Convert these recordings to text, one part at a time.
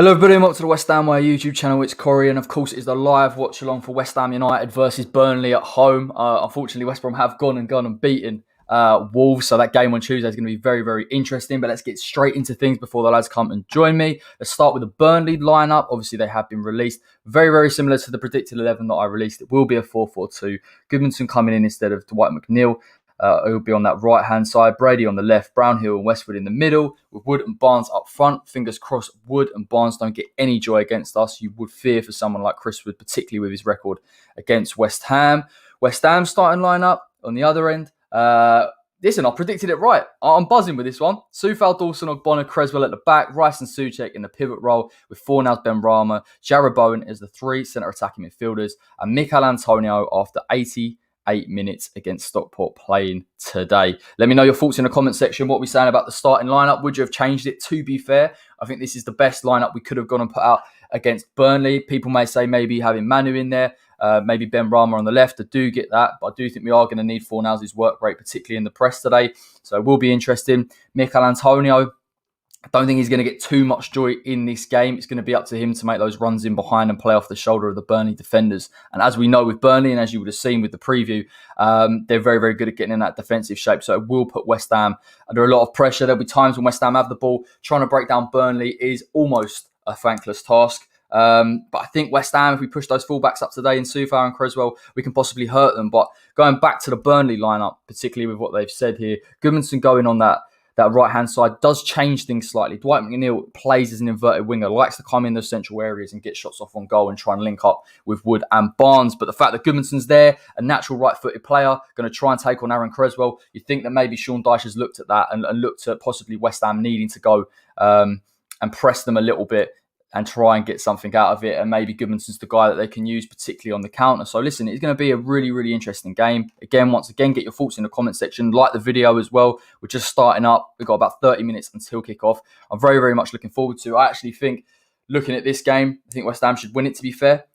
Hello everybody, welcome to the West Ham Way YouTube channel. It's Corey, and of course it is the live watch-along for West Ham United versus Burnley at home. Unfortunately, West Brom have gone and beaten Wolves, so that game on Tuesday is going to be very, very interesting. But let's get straight into things before the lads come and join me. Let's start with the Burnley lineup. Obviously, they have been released. Very, very similar to the predicted 11 that I released. It will be a 4-4-2. Goodmanson coming in instead of Dwight McNeil. He'll be on that right-hand side. Brady on the left. Brownhill and Westwood in the middle. With Wood and Barnes up front. Fingers crossed Wood and Barnes don't get any joy against us. You would fear for someone like Chris Wood, particularly with his record against West Ham. West Ham starting lineup on the other end. Listen, I predicted it right. I'm buzzing with this one. Soufal, Dawson, Ogbonna, Creswell at the back. Rice and Souček in the pivot role with Fornals, Benrahma, Jarrod Bowen as the three centre attacking midfielders. And Mikel Antonio after 88 minutes against Stockport playing today. Let me know your thoughts in the comment section. What we're saying about the starting lineup. Would you have changed it? To be fair, I think this is the best lineup we could have gone and put out against Burnley. People may say maybe having Manu in there, maybe Benrahma on the left. I do get that, but I do think we are going to need Fornals' work rate, particularly in the press today. So it will be interesting. Mikel Antonio, I don't think he's going to get too much joy in this game. It's going to be up to him to make those runs in behind and play off the shoulder of the Burnley defenders. And as we know with Burnley, and as you would have seen with the preview, they're very, very good at getting in that defensive shape. So it will put West Ham under a lot of pressure. There'll be times when West Ham have the ball. Trying to break down Burnley is almost a thankless task. But I think West Ham, if we push those fullbacks up today in Soufal and Creswell, we can possibly hurt them. But going back to the Burnley lineup, particularly with what they've said here, Goodmanson going on that right-hand side does change things slightly. Dwight McNeil plays as an inverted winger, likes to come in those central areas and get shots off on goal and try and link up with Wood and Barnes. But the fact that Goodmanson's there, a natural right-footed player, going to try and take on Aaron Creswell, you think that maybe Sean Dyche has looked at that and looked at possibly West Ham needing to go and press them a little bit and try and get something out of it. And maybe Goodmanson's the guy that they can use, particularly on the counter. So listen, it's going to be a really, really interesting game. Once again, get your thoughts in the comment section. Like the video as well. We're just starting up. We've got about 30 minutes until kickoff. I'm very, very much looking forward to it. I actually think, looking at this game, I think West Ham should win it, to be fair.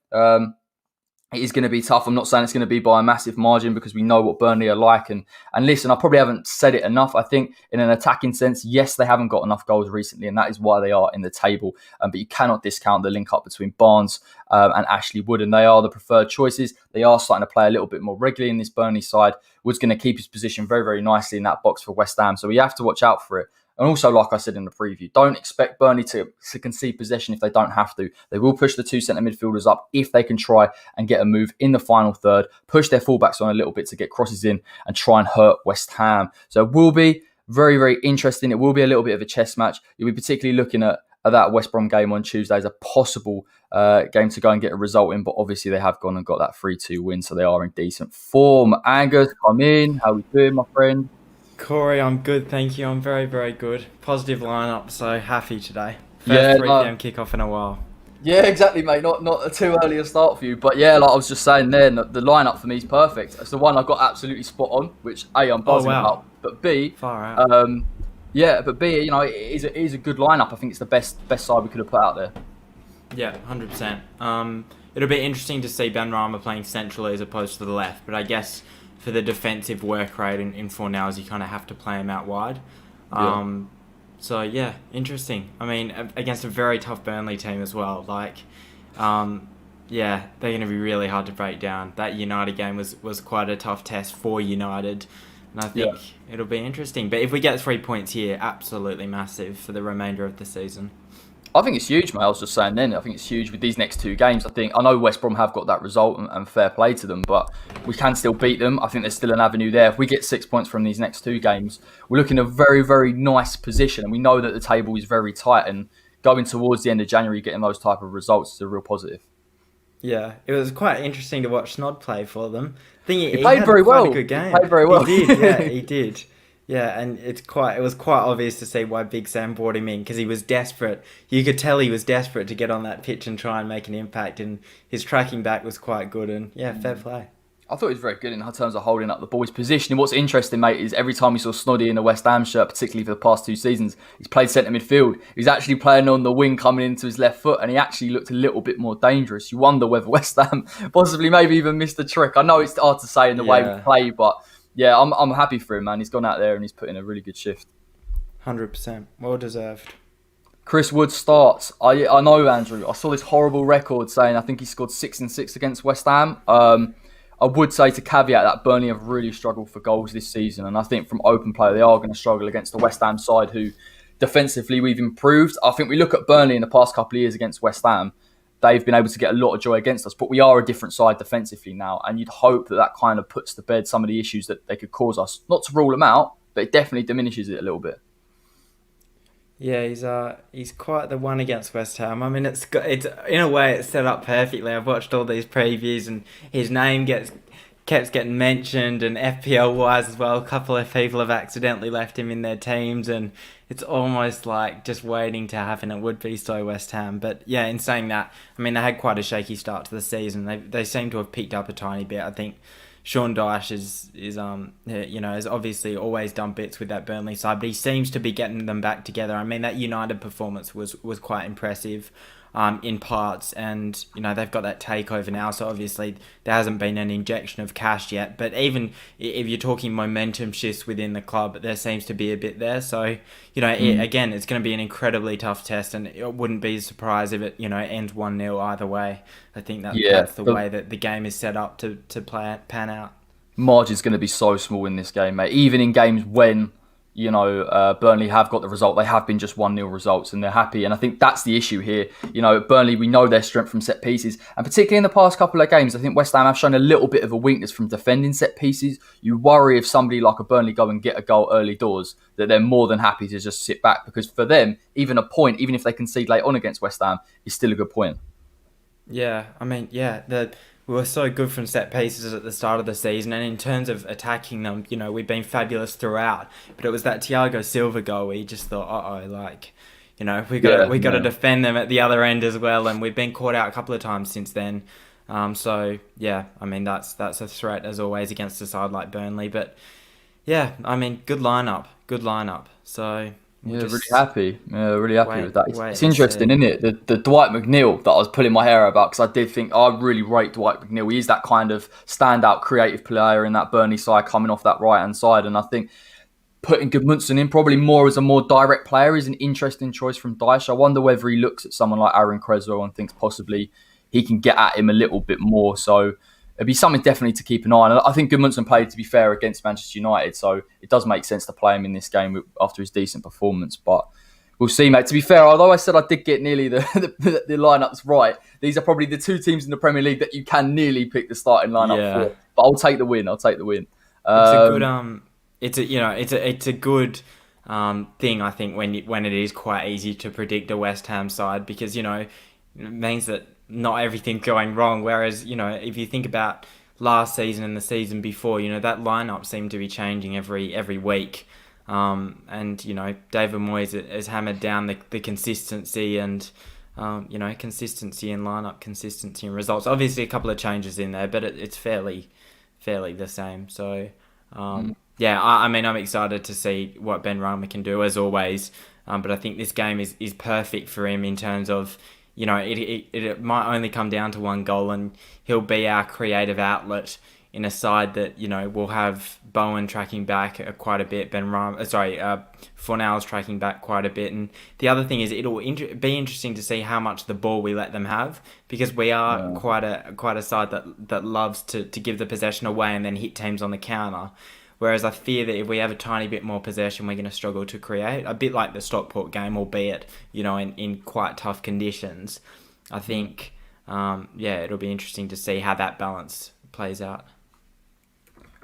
It is going to be tough. I'm not saying it's going to be by a massive margin because we know what Burnley are like. And listen, I probably haven't said it enough. I think in an attacking sense, yes, they haven't got enough goals recently, and that is why they are in the table. But you cannot discount the link up between Barnes and Ashley Wood, and they are the preferred choices. They are starting to play a little bit more regularly in this Burnley side. Wood's going to keep his position very, very nicely in that box for West Ham. So we have to watch out for it. And also, like I said in the preview, don't expect Burnley to concede possession if they don't have to. They will push the two centre midfielders up if they can try and get a move in the final third, push their fullbacks on a little bit to get crosses in and try and hurt West Ham. So it will be very, very interesting. It will be a little bit of a chess match. You'll be particularly looking at that West Brom game on Tuesday as a possible game to go and get a result in. But obviously, they have gone and got that 3-2 win, so they are in decent form. Angus, come in. How are we doing, my friend? Corey, I'm good, thank you. I'm very, very good. Positive lineup, so happy today. First 3 p.m. kickoff in a while. Yeah, exactly, mate. Not a too early a start for you. But yeah, like I was just saying there, the lineup for me is perfect. It's the one I got absolutely spot on, which A, I'm buzzing about. But B, far out. But B, you know, it is a good lineup. I think it's the best side we could have put out there. Yeah, 100%. It'll be interesting to see Benrahma playing centrally as opposed to the left, but I guess for the defensive work rate in Fornals, you kind of have to play him out wide. So yeah, interesting. I mean, against a very tough Burnley team as well. They're going to be really hard to break down. That United game was quite a tough test for United, and I think it'll be interesting. But if we get 3 points here, absolutely massive for the remainder of the season. I think it's huge, mate. I was just saying then, I think it's huge with these next 2 games. I know West Brom have got that result and fair play to them, but we can still beat them. I think there's still an avenue there. If we get 6 points from these next 2 games, we're looking at a very, very nice position. And we know that the table is very tight, and going towards the end of January, getting those type of results is a real positive. Yeah, it was quite interesting to watch Snod play for them. He played very well. A good game. He played very well. He did, yeah, he did. Yeah, and it was quite obvious to see why Big Sam brought him in, because he was desperate. You could tell he was desperate to get on that pitch and try and make an impact, and his tracking back was quite good, and yeah, fair play. I thought he was very good in terms of holding up the ball. His position. What's interesting, mate, is every time you saw Snoddy in a West Ham shirt, particularly for the past 2 seasons, he's played centre midfield. He's actually playing on the wing coming into his left foot, and he actually looked a little bit more dangerous. You wonder whether West Ham possibly maybe even missed the trick. I know it's hard to say in the way we play, but yeah, I'm happy for him, man. He's gone out there and he's put in a really good shift. 100%. Well deserved. Chris Wood starts. I know, Andrew. I saw this horrible record saying I think he scored 6 and 6 against West Ham. I would say to caveat that Burnley have really struggled for goals this season, and I think from open play they are going to struggle against the West Ham side, who defensively we've improved. I think we look at Burnley in the past couple of years against West Ham. They've been able to get a lot of joy against us, but we are a different side defensively now, and you'd hope that kind of puts to bed some of the issues that they could cause us. Not to rule them out, but it definitely diminishes it a little bit. Yeah, he's quite the one against West Ham. I mean, it's in a way it's set up perfectly. I've watched all these previews, and his name kept getting mentioned, and FPL wise as well. A couple of people have accidentally left him in their teams, and it's almost like just waiting to happen. It would be so West Ham, but yeah. In saying that, I mean they had quite a shaky start to the season. They seem to have picked up a tiny bit. I think Sean Dyche has obviously always done bits with that Burnley side, but he seems to be getting them back together. I mean, that United performance was quite impressive in parts, and they've got that takeover now, so obviously there hasn't been an injection of cash yet, but even if you're talking momentum shifts within the club, there seems to be a bit there. So again, it's going to be an incredibly tough test, and it wouldn't be a surprise if it ends 1-0 either way. I think that's the way that the game is set up to pan out. Margin's going to be so small in this game, mate. Even in games when Burnley have got the result, they have been just 1-0 results and they're happy. And I think that's the issue here. Burnley, we know their strength from set pieces. And particularly in the past couple of games, I think West Ham have shown a little bit of a weakness from defending set pieces. You worry if somebody like a Burnley go and get a goal early doors, that they're more than happy to just sit back. Because for them, even a point, even if they concede late on against West Ham, is still a good point. Yeah, I mean, we were so good from set pieces at the start of the season, and in terms of attacking them, we've been fabulous throughout. But it was that Thiago Silva goal where you just thought, we got to defend them at the other end as well, and we've been caught out a couple of times since then. So yeah, I mean that's a threat as always against a side like Burnley. But yeah, I mean good lineup. So. Really happy with that. It's interesting, isn't it? The Dwight McNeil that I was pulling my hair about, because I did think I really rate Dwight McNeil. He is that kind of standout creative player in that Burnley side coming off that right hand side, and I think putting Gudmundsson in probably more as a more direct player is an interesting choice from Dyche. I wonder whether he looks at someone like Aaron Creswell and thinks possibly he can get at him a little bit more. So it'd be something definitely to keep an eye on. I think Gudmundsson played, to be fair, against Manchester United, so it does make sense to play him in this game after his decent performance. But we'll see, mate. To be fair, although I said I did get nearly the lineups right, these are probably the two teams in the Premier League that you can nearly pick the starting lineup for. But I'll take the win. It's a good thing, I think, when it is quite easy to predict a West Ham side, because it means that not everything's going wrong. Whereas, if you think about last season and the season before, that lineup seemed to be changing every week. And David Moyes has hammered down the consistency and consistency in lineup, consistency in results. Obviously, a couple of changes in there, but it's fairly the same. So I mean, I'm excited to see what Ben Rama can do as always. But I think this game is perfect for him in terms of. It might only come down to one goal, and he'll be our creative outlet in a side that, will have Bowen tracking back quite a bit, Fornals tracking back quite a bit. And the other thing is it'll be interesting to see how much the ball we let them have, because we are quite a side that loves to give the possession away and then hit teams on the counter. Whereas I fear that if we have a tiny bit more possession, we're going to struggle to create. A bit like the Stockport game, albeit, in quite tough conditions. I think, it'll be interesting to see how that balance plays out.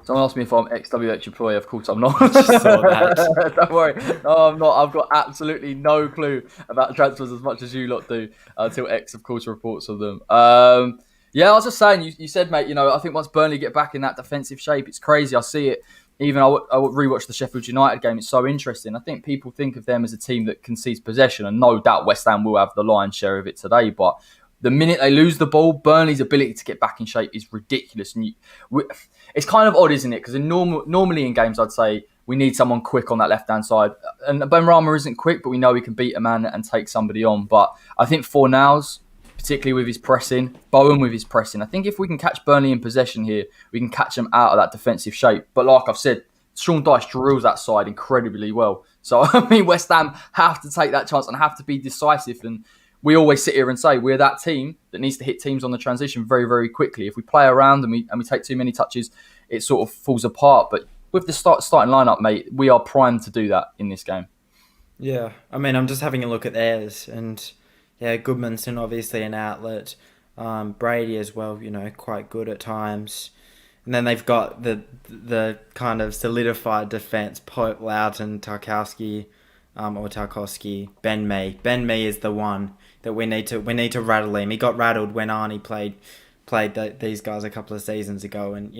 Someone asked me if I'm ex-WH employee. Of course I'm not. I just saw that. Don't worry. No, I'm not. I've got absolutely no clue about transfers as much as you lot do, until X, of course, reports of them. I was just saying, you said, mate, I think once Burnley get back in that defensive shape, it's crazy. I see it. Even I would rewatch the Sheffield United game. It's so interesting. I think people think of them as a team that concedes possession, and no doubt West Ham will have the lion's share of it today. But the minute they lose the ball, Burnley's ability to get back in shape is ridiculous. And it's kind of odd, isn't it? Because normally in games, I'd say we need someone quick on that left-hand side. And Ben Rama isn't quick, but we know he can beat a man and take somebody on. But I think Fornals, particularly with his pressing, Bowen with his pressing, I think if we can catch Burnley in possession here, we can catch them out of that defensive shape. But like I've said, Sean Dyche drills that side incredibly well. So, I mean, West Ham have to take that chance and have to be decisive. And we always sit here and say we're that team that needs to hit teams on the transition very, very quickly. If we play around and we take too many touches, it sort of falls apart. But with the starting lineup, mate, we are primed to do that in this game. Yeah, I mean, I'm just having a look at theirs, and yeah, Goodmanson obviously an outlet, Brady as well, quite good at times, and then they've got the kind of solidified defense: Pope, Loughton, Tarkowski, or Tarkowski, Ben Mee. Ben Mee is the one that we need to rattle him. He got rattled when Arnie played these guys a couple of seasons ago, and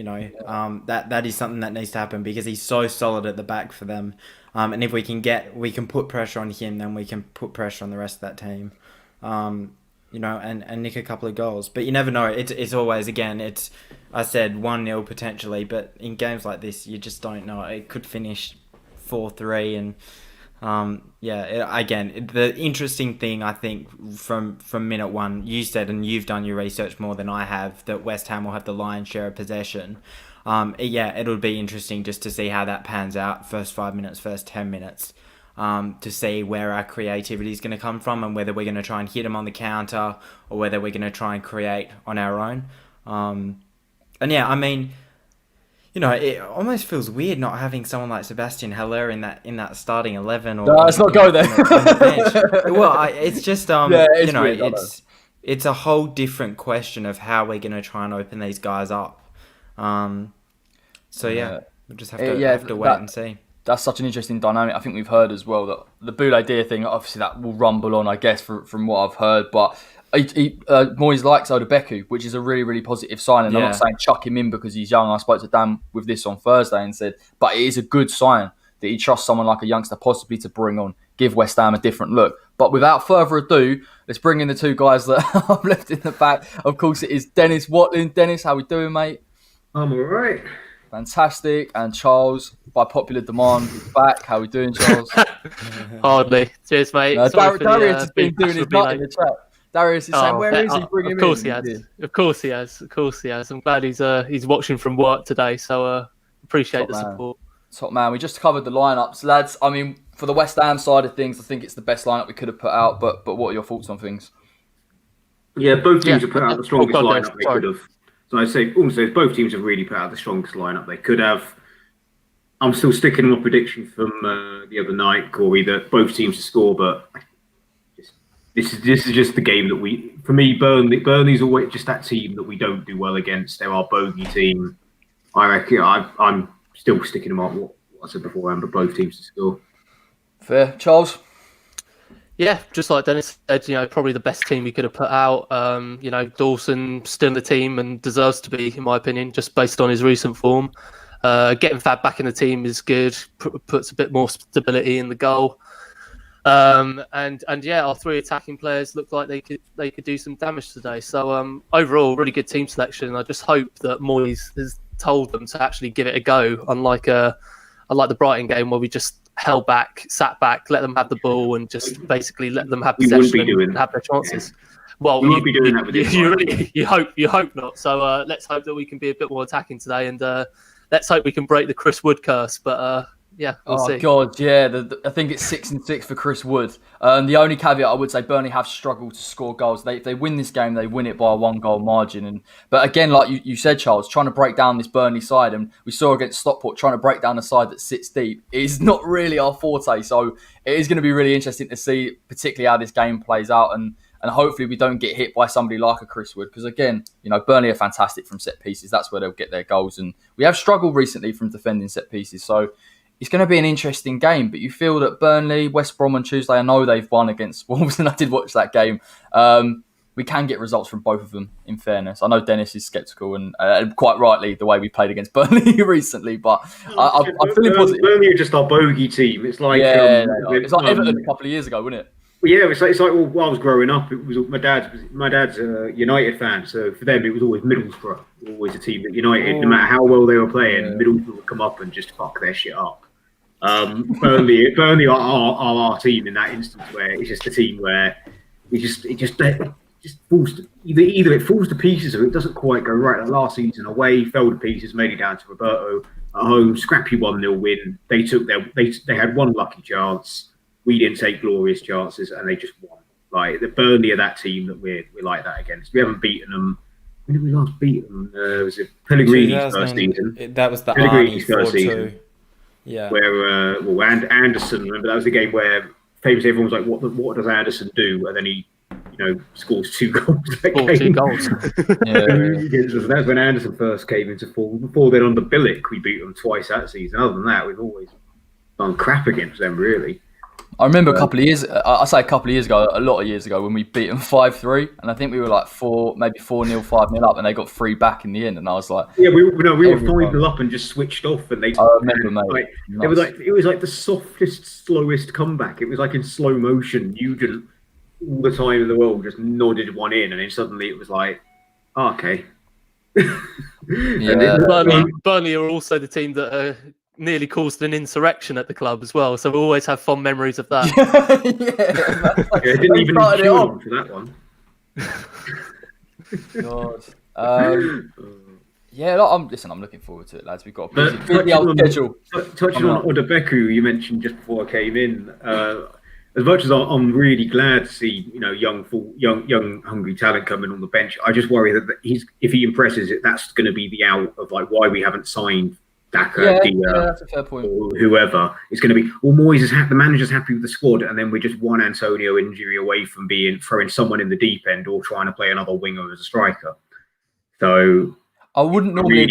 that is something that needs to happen because he's so solid at the back for them. And if we can put pressure on him, then we can put pressure on the rest of that team. And nick a couple of goals. But you never know. It's always, again, I said 1-0 potentially, but in games like this, you just don't know. It could finish 4-3, and again, the interesting thing I think from minute one, you said, and you've done your research more than I have, that West Ham will have the lion's share of possession. It'll be interesting just to see how that pans out. First 5 minutes, first 10 minutes, to see where our creativity is going to come from and whether we're going to try and hit them on the counter or whether we're going to try and create on our own. It almost feels weird not having someone like Sebastian Haller in that starting 11. Or let's not go there. On the bench. Well, it's just weird, it's a whole different question of how we're going to try and open these guys up. We'll just have to wait and see. That's such an interesting dynamic. I think we've heard as well that the Boulaye Dia thing, obviously that will rumble on, I guess, from what I've heard. But Moyes likes Odebeku, which is a really, really positive sign. And I'm not saying chuck him in because he's young. I spoke to Dan with this on Thursday and said, but it is a good sign that he trusts someone like a youngster possibly to bring on, give West Ham a different look. But without further ado, let's bring in the two guys that I've left in the back. Of course, it is Dennis Watling. Dennis, how we doing, mate? I'm all right. Fantastic. And Charles, by popular demand, is back. How we doing, Charles? Hardly. Cheers, mate. Darius has been doing his nut in the chat. Darius is saying, where is he? Bring him in. Of course he has. I'm glad he's watching from work today, so appreciate the support. Top man. We just covered the lineups, lads. I mean, for the West Ham side of things, I think it's the best lineup we could have put out, but what are your thoughts on things? Yeah, both teams have put out the strongest lineup they could have. So I'd say both teams have really put out the strongest lineup they could have. I'm still sticking with my prediction from the other night, Corey, that both teams to score, but this is just the game that for me, Burnley's always just that team that we don't do well against. They're our bogey team. I reckon I'm still sticking them up what I said beforehand, but both teams to score. Fair. Charles? Yeah, just like Dennis said, probably the best team we could have put out. Dawson still in the team and deserves to be, in my opinion, just based on his recent form. Getting Fab back in the team is good, puts a bit more stability in the goal. Our three attacking players look like they could do some damage today. So overall, really good team selection. I just hope that Moyes has told them to actually give it a go, unlike the Brighton game where we just held back, sat back, let them have the ball, and just basically let them have possession and have their chances. Yeah. Well, you won't be doing that with you hope not. So let's hope that we can be a bit more attacking today, and let's hope we can break the Chris Wood curse. But we'll see. Oh God, yeah. I think it's 6-6 for Chris Wood. The only caveat I would say, Burnley have struggled to score goals. If they win this game, they win it by a 1-goal margin. But again, like you said, Charles, trying to break down this Burnley side, and we saw against Stockport, trying to break down a side that sits deep is not really our forte. So it is going to be really interesting to see, particularly how this game plays out, and hopefully we don't get hit by somebody like a Chris Wood, because again, Burnley are fantastic from set pieces. That's where they'll get their goals, and we have struggled recently from defending set pieces. So it's going to be an interesting game, but you feel that Burnley, West Brom on Tuesday, I know they've won against Wolves, and I did watch that game. We can get results from both of them, in fairness. I know Dennis is sceptical, and quite rightly, the way we played against Burnley recently, but I'm feeling positive. Burnley are just our bogey team. It's like it's like Everton a couple of years ago, wasn't it? Well, yeah, it's like while I was growing up, it was my dad's a United fan, so for them it was always Middlesbrough, always a team that United, no matter how well they were playing, Middlesbrough would come up and just fuck their shit up. Burnley are our team in that instance, where it's just a team where it just falls to, either it falls to pieces or it doesn't quite go right. Like last season away, fell to pieces, mainly down to Roberto. at home, scrappy 1-0 win. They had one lucky chance. We didn't take glorious chances, and they just won. Like the Burnley are that team that we're like that against. We haven't beaten them. When did we last beat them? Was it Pellegrini's first season? That was the Pellegrini's Arnie first season. Yeah. Where Anderson, remember that was the game where famously everyone was like, "What does Anderson do?" And then he, scores 2 goals. Two goals. So that's when Anderson first came into form. Before then, under Billick, we beat them twice that season. Other than that, we've always done crap against them, really. I remember a couple of years ago, a lot of years ago, when we beat them 5-3, and I think we were like 4-0, 5-0 up, and they got 3 back in the end, and I was like, yeah, we were 5-0 up and just switched off, and they. I remember, mate. It was like the softest, slowest comeback. It was like in slow motion. Nugent, all the time in the world, just nodded one in, and then suddenly it was like, okay. Yeah. Burnley are also the team that nearly caused an insurrection at the club as well, so we always have fond memories of that. It didn't even kill for that one. God. I'm looking forward to it, lads. We've got a pretty old schedule. Touching on Odebeku, you mentioned just before I came in. As much as I'm really glad to see young hungry talent coming on the bench, I just worry that if he impresses it, that's going to be the out of like why we haven't signed Daka, that's a fair point. or whoever. It's going to be, Moyes the manager's happy with the squad, and then we're just one Antonio injury away from throwing someone in the deep end or trying to play another winger as a striker. So I wouldn't normally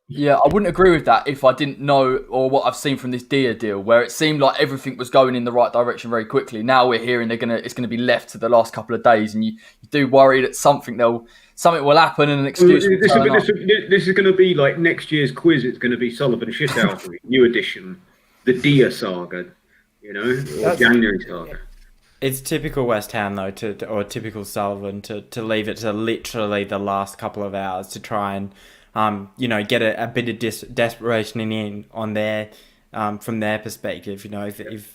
I wouldn't agree with that if I didn't know or what I've seen from this Dia deal, where it seemed like everything was going in the right direction very quickly. Now we're hearing it's going to be left to the last couple of days, and you do worry that something will happen and an excuse. This is going to be like next year's quiz. It's going to be Sullivan shithousery, new edition, the Dia saga, or January saga. It's typical West Ham though, or typical Sullivan to leave it to literally the last couple of hours to try and get a bit of desperation in on their from their perspective. If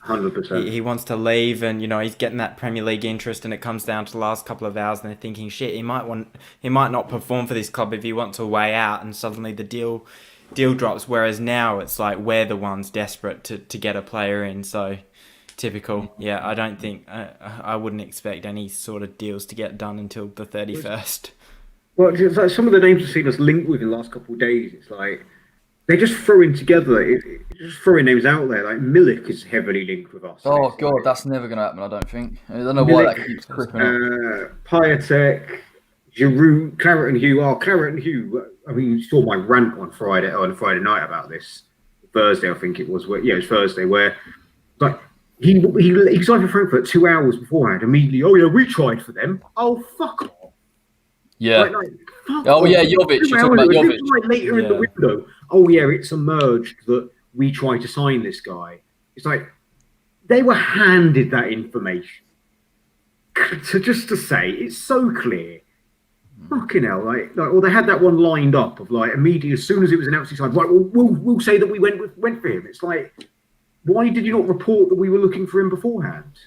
100%. he wants to leave and he's getting that Premier League interest, and it comes down to the last couple of hours, and they're thinking, shit, he might not perform for this club if he wants a way out, and suddenly the deal drops. Whereas now it's like we're the ones desperate to get a player in. So typical. Yeah, I don't think I wouldn't expect any sort of deals to get done until the 31st. Well, it's like some of the names I've seen us linked with in the last couple of days. It's like they're just throwing names out there. Like Milik is heavily linked with us. Oh God, that's never going to happen. I don't think. I don't know why that keeps creeping up. Piatek, Giroud, Claret and Hugh. Claret and Hugh. I mean, you saw my rant on Friday night about this. Thursday, I think it was. It was Thursday. Where like he signed for Frankfurt 2 hours beforehand. Immediately, oh yeah, we tried for them. Oh fuck off. Yeah. Fuck off. Yeah, Jovic. You're talking about Jovic. Like later in the window. Oh yeah, it's emerged that we tried to sign this guy. It's like they were handed that information. So just to say, it's so clear. Fucking hell, or they had that one lined up of like immediately as soon as it was announced, he signed. Right, we'll say that we went for him. It's like, why did you not report that we were looking for him beforehand?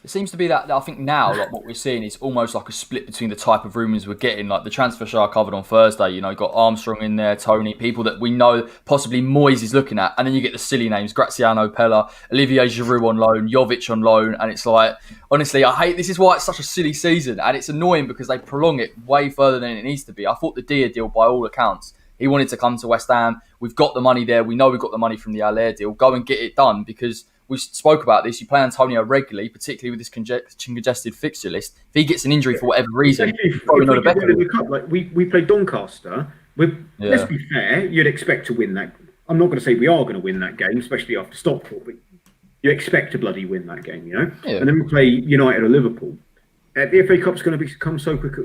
It seems to be that I think now, like what we're seeing is almost like a split between the type of rumours we're getting. Like the transfer show I covered on Thursday, you got Armstrong in there, Tony, people that we know possibly Moyes is looking at, and then you get the silly names: Graziano Pella, Olivier Giroud on loan, Jovic on loan, and it's like, honestly, I hate this. Is why it's such a silly season, and it's annoying because they prolong it way further than it needs to be. I thought the Dia deal, by all accounts, he wanted to come to West Ham. We've got the money there. We know we've got the money from the Allaire deal. Go and get it done because. We spoke about this. You play Antonio regularly, particularly with this congested fixture list. If he gets an injury for whatever reason, probably not a better. Like we played Doncaster. Let's be fair. You'd expect to win that. I'm not going to say we are going to win that game, especially after Stockport. But you expect to bloody win that game, Yeah. And then we play United or Liverpool. The FA Cup's going to become so quick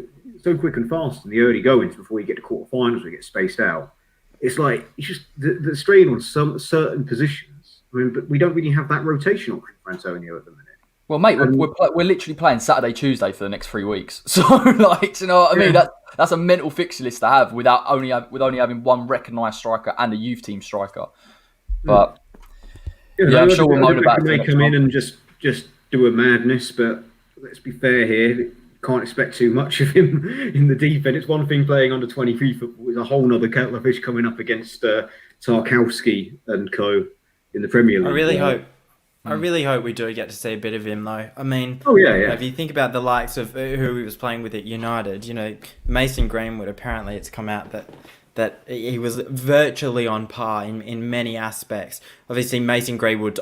and fast in the early goings before you get to quarterfinals. We get spaced out. It's like it's just the strain on some certain positions. I mean, but we don't really have that rotation option for Antonio at the minute. Well, mate, we're literally playing Saturday, Tuesday for the next 3 weeks. So, like, you know what I mean? That's a mental fixture list to have with only having one recognised striker and a youth team striker. But I'm sure we'll moan about it. They come in and just do a madness, but let's be fair here. Can't expect too much of him in the deep end. It's one thing playing under 23 football. It's a whole other kettle of fish coming up against Tarkowski and co in the Premier League. I really hope we do get to see a bit of him, though. I mean, if you think about the likes of who he was playing with at United, Mason Greenwood, apparently it's come out that he was virtually on par in many aspects. Obviously, Mason Greenwood's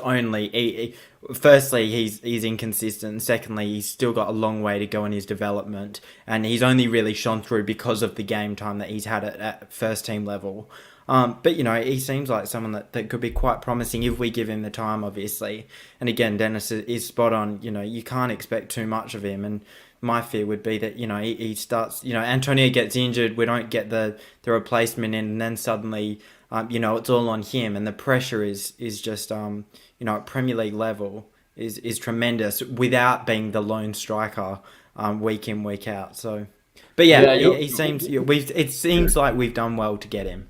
firstly, he's inconsistent, and secondly, he's still got a long way to go in his development, and he's only really shone through because of the game time that he's had at first team level. But, he seems like someone that could be quite promising if we give him the time, obviously. And again, Dennis is spot on. You can't expect too much of him. And my fear would be that, he starts, Antonio gets injured, we don't get the replacement in, and then suddenly, it's all on him. And the pressure is just, at Premier League level is tremendous without being the lone striker week in, week out. So, but it seems like we've done well to get him.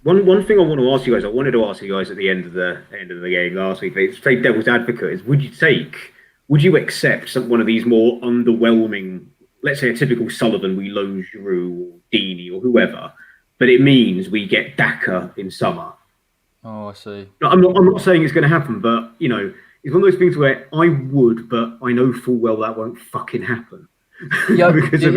One thing I want to ask you guys, I wanted to ask you guys at the end of the game last week, to play devil's advocate, is would you accept one of these more underwhelming, let's say a typical Sullivan, we loan Giroud or Deeney or whoever, but it means we get Daka in summer? Oh, I see. I'm not saying it's going to happen, but it's one of those things where I would, but I know full well that won't fucking happen. Because of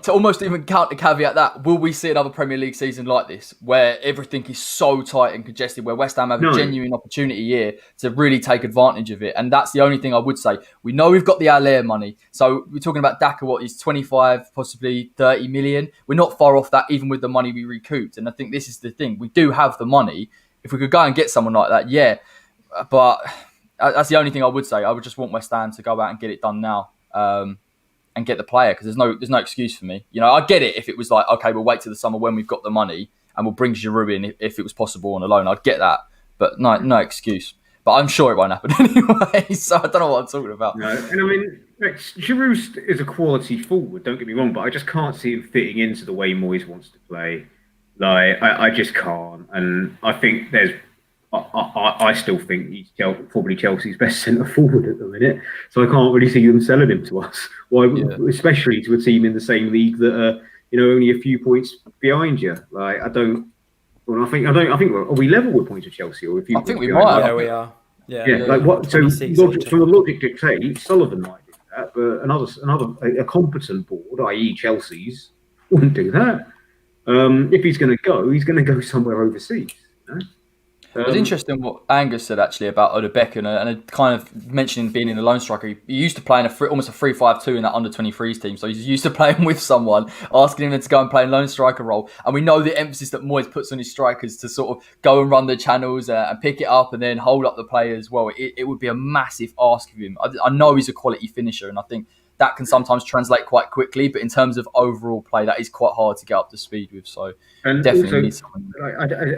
to almost even counter caveat that, will we see another Premier League season like this where everything is so tight and congested, where West Ham have a genuine opportunity here to really take advantage of it? And that's the only thing I would say. We know we've got the Allaire money, so we're talking about Daka, what is 25, possibly 30 million. We're not far off that, even with the money we recouped. And I think this is the thing, we do have the money. If we could go and get someone like that, but that's the only thing I would say. I would just want West Ham to go out and get it done now. And get the player, because there's no excuse for me. I get it if it was like, okay, we'll wait till the summer when we've got the money and we'll bring Giroud in if it was possible on a loan. I'd get that, but no excuse. But I'm sure it won't happen anyway, so I don't know what I'm talking about. No, and I mean, Giroud is a quality forward, don't get me wrong, but I just can't see him fitting into the way Moyes wants to play. Like, I just can't. And I think I still think he's probably Chelsea's best centre forward at the minute, so I can't really see them selling him to us. Especially to a team in the same league that are only a few points behind you. Like I think are we level with points with Chelsea or a few? I think we behind? might. Yeah, we are. Yeah. Like what? So from the logic dictates, Sullivan might do that, but a competent board, i.e. Chelsea's, wouldn't do that. If he's going to go somewhere overseas. It was interesting what Angus said actually about Odebeke and kind of mentioning being in a lone striker. He used to play in almost a 3-5-2 in that under-23s team, so he's used to playing with someone, asking him to go and play a lone striker role. And we know the emphasis that Moyes puts on his strikers to sort of go and run the channels and pick it up and then hold up the players. Well, it would be a massive ask of him. I know he's a quality finisher, and I think that can sometimes translate quite quickly, but in terms of overall play, that is quite hard to get up to speed with. So definitely need someone.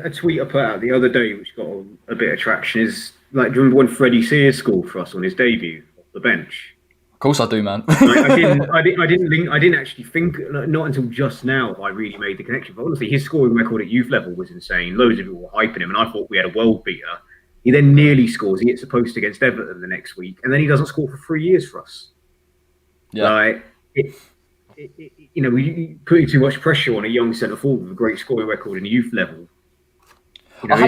A tweet I put out the other day, which got a bit of traction, is like, do you remember when Freddie Sears scored for us on his debut off the bench? Of course I do, man. I didn't actually think, not until just now, have I really made the connection. But honestly, his scoring record at youth level was insane. Loads of people were hyping him, and I thought we had a world beater. He then nearly scores. He hits a post against Everton the next week, and then he doesn't score for 3 years for us. Yeah, like we putting too much pressure on a young centre forward with a great scoring record in youth level. I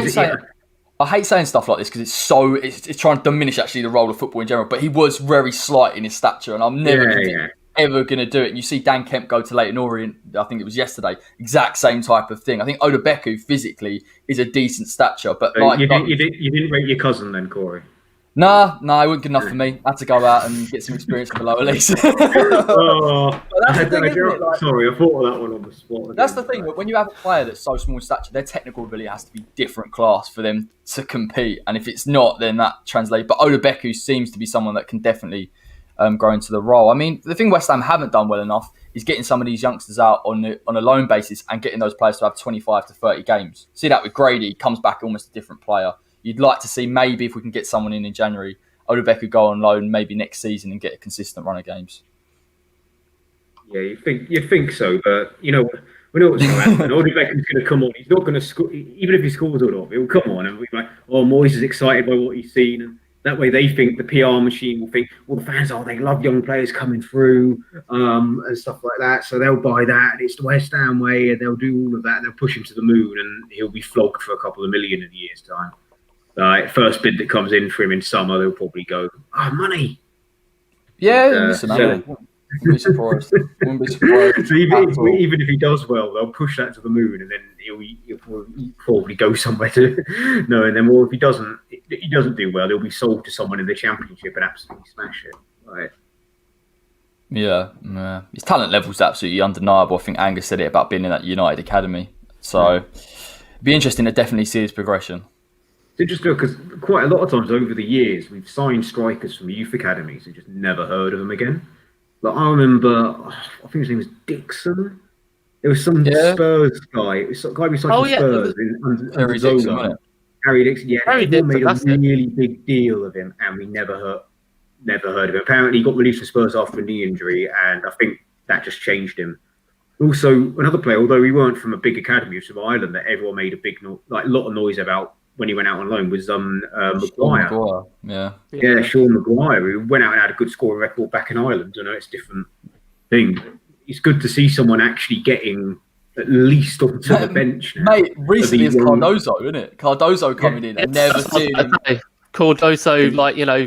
hate saying stuff like this because it's trying to diminish actually the role of football in general. But he was very slight in his stature, and I'm never ever going to do it. And you see Dan Kemp go to Leyton Orient, I think it was yesterday, exact same type of thing. I think Odebeke physically is a decent stature, but you didn't rate your cousin then, Corey. Nah, it wasn't good enough for me. I had to go out and get some experience in the lower leagues. Sorry, I thought of that one on the spot. That's the thing. When you have a player that's so small in stature, their technical ability has to be different class for them to compete. And if it's not, then that translates. But Odebeke seems to be someone that can definitely grow into the role. I mean, the thing West Ham haven't done well enough is getting some of these youngsters out on a loan basis and getting those players to have 25 to 30 games. See that with Grady, he comes back almost a different player. You'd like to see maybe if we can get someone in January, Odebeke go on loan maybe next season and get a consistent run of games. Yeah, you think so, but we know what's going to happen. Odebeke's going to come on. He's not going to score, even if he scores or not. He'll come on and be like, "Oh, Moyes is excited by what he's seen." And That way they think the PR machine will think, well, the fans, they love young players coming through and stuff like that. So they'll buy that. It's the West Ham way, and they'll do all of that. And they'll push him to the moon, and he'll be flogged for a couple of million in a year's time. First bid that comes in for him in summer, they'll probably go, money. Yeah, listen, I wouldn't be surprised. So even if he does well, they'll push that to the moon, and then he'll probably go somewhere to no. And then, if he doesn't do well, he'll be sold to someone in the Championship and absolutely smash it. Right? Yeah. His talent level's absolutely undeniable. I think Angus said it about being in that United academy. So it'd be interesting to definitely see his progression. It's interesting because quite a lot of times over the years we've signed strikers from youth academies and just never heard of them again. Like I remember, I think his name was Dixon. There was some Spurs guy. It was some guy we signed from Spurs under Zola. Harry Dixon. Yeah, Harry Dixon, made a really big deal of him, and we never heard of him. Apparently, he got released from Spurs after a knee injury, and I think that just changed him. Also, another player, although he weren't from a big academy, from Ireland, that everyone made a lot of noise about when he went out on loan was Maguire. Sean Maguire, who went out and had a good scoring record back in Ireland. I know it's a different thing. It's good to see someone actually getting at least onto the bench now. Mate, recently it's Cardozo, isn't it? Cardozo coming in. I've never seen him. Cardozo,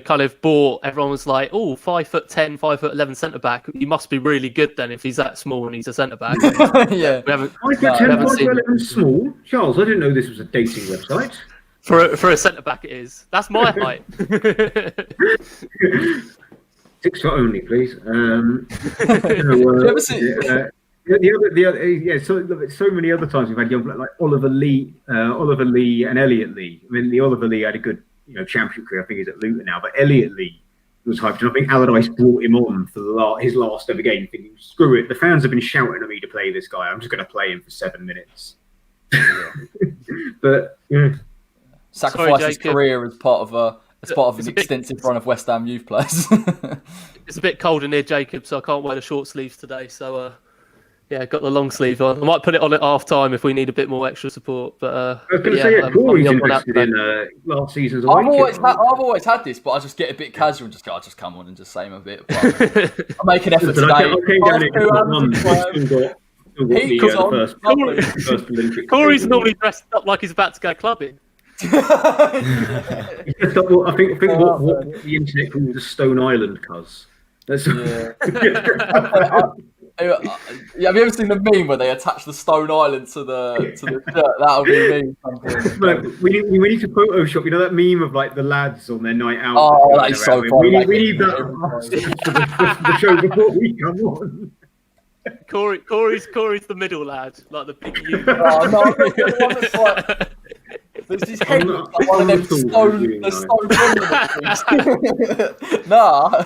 kind of bought. Everyone was like, "Oh, 5'10", 5'11" centre back. He must be really good then if he's that small and he's a centre back." Yeah, we haven't. 5'10", 5'11" small. Charles, I didn't know this was a dating website. For a centre back, it is. That's my height. 6 foot only, please. So many other times we've had young players like Oliver Lee and Elliot Lee. I mean, the Oliver Lee had a good, championship career. I think he's at Luton now, but Elliot Lee was hyped, and I think Allardyce brought him on for his last ever game, thinking, screw it, the fans have been shouting at me to play this guy. I'm just going to play him for 7 minutes. But sacrificed his career as part of an extensive run of West Ham youth players. It's a bit colder near Jacob, so I can't wear the short sleeves today. So got the long sleeve on. I might put it on at half time if we need a bit more extra support. But I was going to say, Corey's interested in last season's. I've always had this, but I just get a bit casual and just go, I'll just come on and just say him a bit. I make an effort today. Corey's normally dressed up like he's about to go clubbing. I think what the internet calls the Stone Island cuz. Have you ever seen the meme where they attach the Stone Island to the shirt? That'll be me. Look, we need to Photoshop. That meme of like the lads on their night out. Oh, that is so funny. We need that for the show before we come on. Corey's the middle lad, like the big youth. Oh no, the one that's like. There's his head looks like one of them stone things. Nah.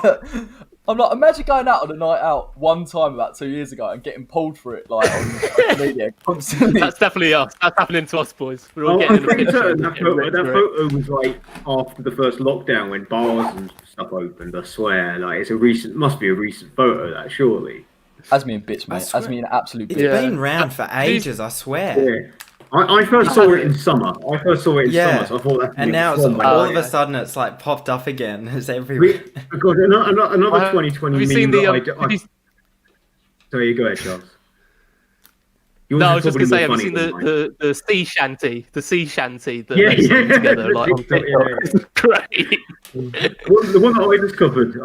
I'm like, imagine going out on a night out one time about 2 years ago and getting pulled for it like on social media constantly. That's definitely us. That's happening to us, boys. We're all getting pretty certain that photo was like after the first lockdown when bars and stuff opened. I swear, like must be a recent photo. That surely. As me in bits, mate. As me in absolute bits. It's been round for ages. I swear. Yeah. I first saw it in summer. So I thought that. And now it's all of a sudden it's like popped up again. It's everywhere. Another 2020 meme that Sorry, go ahead, Charles. I was just going to say, have you seen the sea shanty? The sea shanty that they put together, like on TikTok. Great. The one that I discovered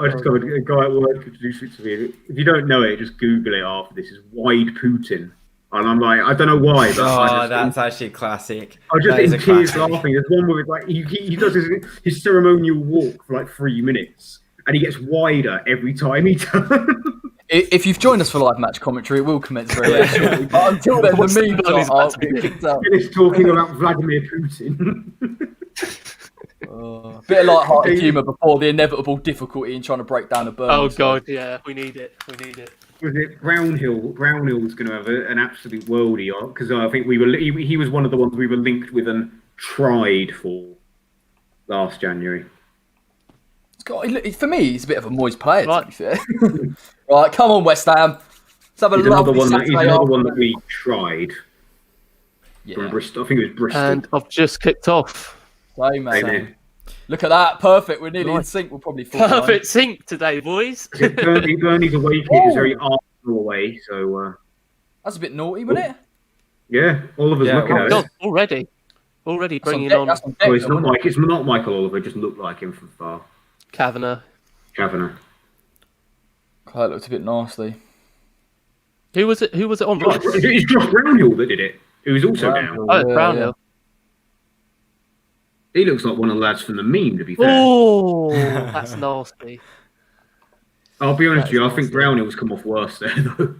a guy at work introduced it to me. If you don't know it, just Google it after this. Is Wide Putin. And I'm like, I don't know why, but that's actually classic. I was just in tears laughing. There's one where it's like he does his ceremonial walk for like 3 minutes, and he gets wider every time he turns. If you've joined us for live match commentary, it will commence very shortly. But until then, the memes are being kicked out. It's talking about Vladimir Putin. Bit of light-hearted humour before the inevitable difficulty in trying to break down a Burnley. Oh God, yeah, we need it. Was it Brownhill? Brownhill was going to have an absolute worldie on because I think he was one of the ones we were linked with and tried for last January. For me, he's a bit of a Moyes player, to be fair. Right, come on, West Ham. Let's have He's another one that we tried. Yeah. From Bristol. I think it was Bristol. And I've just kicked off. Same, mate. Look at that. Perfect. We're nearly in sync. We'll probably fall behind. Perfect sync today, boys. Burnley's away kit is very Arsenal away, so That's a bit naughty, wasn't it? yeah, Oliver's looking at God, it. already bringing on It's not Michael Oliver. It just looked like him from far. Kavanagh. God, that looked a bit nasty. Who was it on Rice? It's Josh Brownhill that did it. Who was also down. Oh, Brownhill. He looks like one of the lads from the meme, to be fair. Oh, that's nasty. I'll be honest with you, I think Brownhill's come off worse there, though.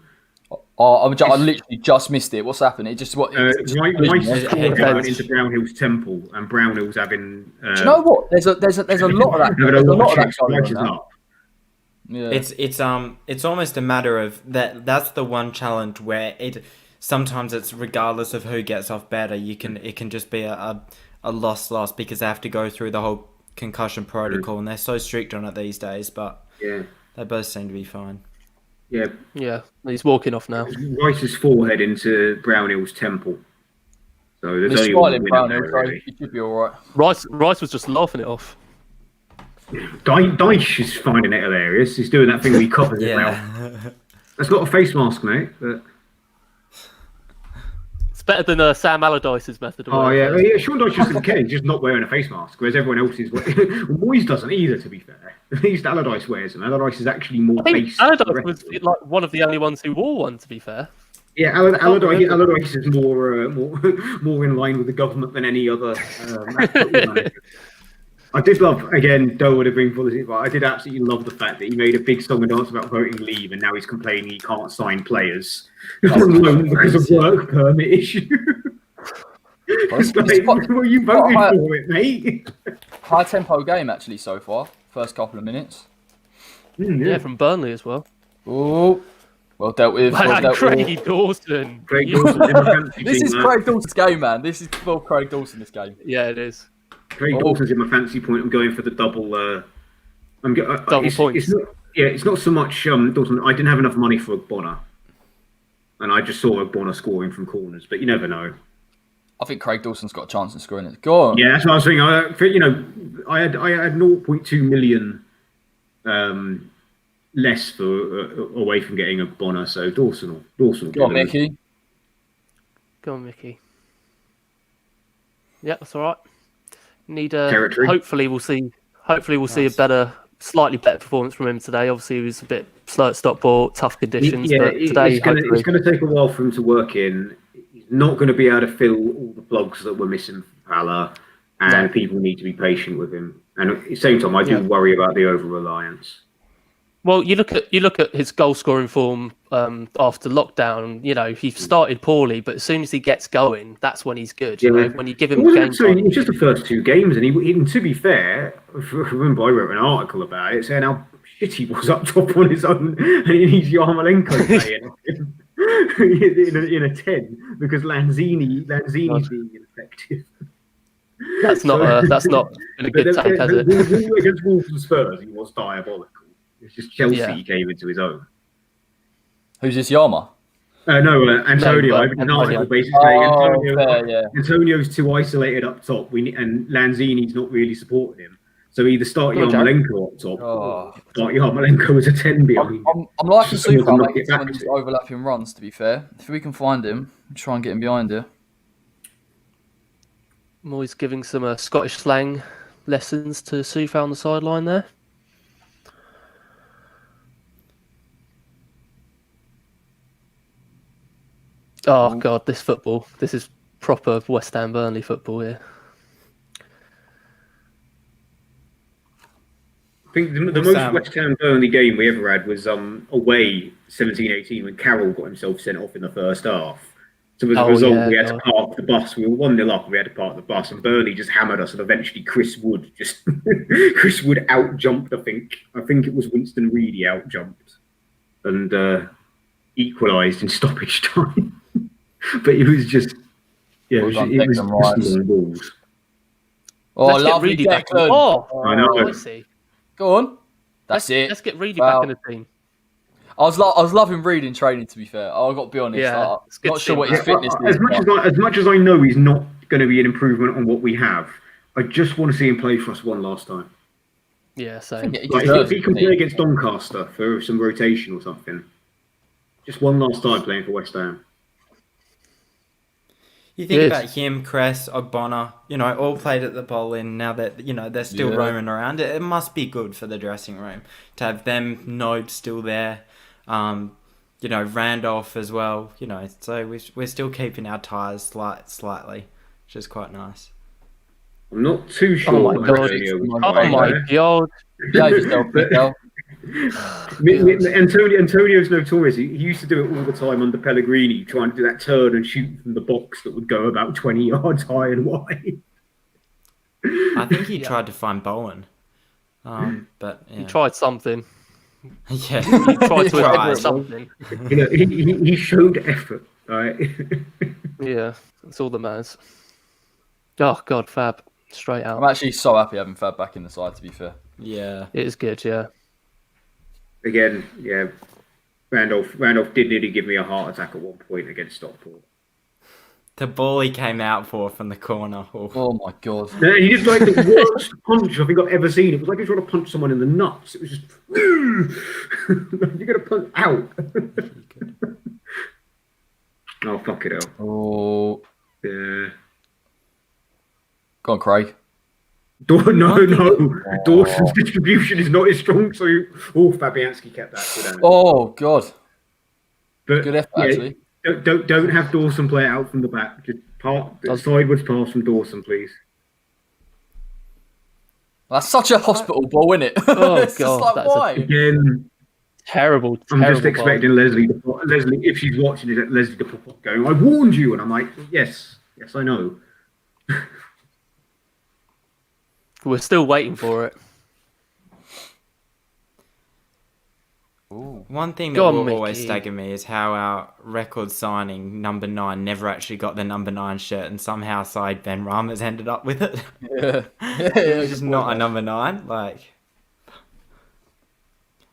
I literally just missed it. What's happened? It just what? Rice's forehead went into Brownhill's temple, and Brownhill's having. Do you know what? There's a lot of that. There's a lot of that going on now. Yeah. It's almost a matter of that. That's the one challenge where sometimes it's regardless of who gets off better. It can just be a loss because they have to go through the whole concussion protocol, and they're so strict on it these days. But they both seem to be fine. Yeah. He's walking off now. Rice's forehead into Brownhill's temple. So there's only smiling one Brownhill, so he should be all right. Rice was just laughing it off. Dyche is finding it hilarious. He's doing that thing where he covers his mouth. That's not a face mask, mate. But... It's better than Sam Allardyce's method. Oh, yeah. Sean Dyche just okay. He's just not wearing a face mask, whereas everyone else is. Moyes doesn't either, to be fair. At least Allardyce wears them. Allardyce is actually more face. Allardyce was like one of the only ones who wore one, to be fair. Yeah, Allardyce is more in line with the government than any other manager. I did love, again, don't want to bring policy, but I did absolutely love the fact that he made a big song and dance about voting Leave, and now he's complaining he can't sign players on loan because of work permit issue. Well, you voted for it, mate. High tempo game actually so far. First couple of minutes. Yeah, from Burnley as well. Oh, well dealt with. Craig Dawson. This is Craig Dawson's game, man. This is for Craig Dawson. This game. Yeah, it is. Craig Dawson's in my fancy point. I'm going for the double. Double points. It's not so much Dawson. I didn't have enough money for Bonner, and I just saw Bonner scoring from corners. But you never know. I think Craig Dawson's got a chance of scoring it. Go on. Yeah, that's what I was thinking. I had 0.2 million less for away from getting a Bonner. So Dawson. Go on, Mickey. Yeah, that's all right. Hopefully we'll see a slightly better performance from him today. Obviously, he was a bit slow at Stockport, tough conditions. But today, it's going to take a while for him to work in. He's not going to be able to fill all the plugs that we're missing from Pala, and people need to be patient with him. And at the same time, I do worry about the over-reliance. Well, you look at his goal scoring form after lockdown. You know, he started poorly, but as soon as he gets going, that's when he's good. You know, when you give him game time. It was just the first two games, and even to be fair, I remember I wrote an article about it saying how shit he was up top on his own, and he needs Yarmolenko playing in a 10 because Lanzini's being ineffective. That's not been a good take, has it? Against Wolves and Spurs, he was diabolical. It's just Chelsea he came into his own. Who's this, Yarma? No, Antonio. I an article basically saying Antonio's too isolated up top. And Lanzini's not really supporting him. So either start Yarmolenko up top, or start Yarmolenko as a 10 behind. I'm liking Sullivan making some of these overlapping runs. To be fair, if we can find him, try and get him behind here. Moyes giving some Scottish slang lessons to Soufal on the sideline there. Oh, God, this football. This is proper West Ham Burnley football here. I think the most West Ham Burnley game we ever had was away 17-18 when Carroll got himself sent off in the first half. So as a result, we had to park the bus. We were 1-0 up, we had to park the bus, and Burnley just hammered us, and eventually Chris Wood out-jumped, I think it was Winston Reid he out-jumped, and equalised in stoppage time. But it was just, it was just long balls. Oh, lovely Declan. I know. I see. Go on. Let's get Reedy back in the team. I was loving Reid in training, to be fair. I've got to be honest. Not sure what his fitness is. As much as I know he's not going to be an improvement on what we have, I just want to see him play for us one last time. Yeah, same. Like, if he can play against Doncaster for some rotation or something, just one last time playing for West Ham. You think about him, Cress, Ogbonna, all played at the Boleyn. Now that, they're still roaming around. It must be good for the dressing room to have them, Nobe still there. Randolph as well. So we're still keeping our ties slightly, which is quite nice. I'm not too sure. Oh my god! Yeah, yourself, Miguel. Antonio's notorious. He used to do it all the time under Pellegrini, trying to do that turn and shoot from the box that would go about 20 yards high and wide. I think he tried to find Bowen, but yeah. He tried something. Yeah, he tried to attempt something. He showed effort, right? Yeah, that's all that matters. Oh god, Fab, straight out. I'm actually so happy having Fab back in the side. To be fair, yeah, it is good. Yeah. Again, yeah. Randolph did nearly give me a heart attack at one point against Stockport. The ball he came out for from the corner. Oh my god! Yeah, he did like the worst punch I think I've ever seen. It was like he was trying to punch someone in the nuts. It was just you're gonna punch out. Oh fuck it out. Oh yeah. Go on, Craig. No. Dawson's distribution is not as strong. So, Fabianski kept that. Oh god! But good effort, actually. Don't have Dawson play it out from the back. Just sideways pass from Dawson, please. That's such a hospital ball, isn't it? Oh it's god! just like, why? Again, terrible. I'm just expecting Leslie, if she's watching it, Leslie to pop up going, "I warned you," and I'm like, "Yes, I know." We're still waiting for it. Ooh. One thing that will always stagger me is how our record signing number 9 never actually got the number 9 shirt, and somehow Said Ben Rama's ended up with it. Yeah, it's just not a number 9. Like,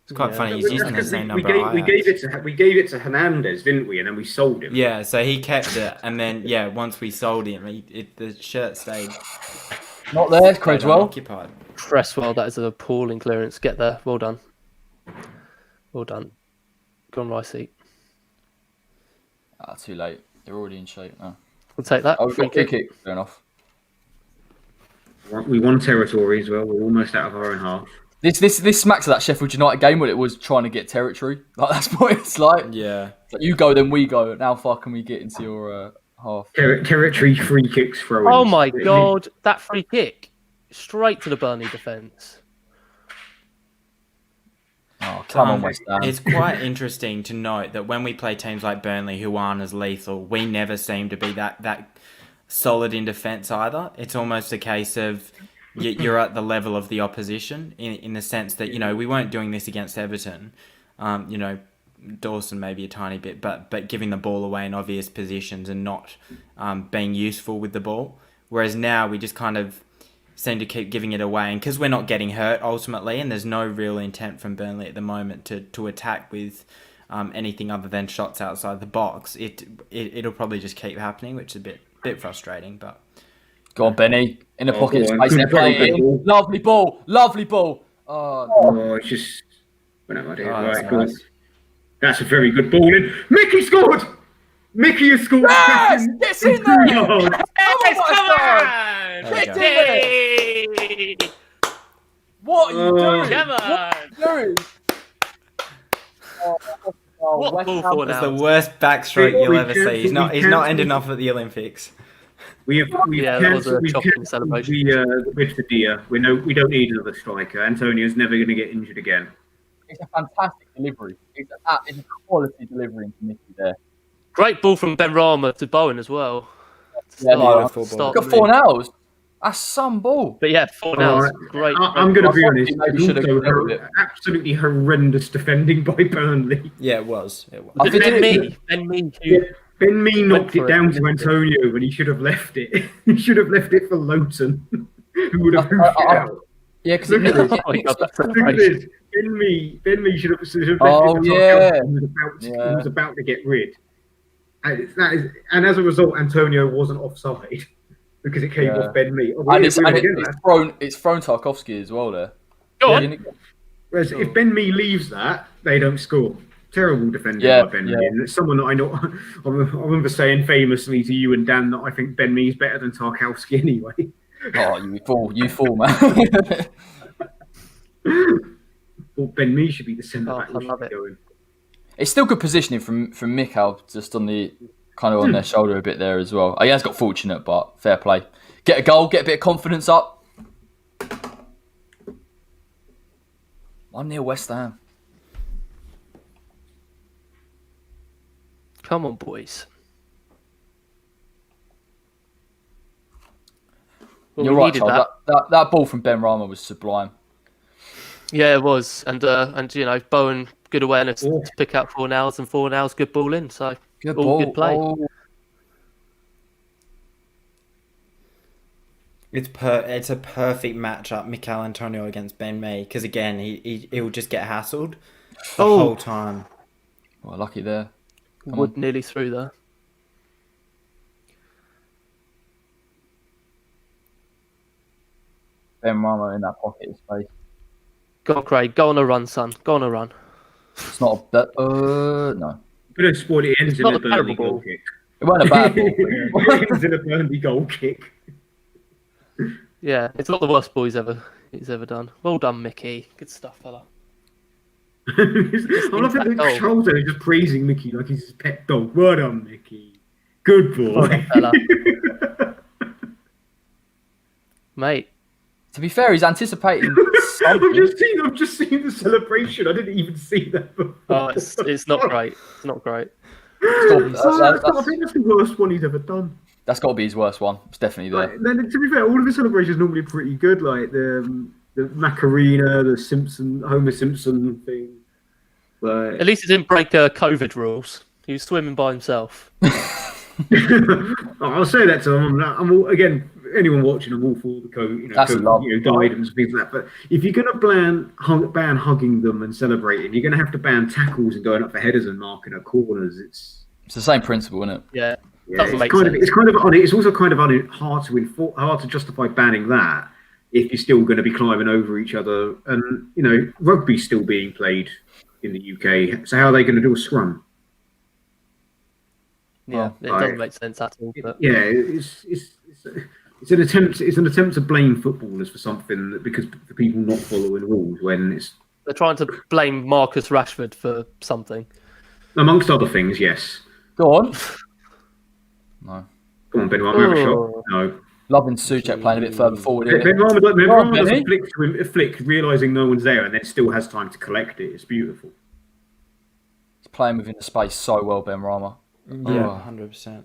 it's quite funny. He's using the same number. We gave it to Hernandez, didn't we? And then we sold him. Yeah, so he kept it, and then once we sold him, the shirt stayed. Not there, Creswell. Occupied. Cresswell, that is an appalling clearance. Get there. Well done. Well done. Go on, right seat. Too late. You're already in shape now. We'll take that. Free kick. Fair enough. We won territory as well. We're almost out of our own half. This smacks of that Sheffield United game when it was trying to get territory. Like, that's what it's like. Yeah. It's like, you go, then we go. And how far can we get into your half? Territory free kicks throw-ins. Oh my god, that free kick. Straight to the Burnley defence. Oh, come on, West Ham. It's quite interesting to note that when we play teams like Burnley who aren't as lethal, we never seem to be that solid in defence either. It's almost a case of you're at the level of the opposition in the sense that, we weren't doing this against Everton. Dawson maybe a tiny bit, but giving the ball away in obvious positions and not being useful with the ball. Whereas now we just kind of seem to keep giving it away, and because we're not getting hurt ultimately, and there's no real intent from Burnley at the moment to attack with anything other than shots outside the box, it'll probably just keep happening, which is a bit frustrating. But go on, Benny, in the pocket space. They're playing. Lovely ball. Oh, it's just right, good. That's a very good ball in. Mickey scored. Mickey has scored. Yes, gets in there. Yes, come on. What are you doing? Come on. What ball for That's now? the worst backstroke you'll ever see. He's not ending up at the Olympics. We've that was a shocking celebration. The bid for Dia. We don't need another striker. Antonio's never going to get injured again. It's a fantastic delivery. It's a quality delivery into Mickey there. Great ball from Ben Rama to Bowen as well. Yeah, Look at 4 nows. That's some ball. But yeah, 4 now. Great. I'm going to be honest. Maybe should have absolutely horrendous defending by Burnley. Yeah, it was. Ben Mee knocked it down to Antonio when he should have left it. He should have left it for Lowton, who would have hoofed it out. Yeah, because look at this. Ben Mee should have left it for he was about to get rid. And as a result, Antonio wasn't offside. because it came off Ben Mee. Oh, And it's thrown Tarkowski as well there. Go on. Whereas if Ben Mee leaves that, they don't score. Terrible defending by Ben Mee. And it's someone that I know. I remember saying famously to you and Dan that I think Ben Mee's better than Tarkowski anyway. Oh, you fool, man. Well, Ben Mee should be the centre back. I love it. It's still good positioning from Mikal, just on the kind of on their shoulder a bit there as well. He has got fortunate, but fair play. Get a goal, get a bit of confidence up. 1-0 West Ham. Come on, boys. Well, You're right, Charles. That ball from Ben Rama was sublime. Yeah, it was, and Bowen, good awareness to pick out Fornals, and Fornals good ball in. So good play. Oh. It's a perfect matchup, Mikel Antonio against Ben Mee, because again he'll just get hassled the whole time. Well, lucky there. Wood nearly through there. Ben Rama in that pocket of space. Go on, Craig. Go on a run, son. Go on a run. It's not a no. Could have scored it ends in a Burnley goal kick. It wasn't a bad ball. It ends in a Burnley goal kick. Yeah, it's not the worst ball he's ever done. Well done, Mickey. Good stuff, fella. I love that Charles is just praising Mickey like he's his pet dog. Well done, Mickey. Good boy. Well done, fella. Mate. To be fair, he's anticipating something. I've just seen the celebration. I didn't even see that before. Oh, it's not great. It's not great. I think that's the worst one he's ever done. That's got to be his worst one. It's definitely there. Then, to be fair, all of his celebrations are normally pretty good, like the Macarena, the Homer Simpson thing. But... At least he didn't break COVID rules. He was swimming by himself. I'll say that to him. I'm all, again, anyone watching, I'm all for the guidance and things like that. But if you're going to ban hugging them and celebrating, you're going to have to ban tackles and going up for headers and marking at corners. It's the same principle, isn't it? Yeah. It's also kind of hard to justify banning that if you're still going to be climbing over each other. And rugby's still being played in the UK. So how are they going to do a scrum? Yeah, it doesn't make sense at all. But... Yeah, it's an attempt to blame footballers for something because for people not following rules when they're trying to blame Marcus Rashford for something, amongst other things. Yes. Go on. No. Come on, Ben Rama, have a shot. No. Loving Souček playing a bit further forward. Ben Rama does a flick, realising no one's there, and then still has time to collect it. It's beautiful. He's playing within the space so well, Ben Rama. Yeah, 100%.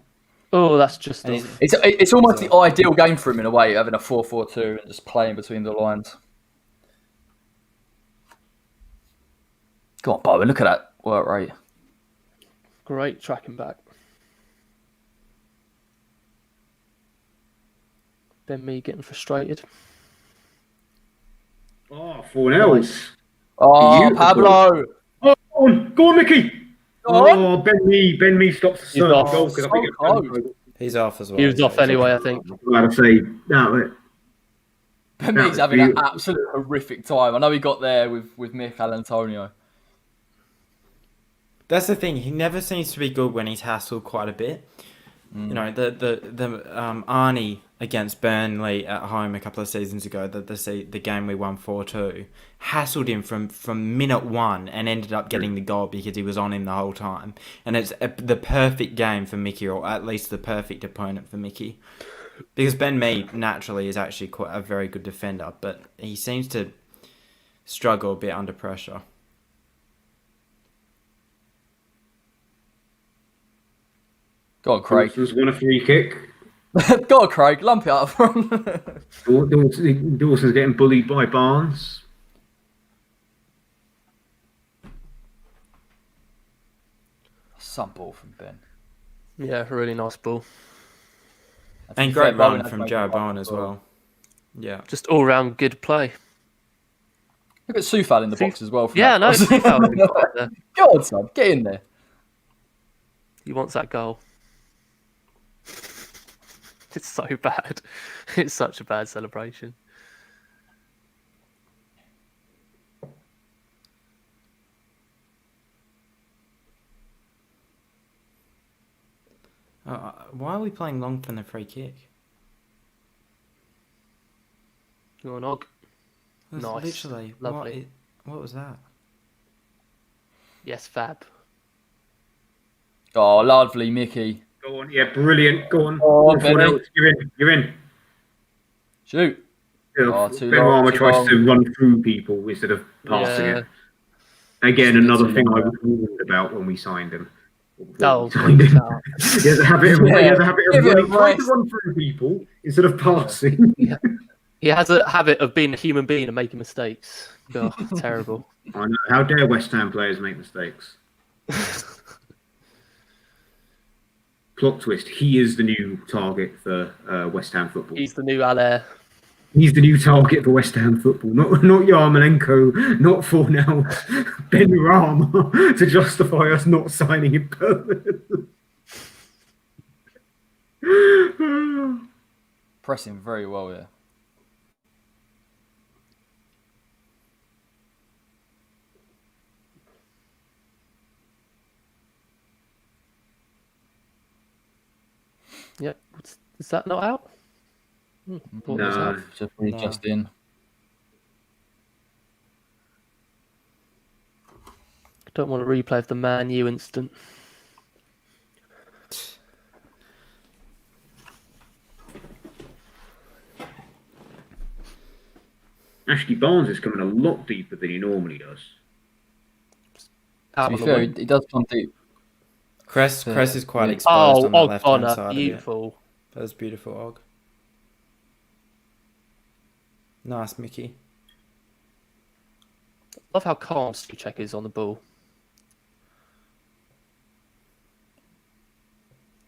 Oh, that's just... It's almost the ideal game for him in a way, having a 4-4-2 and just playing between the lines. Go on, Bowen, look at that work rate. Great tracking back. Ben Mee getting frustrated. Oh, 4-0. Oh, Pablo. Oh, go on, Mickey. Oh, Ben Mee stops the certain goal because I think he's off as well. He was off anyway, I think. I'd say Ben Mee's having an absolute horrific time. I know he got there with Mikel Antonio. That's the thing. He never seems to be good when he's hassled quite a bit. You know, the Arnie against Burnley at home a couple of seasons ago, the game we won 4-2, hassled him from minute one and ended up getting the goal because he was on him the whole time. And it's the perfect game for Mickey, or at least the perfect opponent for Mickey. Because Ben Mee naturally is actually quite a very good defender, but he seems to struggle a bit under pressure. Go on, Craig. Dawson's won a free kick. Go on, Craig. Lump it up. Dawson's getting bullied by Barnes. Some ball from Ben. Yeah, really nice ball. And great run from Joe Bowen as well. Yeah. Just all round good play. Look at Soufal in the box as well. Yeah, no, Soufal. Go on, son. Get in there. He wants that goal. It's so bad. It's such a bad celebration. Why are we playing long from the free kick? Go on, Og. That's Nice. Literally. Lovely. What was that? Yes, fab. Oh, lovely, Mickey. Go on, yeah, brilliant. Go on. Oh, Go for Benny. it. You're in. Shoot. Oh, too long, Benrahma too tries long. to run through people instead of passing Yeah. it. Again, It's another too thing I long, was warned about when we signed him. Oh, Signed him. no. He has a habit of, Yeah. he has a habit of Give it a running, trying to rest. run through people instead of passing. He has a habit of being a human being and making mistakes. God, terrible. I know. How dare West Ham players make mistakes? Plot twist: he is the new target for West Ham football. He's the new Allaire. He's the new target for West Ham football. Not Yarmolenko, not Fornals, Benrahma, to justify us not signing him permanently. Pressing very well here. Yep. Is that not out? Thought it was out. No. Just in. Don't want to replay of the Man U incident. Ashley Barnes is coming a lot deeper than he normally does. Out To on be the fair, wing. he does come deep. Cress is quite Yeah. exposed Oh, on that Og left-hand Bonner. side Beautiful. of it. That was beautiful, Og. Nice, Mickey. Love how calm Souček is on the ball.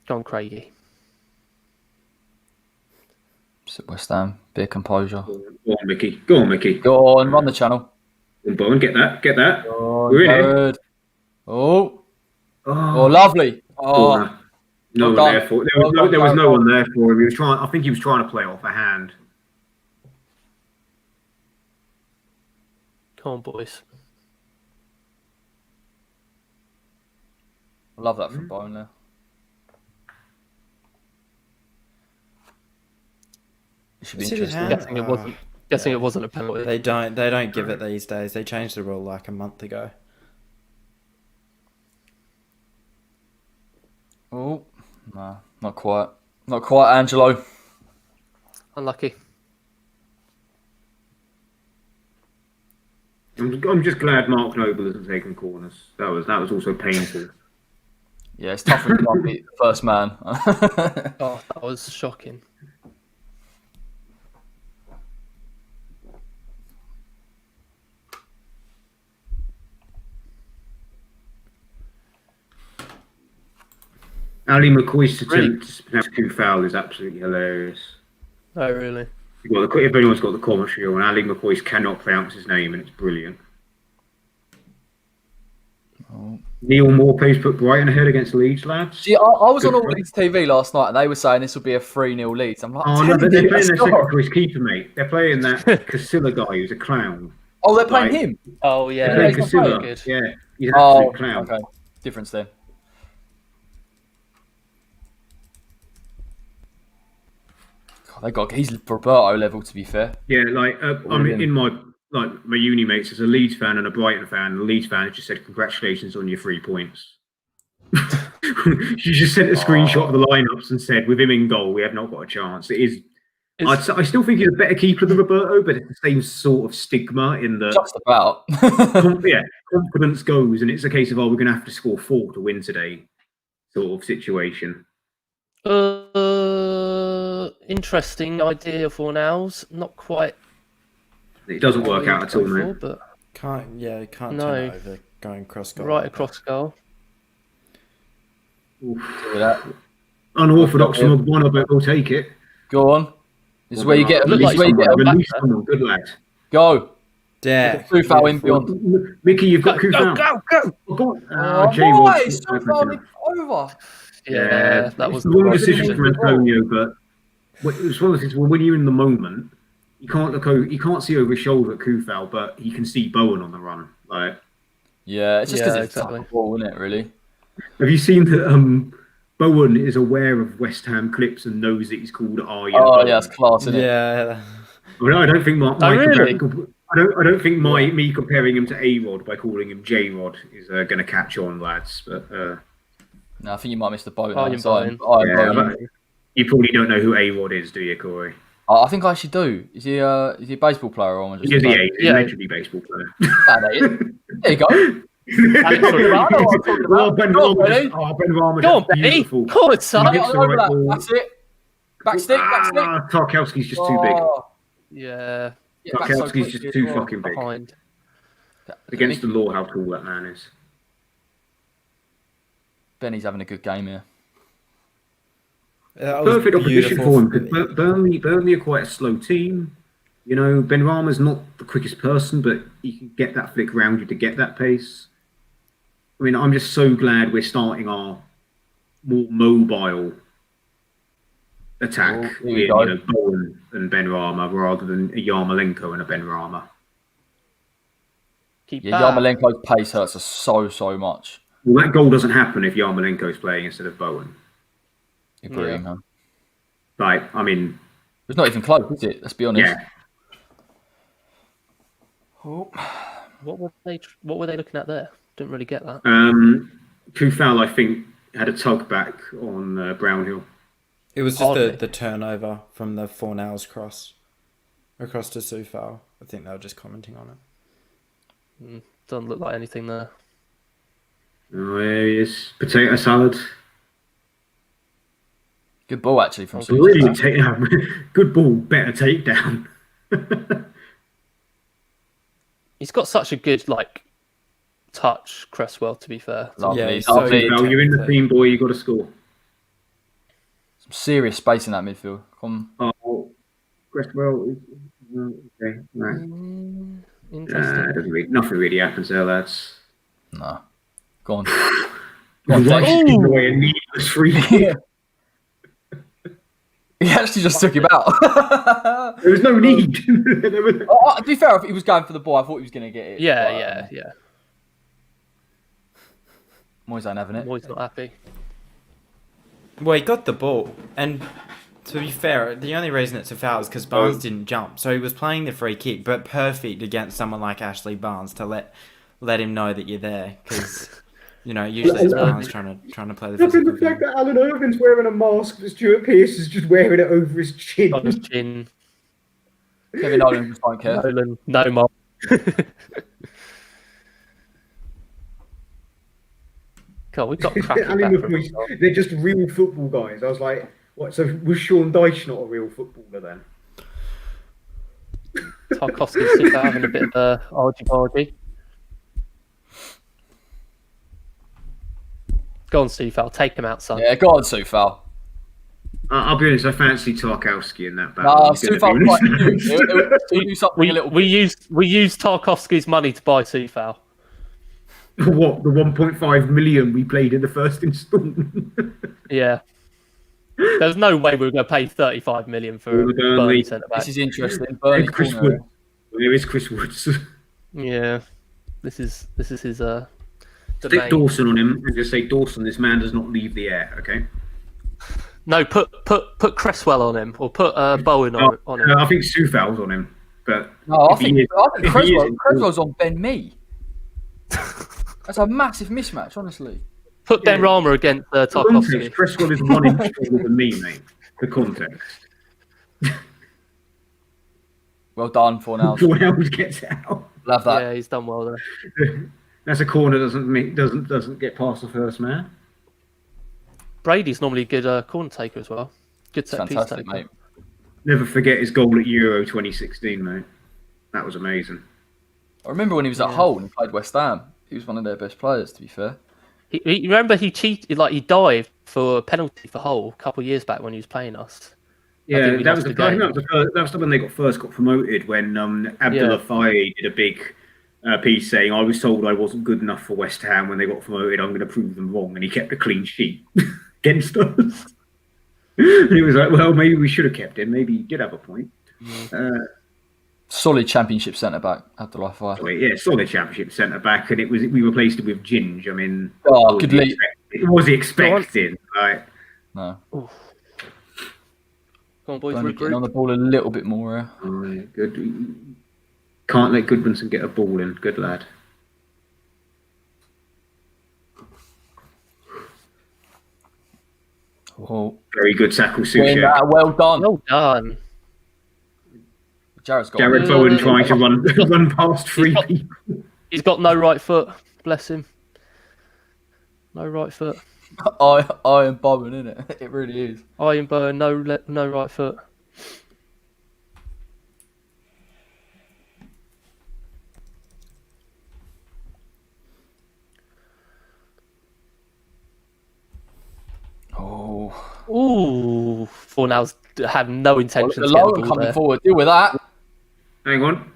Go on, Craigie. West Ham, bit of composure. Go on, Mickey. Go on, Mickey. Go on, run the channel. Go on, Bowen. Get that. Go on, We're in it. Jared. Oh, Oh, lovely. Oh, no well one done. there for. Well done, There was no Jared. one there for him. He was trying. I think he was trying to play off a hand. Come on, boys. I love that from Bowen there. It should be Is it his interesting. hand? Guessing it wasn't a penalty. They don't give it these days. They changed the rule like a month ago. Oh, no, not quite. Not quite, Angelo. Unlucky. I'm just glad Mark Noble hasn't taken corners. That was also painful. Yeah, it's tough when you can't beat the first man. Oh, that was shocking. Ali McCoy's attempt to pronounce two foul is absolutely hilarious. Oh, really? Well, if anyone's got the commentary on, Ali McCoy's cannot pronounce his name, and it's brilliant. Oh. Neil Morpay's put Brighton ahead against Leeds, lads. See, I was on Good All Leeds TV last night and they were saying this will be a 3-0 Leeds. I'm like, Oh no, they're playing their second score. choice keeper, mate. They're playing that Casilla guy who's a clown. Oh, they're playing Right. him? Oh, yeah. They're playing he's Casilla. not good. Yeah, he's an Oh, absolute clown. okay. Difference then. God, he's Roberto level, to be fair. Yeah, I'm in my uni mates as a Leeds fan and a Brighton fan. And the Leeds fan has just said congratulations on your 3 points. She just sent a screenshot of the lineups and said, with him in goal, we have not got a chance. It is. I still think he's a better keeper than Roberto, but it's the same sort of stigma in the Just about. confidence goes, and it's a case of, we're going to have to score 4 to win today, sort of situation. Interesting idea for Nows. Not quite. It doesn't work out at all, man. But Can't No. turn it over going cross goal. right across goal. Unorthodox from one, but we'll take it. Go on. This is where you get. This is where you get. Release someone, good lad. Go. Yeah. Kufau in beyond. Mickey, you've got Kufau. Go! Oh, Jay boy, was- Kufau over. Yeah, that was the wrong right decision from Antonio, but it's one of the things when you're in the moment, you can't see over his shoulder at Kufal, but he can see Bowen on the run. Like, yeah, it's just because it's exactly. a ball, isn't it? Really. have you seen that? Bowen is aware of West Ham clips and knows that he's called Arjen. Oh Bowen. yeah, it's class, isn't it? Yeah. Well, I don't think really? I don't think me comparing him to A-Rod by calling him J-Rod is going to catch on, lads. But No, I think you might miss the boat. but you probably don't know who A-Rod is, do you, Corey? I think I actually do. Is he a baseball player or just He's a legendary baseball player. There you go. Ben Rama. Go on, Benny. Go on, son. That's it. Back stick. Tarkowski's just too big. Yeah. Tarkowski's just too fucking big. Behind. Against the law, how tall that man is. Benny's having a good game here. Perfect opposition for him. Because Burnley are quite a slow team. You know, Benrahma's not the quickest person, but he can get that flick round you to get that pace. I mean, I'm just so glad we're starting our more mobile attack with Bowen and Benrahma rather than a Yarmolenko and a Benrahma. Yarmolenko's pace hurts us so much. Well, that goal doesn't happen if Yarmolenko's playing instead of Bowen. Agreeing, huh? Like, I mean... It's not even close, is it? Let's be honest. Yeah. Oh. What were they looking at there? Didn't really get that. Kufal, I think, had a tug back on Brownhill. It was just the turnover from the Fornals cross across to Sufal. I think they were just commenting on it. Doesn't look like anything there. Oh, there he is. Potato salad. Good ball, actually, from Sufal. Really good ball, better takedown. He's got such a good touch, Cresswell. To be fair, Lovely. You're in the team, boy. You got to score. Some serious space in that midfield. Come. Oh, Cresswell. Okay, right. Interesting. Nothing really happens there, lads. No. Go on. Away a needless free kick. He actually just took him out. There was no need. To be fair, if he was going for the ball, I thought he was going to get it. Yeah. Moyes ain't having it. Moyes not happy. Well, he got the ball, and to be fair, the only reason it's a foul is because Barnes didn't jump, so he was playing the free kick, but perfect against someone like Ashley Barnes to let him know that you're there, because usually it's Barnes trying to play the physical the fact that Alan Irvin's wearing a mask, but Stuart Pearce is just wearing it over his chin. On his chin. Kevin Nolan just don't care. Nolan, no more. God, we've got cracking. They're just real football guys. I was like, what? So was Sean Dyche not a real footballer then? Tarkowski's having a bit of a argy-bargy. Go on, Sufal. Take him out, son. Yeah, go on, Sufal. I'll be honest. I fancy Tarkowski in that battle. No, Sufal quite huge. Do something a little. We used Tarkowski's money to buy Sufal. What, the 1.5 million we played in the first instalment? Yeah. There's no way we were going to pay 35 million for a Burnley centre-back. This is interesting. Burnley Chris Woods. There is Chris Woods. Yeah. This is his Stick Dawson on him and just say, Dawson, this man does not leave the air, okay? No, put Cresswell on him, or put Bowen on him. I think Sufal's on him. But no, I think Cresswell's on Ben Mee. That's a massive mismatch, honestly. Put Benrahma against Tarkowski. Cresswell is 1 inch taller than me, mate. For context. Well done, Fornals. Fornals gets out. Love that. Yeah, he's done well there. That's a corner doesn't get past the first man. Brady's normally a good corner taker as well. Good set piece taker. Mate. Never forget his goal at Euro 2016, mate. That was amazing. I remember when he was at Hull and he played West Ham. He was one of their best players, to be fair. Remember he cheated, he dived for a penalty for Hull a couple of years back when he was playing us. Yeah, that was when they first got promoted, when Abdullah Faye did a big piece saying, I was told I wasn't good enough for West Ham when they got promoted, I'm going to prove them wrong, and he kept a clean sheet against us. And it was like, well, maybe we should have kept him. Maybe he did have a point. Solid Championship centre back, Abdullah Faye. Yeah, solid Championship centre back, and we replaced him with Ginge. I mean, good lead. Was he expecting? Right? No. Oof. Come on, boys, Burnley getting regroup. on the ball a little bit more. Oh, yeah, good. Can't let Goodmanson get a ball in. Good lad. Oh, Very good tackle, well done. Well done. Jared Bowen trying to run past three people. He's got no right foot. Bless him. No right foot. Iron Bowen, isn't it? It really is. Iron Bowen, no right foot. Oh. Ooh, Fornals had no intention The to get low the ball coming there. forward. Deal with that. Hang on.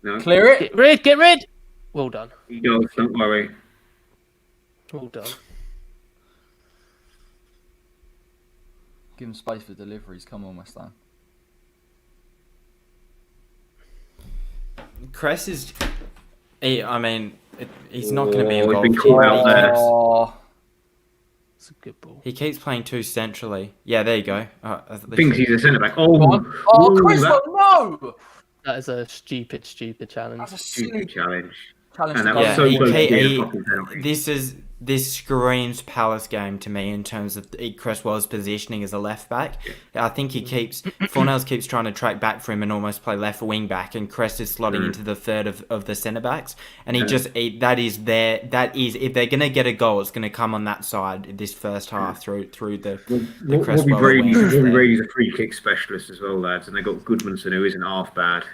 No, Clear it. Get rid! Well done. he does. Don't worry. Well done. Give him space for deliveries. Come on, West Ham. Cress is. He's not going to be Oh, involved. he's been caught out there. Oh, It's a good ball. He keeps playing too centrally. Yeah, there you go. Thinks he's a centre back. Oh, oh, ooh, Cresswell, no! That is a stupid challenge. That's a stupid silly challenge. challenge. And to that go was Yeah, so for. he close to ca- being he- a fucking penalty. This screams Palace game to me in terms of Cresswell's positioning as a left back. I think Fornals keeps trying to track back for him and almost play left wing back, and Cress is slotting into the third of the centre backs, and that is if they're gonna get a goal, it's gonna come on that side this first half through the Cresswell Robbie wings there. Brady's a free kick specialist as well, lads, and they got Goodmanson, who isn't half bad.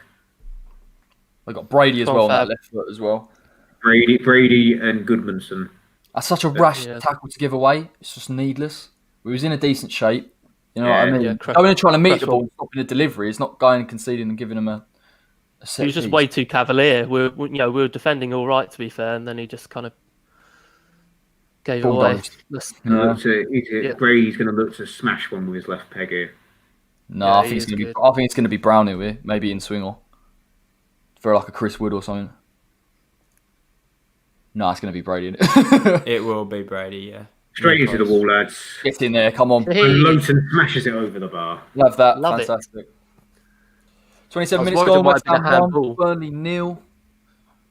They got Brady as Come on, well on that Fab. left foot as well. Brady and Goodmanson. That's such a rash Yeah. tackle to give away. It's just needless. We was in a decent shape. You know what I Yeah. mean? Yeah, Going and trying to meet the Cresswell. ball, stopping the delivery. It's not going and conceding and giving him a set He was just piece. way too cavalier. We were defending all right, to be fair, and then he just kind of gave it Ball away. dodged. Yeah. Brady's going to look to smash one with his left peg here. No, Yeah, I he think it's is gonna be. good. I think it's gonna be Brown here, maybe in Swingle for like a Chris Wood or something. No, it's gonna be Brady. Innit? It will be Brady, yeah. Straight into the wall, lads. Get in there, come on. And Lowton smashes it over the bar. Love that. Love it. Fantastic. 27 I was minutes worried it gone. might West have been Ham a 1, handball. Burnley 0.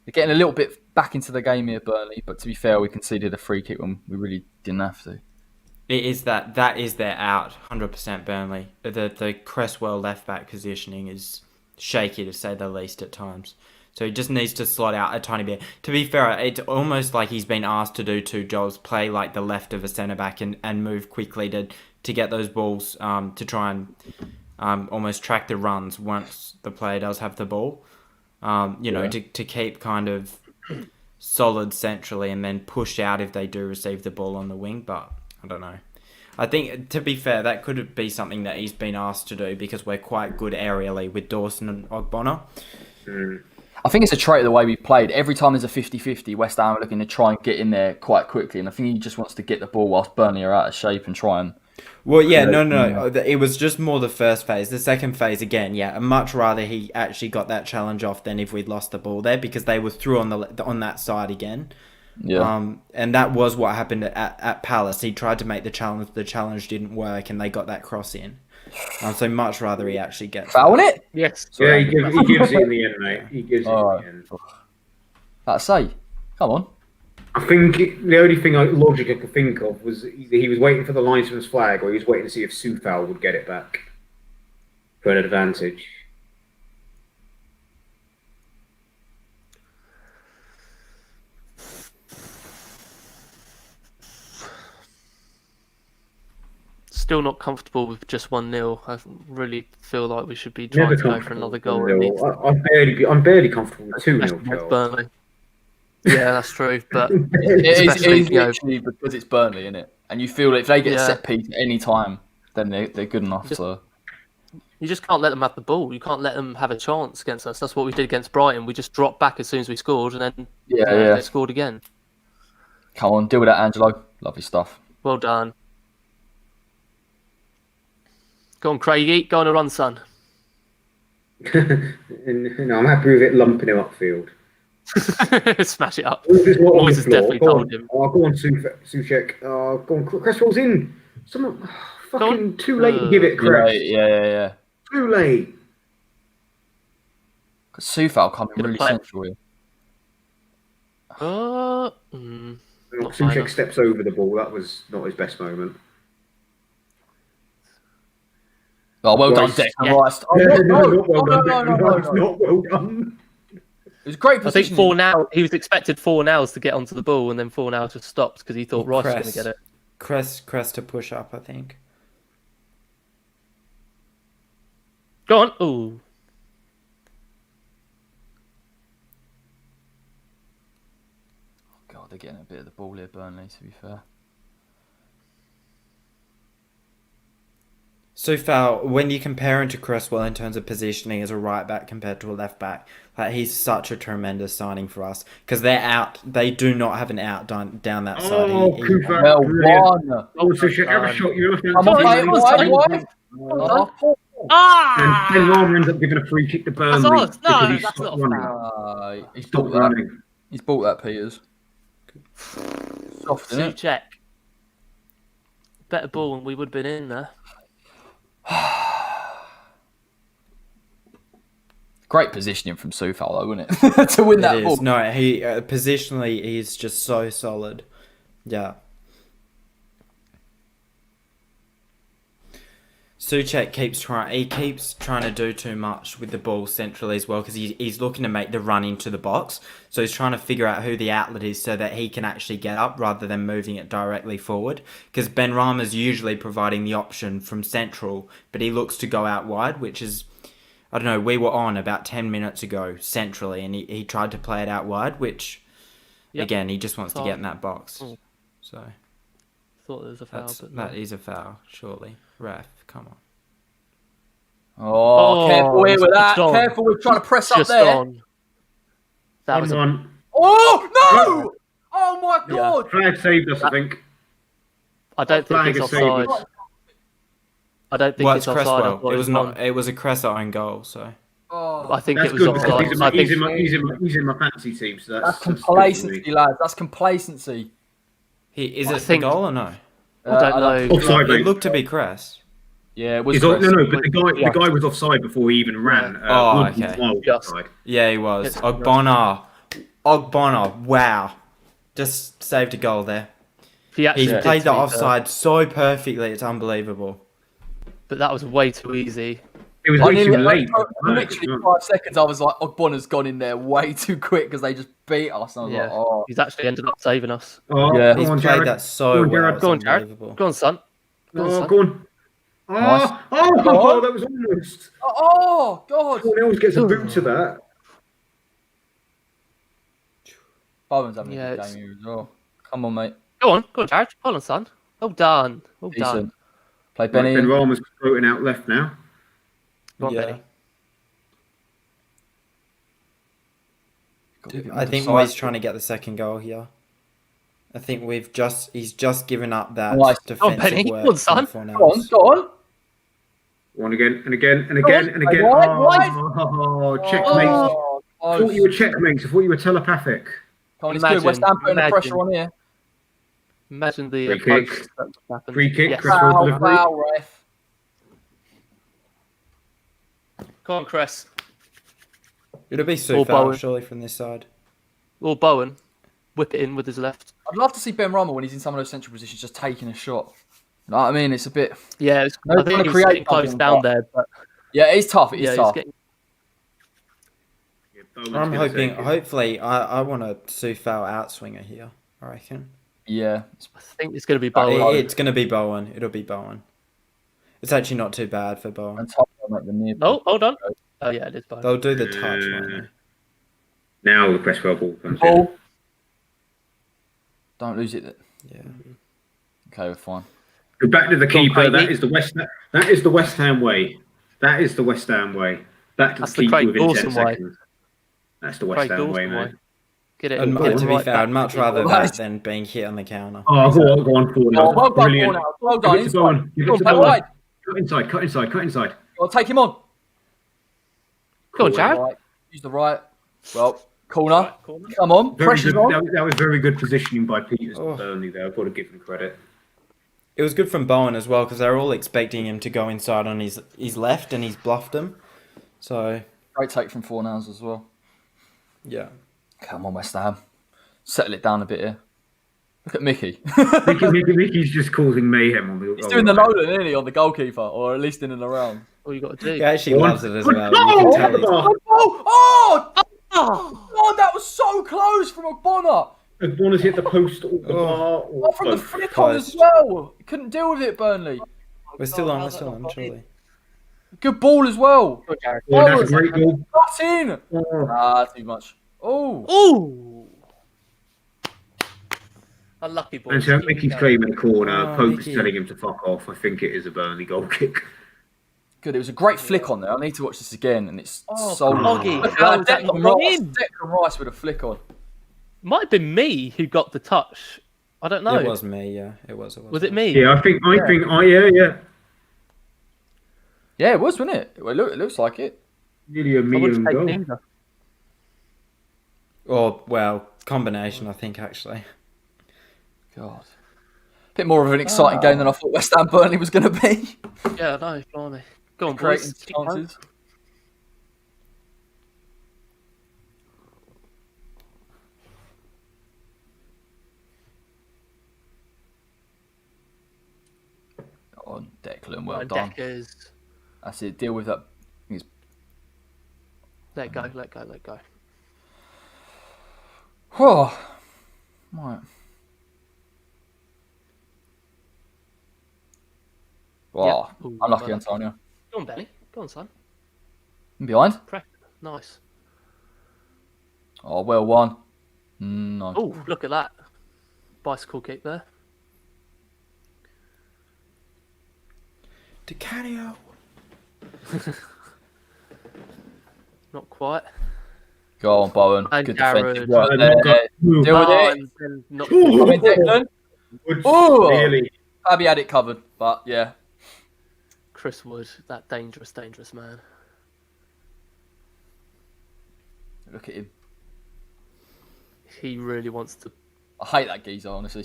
They're getting a little bit back into the game here, Burnley. But to be fair, we conceded a free kick when we really didn't have to. It is that is their out, 100% Burnley. The Cresswell left back positioning is shaky to say the least at times. So he just needs to slot out a tiny bit. To be fair, it's almost like he's been asked to do two jobs: play like the left of a centre back and move quickly to get those balls to try and almost track the runs once the player does have the ball. To keep kind of solid centrally and then push out if they do receive the ball on the wing. But I don't know. I think, to be fair, that could be something that he's been asked to do because we're quite good aerially with Dawson and Ogbonna. I think it's a trait of the way we played. Every time there's a 50-50, West Ham are looking to try and get in there quite quickly. And I think he just wants to get the ball whilst Burnley are out of shape and try and... Well, yeah, no. It was just more the first phase. The second phase, again, yeah, I'd much rather he actually got that challenge off than if we'd lost the ball there because they were through on that side again. Yeah. And that was what happened at Palace. He tried to make the challenge didn't work, and they got that cross in. So much rather he actually gets Fouling it? Yes. Yeah, he gives it in the end, mate. He gives it in the end. That's say. Come on. I think the only thing logic I could think of was either he was waiting for the linesman's flag or he was waiting to see if Soufal would get it back for an advantage. Still not comfortable with just 1-0. I really feel like we should be trying to go for another goal. I'm barely comfortable with 2-0 Especially Charles. Burnley. Yeah, that's true. But It is especially, literally because it's Burnley, isn't it? And you feel if they get a Yeah. set piece at any time, then they're good enough to... you just can't let them have the ball. You can't let them have a chance against us. That's what we did against Brighton. We just dropped back as soon as we scored, and then they scored again. Come on, deal with that, Angelo. Lovely stuff. Well done. Go on, Craigie. Go on a run, son. I'm happy with it lumping him upfield. Smash it up. Moyes has definitely told him. Oh, go on, Souček. Oh, go on, Cresswell's in. Someone, fucking too late to give it, Cress. Yeah. Too late. Soufal coming really central here. Souček steps over the ball. That was not his best moment. Oh, well done, Declan Rice. Not well done. It was a great I think position. he was expected 4-0s to get onto the ball, and then 4-0 just stopped because he thought Rice was going to get it. Cress to push up, I think. Go on. Ooh. God, they're getting a bit of the ball here, Burnley, to be fair. Soufal, when you compare him to Cresswell in terms of positioning as a right back compared to a left back, like he's such a tremendous signing for us because they do not have an out down that side. Well won. Souček, have a shot. You Come on, mate. And Ben Rama ends up giving a free kick to Burnley. That's not running. He's Stop running. He's bought that, Peters. Soft, isn't it? Souček. Better ball, and we would have been in there. Great positioning from Soufal, though, wasn't it? To win that ball. No, he positionally he's just so solid. Yeah. Souček keeps trying to do too much with the ball centrally as well because he's looking to make the run into the box. So he's trying to figure out who the outlet is so that he can actually get up rather than moving it directly forward. Because Ben Rama's usually providing the option from central, but he looks to go out wide, which is, I don't know, we were on about 10 minutes ago centrally and he tried to play it out wide, which, again, he just wants to get in that box. So Thought there was a foul. That is a foul, surely. Ref, come on. Oh, careful here with that. Careful with trying to press up there. That was one. Oh, no! Oh, my God. Flag saved us, I think. I don't think it's offside. I don't think it's offside. Cresswell. It was not. It was a Cresswell own goal, so. Oh, I think it was offside. He's in my fantasy team, so that's complacency, lads. That's complacency. Is it the goal or no? I don't know. Offside, it looked to be Cress. Yeah, it was. No, but the guy was offside before he even ran. Okay. Yeah, he was. Ogbonna. Wow. Just saved a goal there. He's played the offside so perfectly. It's unbelievable. But that was way too easy. It was way too late. Literally 5 seconds, I was like, Ogbonna's gone in there way too quick because they just beat us. And I was like, oh. He's actually ended up saving us. Oh, yeah. He's played that so well. Go on, Jared. Go on, son. Go on. Nice. Oh, that was almost. Oh, God. Someone else gets a boot to that. Bowen's having a good game here as well. Come on, mate. Go on, Jared. Hold on, son. Well done. Decent. Play Benny. Ben Rama's floating out left now. Go on, Benny. I think Moyes trying to get the second goal here. I think he's just given up that defensive work. Go on, son. Go on. One again and again and again and again. Oh, checkmates. I thought you were checkmates. I thought you were telepathic. Come on, it's good. West Ham putting the pressure on here. Imagine the free kick. Yes. Foul, ref. Come on, Cress. It'll be Soufal surely from this side. Or Bowen. Whip it in with his left. I'd love to see Ben Rama when he's in some of those central positions just taking a shot. You know what I mean? It's a bit... Yeah, I think he's getting close down there. But... Yeah, it's tough. It is tough. I'm hoping... Hopefully, I want a Soufal outswinger here, I reckon. Yeah. I think it's going to be Bowen. It's going to be Bowen. It'll be Bowen. It's actually not too bad for Bowen. Oh, hold on. Oh, yeah, it is Bowen. They'll do the touch, won't they? Now the Cresswell ball comes in. Don't lose it. Yeah. Okay, we're fine. Go back to the keeper. That is the West Ham way. That is the West Ham way. Back to the keeper within 10 seconds. That's the West Ham way, man. Get it. To be fair, I'd much rather that than being hit on the counter. Oh, go on, well done, Brilliant. Well done. Give it to Bowen. cut inside. I'll take him on. Go on, Jared. Right. Use the right. Well, corner. Right, corner. Come on. Very Pressure's good. on. That was very good positioning by Peters and Burnley there. I've got to give him credit. It was good from Bowen as well because they were all expecting him to go inside on his left and he's bluffed him. So Great take from Fornals as well. yeah. Come on, West Ham. Settle it down a bit here. Look at Mickey. Mickey's just causing mayhem on the. He's doing the Nolan, isn't he, on the goalkeeper, or at least in and around. All you got to do. He actually loves it as well. You Oh, can tell he's- Oh! Oh, that was so close from Ogbonna. Bonner's hit the post or the bar. Or From the both. flick on as well. Couldn't deal with it, Burnley. We're still on, surely. Good ball as well. Go on, Jared. Oh, that's a great goal. Cut in. Oh. Too much. Oh. Ooh! Unlucky ball. And so Mickey's claiming the corner. Oh, Pope's Mickey. telling him to fuck off. I think it is a Burnley goal kick. Good. It was a great flick on there. I need to watch this again, and it's so. Foggy. Look at How that, is that not Declan gone Rice. in? Declan Rice with a flick on. Might have been me who got the touch. I don't know. It was me, yeah. It was. Was it me? Yeah, I think. Yeah. Yeah, it was, wasn't it? Well, it looks like it. Nearly a I wouldn't million take goal. neither. Or, well, combination, I think, actually. God. Bit more of an exciting game than I thought West Ham Burnley was going to be. Yeah, no, blimey. Go on, Creating boys. Keep going. chances. On Declan, well And done. Deckers. That's it. Deal with that. Let go. Oh, right. Wow, Yeah. Ooh, unlucky, well. Antonio. Go on, Benny. Go on, son. I'm behind. Press. Nice. Oh, well won. No. Oh, look at that. Bicycle kick there. DiCanio. Go Not quite. on, Bowen. And Good Jared. defensive work And there. Luka. Deal with it. and then not Come in, Declan. Wood, Oh! really. Abby had it covered, but yeah. Chris Wood, that dangerous man. Look at him. He really wants to. I hate that geezer, honestly.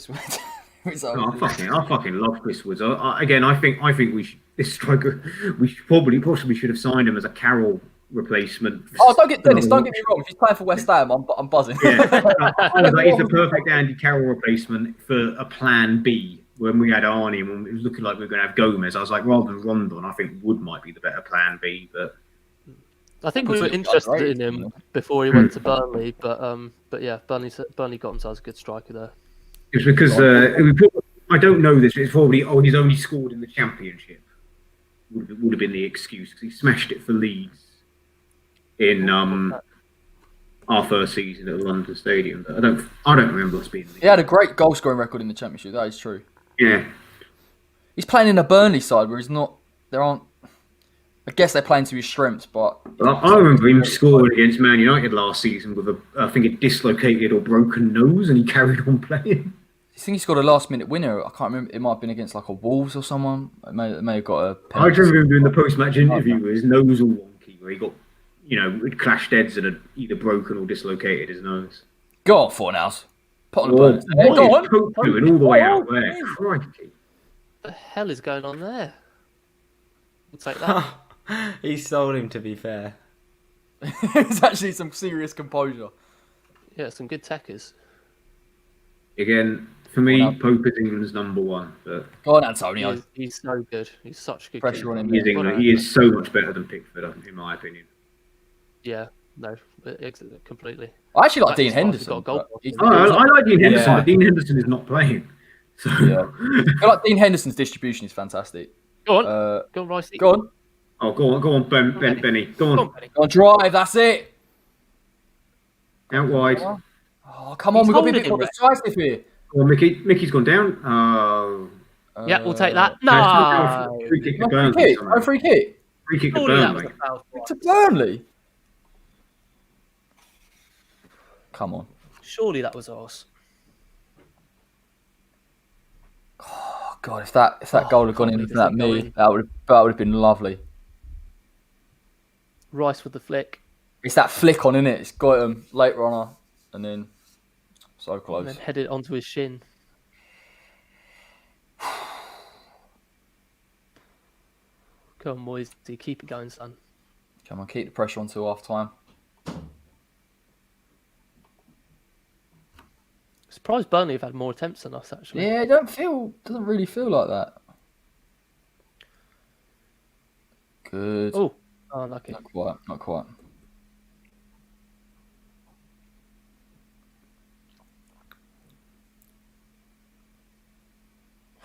It's Oh, I fucking love Chris Woods. Again, I think we should, this striker, we should possibly should have signed him as a Carroll replacement. Oh, don't get me wrong. If he's playing for West Ham, I'm buzzing. Yeah, I was like, he's the perfect Andy Carroll replacement for a plan B. When we had Arnie and when it was looking like we were going to have Gomez, I was like, rather than Rondon, I think Wood might be the better plan B. But I think we were interested in him before he went to Burnley, but yeah, Burnley got themselves a good striker there. it's because I don't know this. It's probably he's only scored in the Championship. Would have been the excuse because he smashed it for Leeds in our first season at the London Stadium. But I don't remember us being. He had a great goal scoring record in the Championship. That is true. Yeah. He's playing in a Burnley side where he's not. There aren't. I guess they're playing to his strengths, but I remember him scoring against Man United last season with I think a dislocated or broken nose, and he carried on playing. I think he scored a last-minute winner. I can't remember. It might have been against like a Wolves or someone. It may have got a I penalty. remember him doing the post-match interview with his nose all wonky, where he got, it clashed heads and had either broken or dislocated his nose. Go on, Fornals. Put on the Oh, bonus. Go on. Pope doing all the way out there. Crikey. What the hell is going on there? We'll take that. He sold him, to be fair. It's actually some serious composure. Yeah, some good techers. Again, for me, Well, Pope is England's number one, but Go on, Antonio. He's so good. He's such a good Pressure keeper. on him. he is England. He is so much better than Pickford, in my opinion. Yeah, no, completely. I actually like That Dean is why Henderson. he got a goal. but he's- I like Dean Henderson, Yeah. but Dean Henderson is not playing. So Yeah. I feel like Dean Henderson's distribution is fantastic. Go on, Go go on, Ricey. on. go on, Benny. Go Go on, on, Benny. Go on, drive. That's it. out wide. Oh, come on. He's We've got to be a bit holding more him, decisive here. Go on, Mickey. Mickey's gone down. Oh. Yeah, we'll take that. No, No. free kick to No free Burnley. kick. No free kick. Free kick to Surely that was Burnley. a foul. To Burnley. Come on. Surely that was ours. God, if that goal had gone in from that knee, that would have been lovely. Rice with the flick. It's that flick on, innit? It's got him late runner, and then so close. And then headed onto his shin. Come on, boys. Keep it going, son. Come on, keep the pressure on till half time. Surprised Burnley have had more attempts than us, actually. Yeah, it doesn't really feel like that. Good. Oh, lucky. Not quite.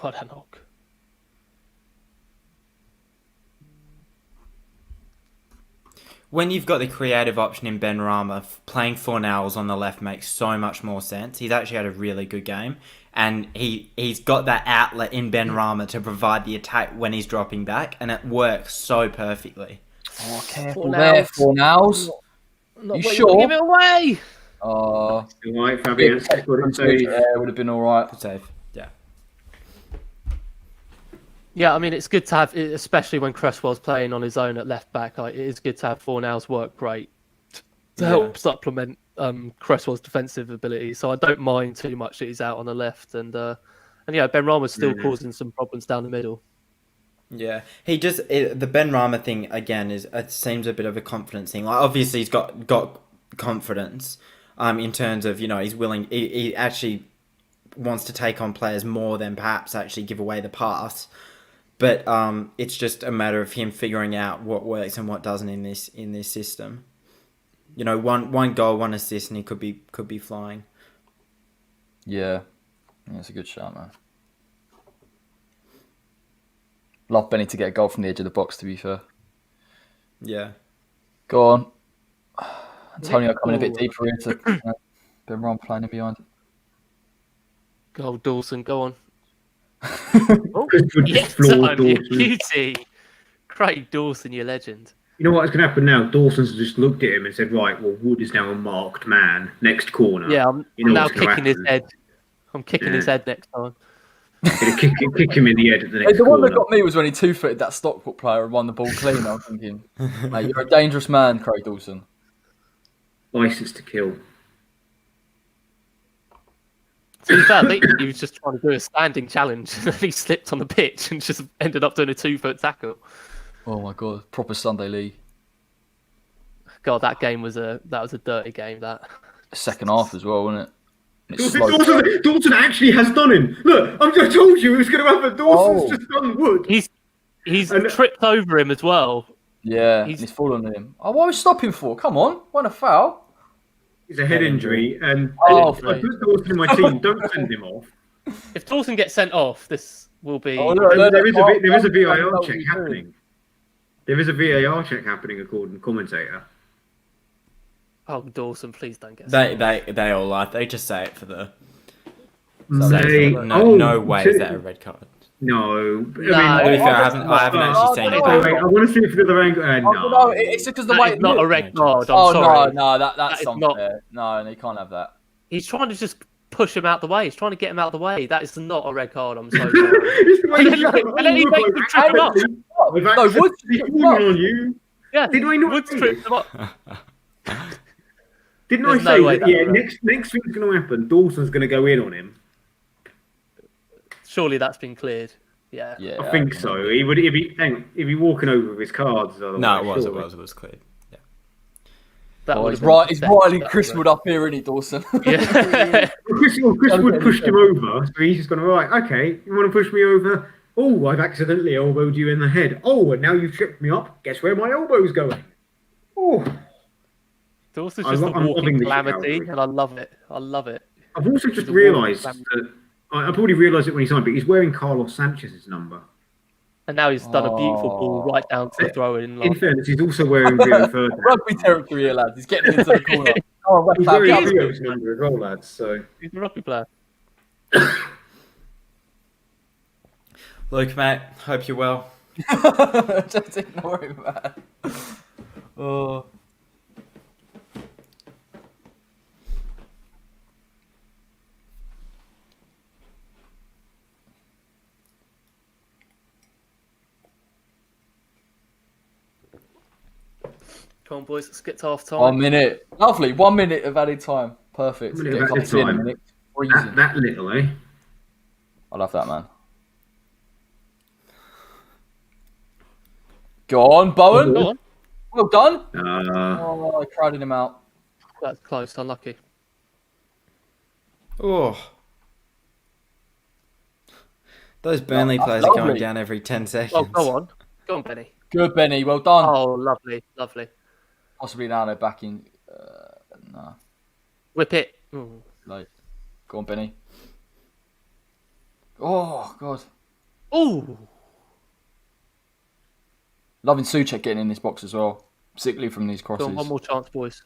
What a knock. When you've got the creative option in Benrahma, playing Fornals on the left makes so much more sense. He's actually had a really good game, and he's got that outlet in Benrahma to provide the attack when he's dropping back, and it works so perfectly. Oh, careful there, Fornals. You sure? Give it away! All right, Fabian. Would have been all right. Good save. Yeah. Yeah, I mean, it's good to have, especially when Cresswell's playing on his own at left back. It is good to have Fornals work great to help supplement Cresswell's defensive ability. So I don't mind too much that he's out on the left, and Benrahma's still causing some problems down the middle. Yeah, the Benrahma thing again it seems a bit of a confidence thing. Like obviously he's got confidence, in terms of he's willing. He actually wants to take on players more than perhaps actually give away the pass. But it's just a matter of him figuring out what works and what doesn't in this system. One goal, one assist, and he could be flying. Yeah, that's a good shot, man. Love Benny to get a goal from the edge of the box, to be fair. Yeah. Go on. Antonio coming a bit deeper into Benrahma playing in behind. Go, Dawson, go on. Yes, Dawson. Beauty. Craig Dawson, your legend. You know what's going to happen now? Dawson's just looked at him and said, right, well, Wood is now a marked man. Next corner. Yeah, I'm now kicking his head. I'm kicking his head next time. Kick him in the head at the next The one corner. that got me was when he two-footed that Stockport player and won the ball clean. I was thinking, mate, you're a dangerous man, Craig Dawson. License to kill. To be fair, I think he was just trying to do a standing challenge, and then he slipped on the pitch and just ended up doing a 2-foot tackle. Oh my god, proper Sunday league. God, that game was a dirty game. That Second half as well, wasn't it? Dawson actually has done him. Look, I told you it was going to happen. Dawson's just done Wood. He's tripped over him as well. Yeah, he's fallen on him. Oh, what was stopping for? Come on, want a foul? It's a head injury, and I put Dawson in my team. Don't send him off. If Dawson gets sent off, this will be. There is a VAR check happening. There is a VAR check happening, according to the commentator. Oh, Dawson, please don't get. They all lie. They just say it for the. No way is that a red card. No. To be fair, I haven't actually seen it. I want to see if the other angle. No, it's because the way it's not a red card. Oh sorry. no, that's is unfair. No, you can't have that. He's trying to just push him out the way. He's trying to get him out the way. That is not a red card. I'm so sorry. And then he makes him trip him up. No, Wood's on you. Yeah, Did I not Wood's say tripped this? him up. Didn't There's I no way say that? Yeah, next thing's going to happen. Dawson's going to go in on him. Surely that's been cleared. Yeah. I think so. He'd be walking over with his cards. No, it was cleared. Yeah. That he's Riley Chriswood up here, isn't he, Dawson? Yeah. Chris Wood pushed him over, so he's just gone, right, okay, you want to push me over? Oh, I've accidentally elbowed you in the head. Oh, and now you've tripped me up. Guess where my elbow's going? Oh. Dawson's just a walking calamity, and I love it. I've also just realised that I've already realised it when he signed, but he's wearing Carlos Sanchez's number. And now he's done a beautiful ball right down to the throw-in line. In fairness, he's also wearing Rio Ferdinand. Rugby territory here, lads. He's getting into the corner. He's wearing Rio's number as well, lads. So he's a rugby player. Luke, mate, hope you're well. Just ignore him, man. Oh. Come on, boys. Let's get to half time. 1 minute. Lovely. 1 minute of added time. Perfect. 1 minute Get a of cup added of tea in a time. minute. Freezing. That little, eh? I love that, man. Go on, Bowen. Go on. Well done. Uh, I crowded him out. That's close. Unlucky. Oh. Those Burnley players are lovely. going down every 10 seconds. Oh, go on. Go on, Benny. Good, Benny. Well done. Oh, lovely. Lovely. Possibly now they're backing. No. Whip it. Ooh. Like, go on, Benny. Oh, God. Ooh. Loving Souček getting in this box as well, particularly from these crosses. Go on, one more chance, boys.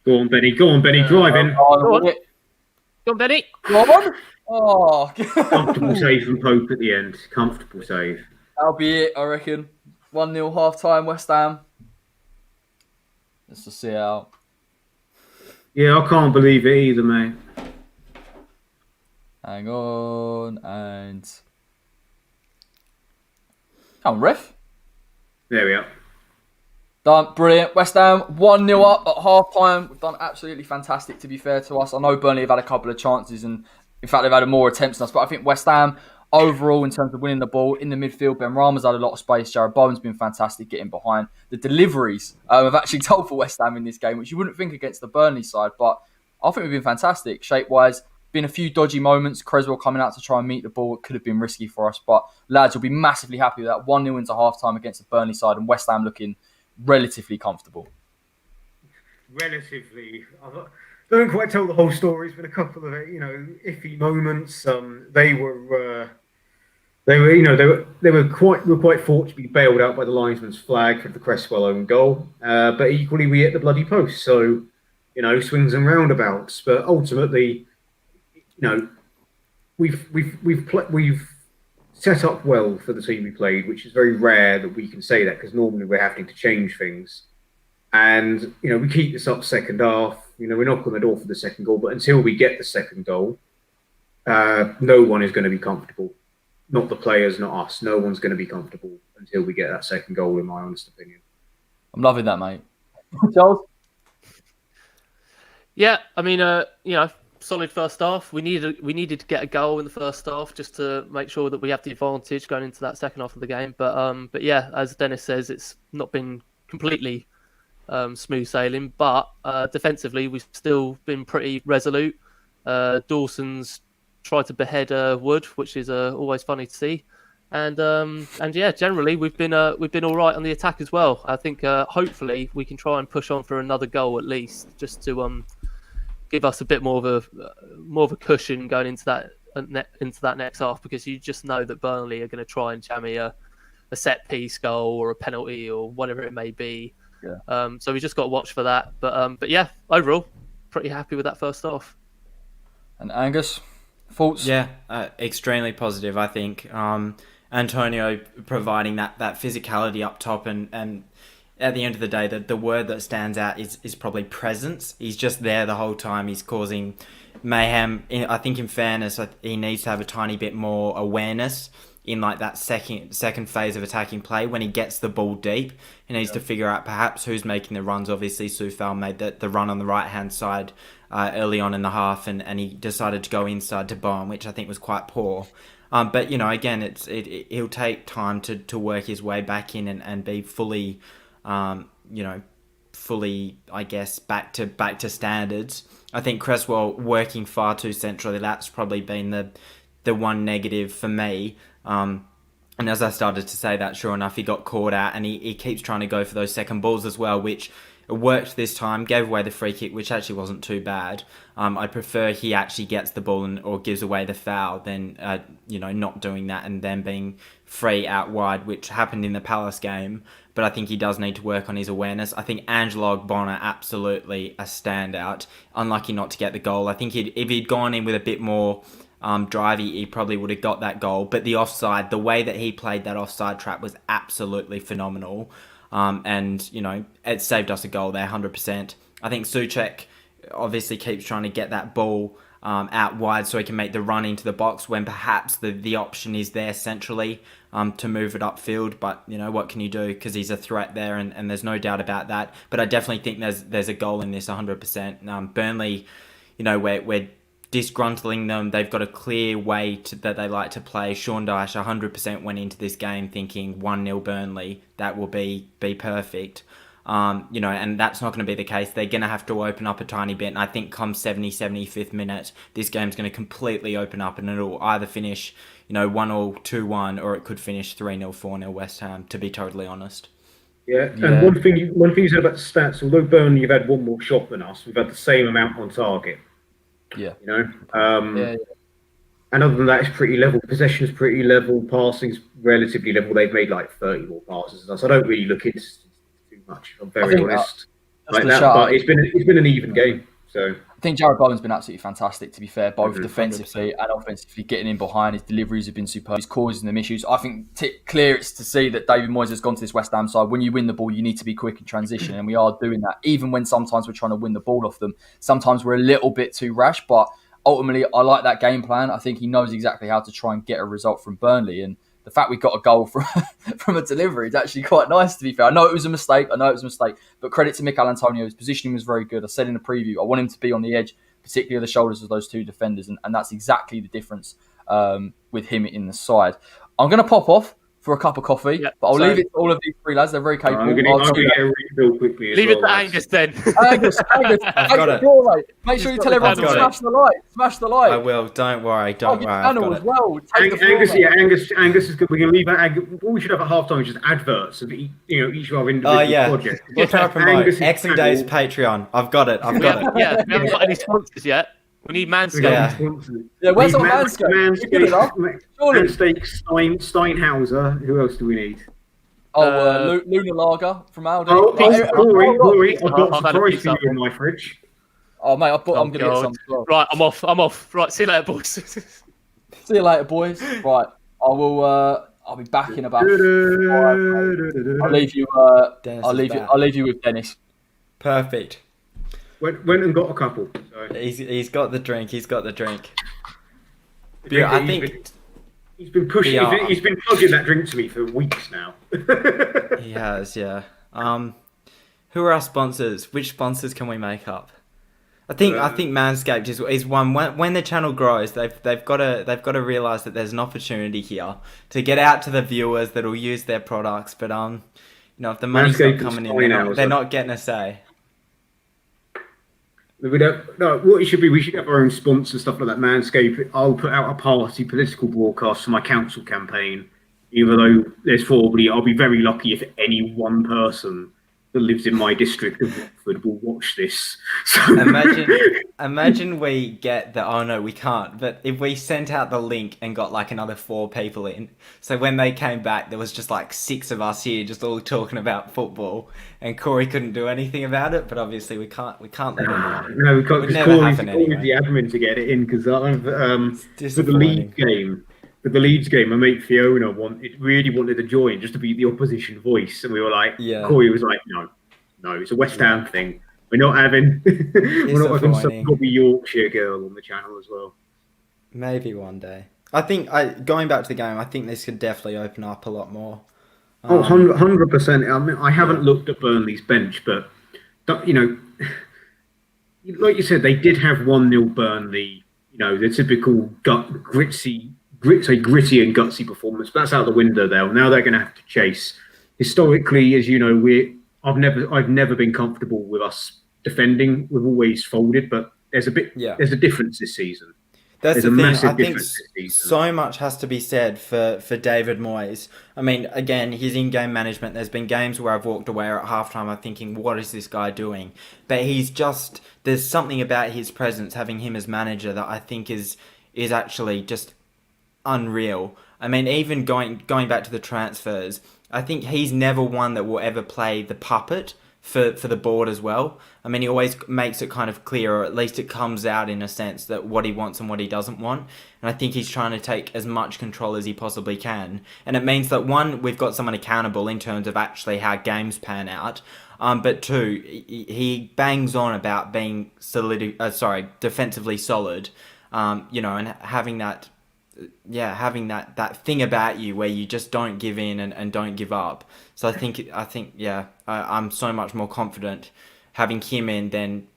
Go on, Benny. Go on, Benny. Drive in. Go on. Go on, Benny. Go on. Oh, Comfortable save from Pope at the end. Comfortable save. that'll be it, I reckon. 1-0 half time, West Ham. Let's just see it out. Yeah, I can't believe it either, mate. Hang on, and. Come on, ref. There we are. Done. Brilliant. West Ham 1-0 up at half time. We've done absolutely fantastic, to be fair to us. I know Burnley have had a couple of chances, and in fact, they've had more attempts than us. But I think West Ham, overall, in terms of winning the ball in the midfield, Ben Rama's had a lot of space. Jared Bowen's been fantastic getting behind. The deliveries have actually told for West Ham in this game, which you wouldn't think against the Burnley side. But I think we've been fantastic shape-wise. Been a few dodgy moments. Creswell coming out to try and meet the ball. It could have been risky for us. But lads will be massively happy with that. 1-0 into half-time against the Burnley side, and West Ham looking relatively comfortable. Relatively. I don't quite tell the whole story. It's been a couple of, iffy moments. They were quite fortunate to be bailed out by the linesman's flag for the Cresswell own goal. But equally, we hit the bloody post. So, swings and roundabouts. But ultimately, we've set up well for the team we played, which is very rare that we can say that, because normally we're having to change things. And, we keep this up second half. We knock on the door for the second goal, but until we get the second goal, no one is going to be comfortable. Not the players, not us. No one's going to be comfortable until we get that second goal, in my honest opinion. I'm loving that, mate. Charles? Yeah, I mean, solid first half. We needed to get a goal in the first half just to make sure that we have the advantage going into that second half of the game. But yeah, as Dennis says, it's not been completely smooth sailing. But defensively, we've still been pretty resolute. Dawson's tried to behead Wood, which is always funny to see. And yeah, generally we've been all right on the attack as well. I think hopefully we can try and push on for another goal at least, just to give us a bit more of a cushion going into that next half, because you just know that Burnley are going to try and jam a set piece goal or a penalty or whatever it may be. Yeah. So we just got to watch for that. But yeah, overall, pretty happy with that first half. And Angus, thoughts? Yeah, extremely positive, I think. Antonio providing that physicality up top, and at the end of the day, the word that stands out is probably presence. He's just there the whole time. He's causing mayhem. I think in fairness, he needs to have a tiny bit more awareness in like that second phase of attacking play. When he gets the ball deep, he needs to figure out perhaps who's making the runs. Obviously, Soufal made the run on the right-hand side early on in the half, and he decided to go inside to Bowen, which I think was quite poor. But, again, he'll take time to work his way back in and be fully, I guess, back to standards. I think Cresswell working far too centrally, that's probably been the one negative for me. And as I started to say that, sure enough, he got caught out, and he keeps trying to go for those second balls as well, which it worked this time, gave away the free kick, which actually wasn't too bad. I prefer he actually gets the ball or gives away the foul than, not doing that and then being free out wide, which happened in the Palace game. But I think he does need to work on his awareness. I think Angelo Ogbonna, absolutely a standout. Unlucky not to get the goal. I think if he'd gone in with a bit more drive, he probably would have got that goal. But the offside, the way that he played that offside trap was absolutely phenomenal. And, it saved us a goal there, 100%. I think Souček obviously keeps trying to get that ball out wide so he can make the run into the box when perhaps the option is there centrally to move it upfield. But, what can you do? Because he's a threat there, and there's no doubt about that. But I definitely think there's a goal in this 100%. Burnley, we're disgruntling them. They've got a clear way that they like to play. Sean Dyche 100% went into this game thinking 1-0 Burnley. That will be perfect. And that's not going to be the case. They're going to have to open up a tiny bit. And I think come 75th minute, this game's going to completely open up and it'll either finish, 1-0, 2-1, or it could finish 3-0, 4-0 West Ham, to be totally honest. Yeah, and one thing you said about the stats, although Burnley have had one more shot than us, we've had the same amount on target. Yeah. And other than that, it's pretty level. Possession's pretty level. Passing's relatively level. They've made like 30 more passes than us. I don't really look into too much, if I'm very honest. But it's been an even game. So I think Jarrod Bowen's been absolutely fantastic, to be fair, both defensively and offensively, getting in behind. His deliveries have been superb. He's causing them issues. I think clear it's to see that David Moyes has gone to this West Ham side. When you win the ball, you need to be quick in transition, and we are doing that. Even when sometimes we're trying to win the ball off them, sometimes we're a little bit too rash, but ultimately, I like that game plan. I think he knows exactly how to try and get a result from Burnley, and the fact we got a goal from a delivery is actually quite nice, to be fair. I know it was a mistake, but credit to Mikel Antonio. His positioning was very good. I said in the preview, I want him to be on the edge, particularly the shoulders of those two defenders, and that's exactly the difference with him in the side. I'm going to pop off for a cup of coffee, but I'll leave it to all of these three lads. They're very capable. I'm going to get a refill quickly. Leave it to Angus then. Angus, make sure you tell everyone to smash the light. I will. Don't worry. Channel as well. Angus is good. We can leave that. What we should have at halftime is just adverts of each of our individual projects. What can I promote? Exing Days Patreon. I've got it. Yeah, we haven't got any sponsors yet. We need Manscaped. Yeah, where's our Manscaped? Manscaped, Steinhauser. Who else do we need? Luna Lager from Aldi. Rory, I've got some surprise for you in my fridge. Oh, mate, I'm going to get some as well. Right, I'm off. Right, see you later, boys. See you later, boys. Right, I'll be back in about 5 minutes. I'll leave you with Dennis. Perfect. Went and got a couple. So. He's got the drink. Yeah, I think he's been pushing. He's been plugging that drink to me for weeks now. He has, yeah. Who are our sponsors? Which sponsors can we make up? I think Manscaped is one. When the channel grows, they've got to realize that there's an opportunity here to get out to the viewers that'll use their products. But if the money's not coming in, they're not getting a say. We don't. No, what it should be, we should have our own sponsor, stuff like that. Manscaped. I'll put out a party political broadcast for my council campaign. Even though I'll be very lucky if any one person that lives in my district of Watford will watch this. So. Imagine we get the. Oh no, we can't. But if we sent out the link and got like another 4 people in, so when they came back, there was just like 6 of us here, just all talking about football, and Corey couldn't do anything about it. But obviously we can't let him in. No, we can't. Corey's the admin to get it in because for the Leeds game. For the Leeds game, my mate Fiona really wanted to join just to be the opposition voice, and we were like, Corey was like, no, it's a West Ham thing. We're not having some Bobby Yorkshire girl on the channel as well. Maybe one day. I think going back to the game, I think this could definitely open up a lot more. 100%. I mean, I haven't looked at Burnley's bench, but like you said, they did have 1-0 Burnley. The typical gritty and gutsy performance. But that's out the window there. Now they're going to have to chase. Historically, as you know, I've never been comfortable with us defending. We've always folded, but there's a difference this season. That's the thing. I think so much has to be said for David Moyes. I mean, again, his in-game management. There's been games where I've walked away at halftime. I'm thinking, what is this guy doing? But there's something about his presence, having him as manager, that I think is actually just unreal. I mean, even going back to the transfers, I think he's never one that will ever play the puppet for the board as well. I mean, he always makes it kind of clear, or at least it comes out in a sense, that what he wants and what he doesn't want. And I think he's trying to take as much control as he possibly can. And it means that, one, we've got someone accountable in terms of actually how games pan out. But two, he bangs on about being defensively solid. And having that thing about you where you just don't give in and don't give up. So I think I'm so much more confident having him in than,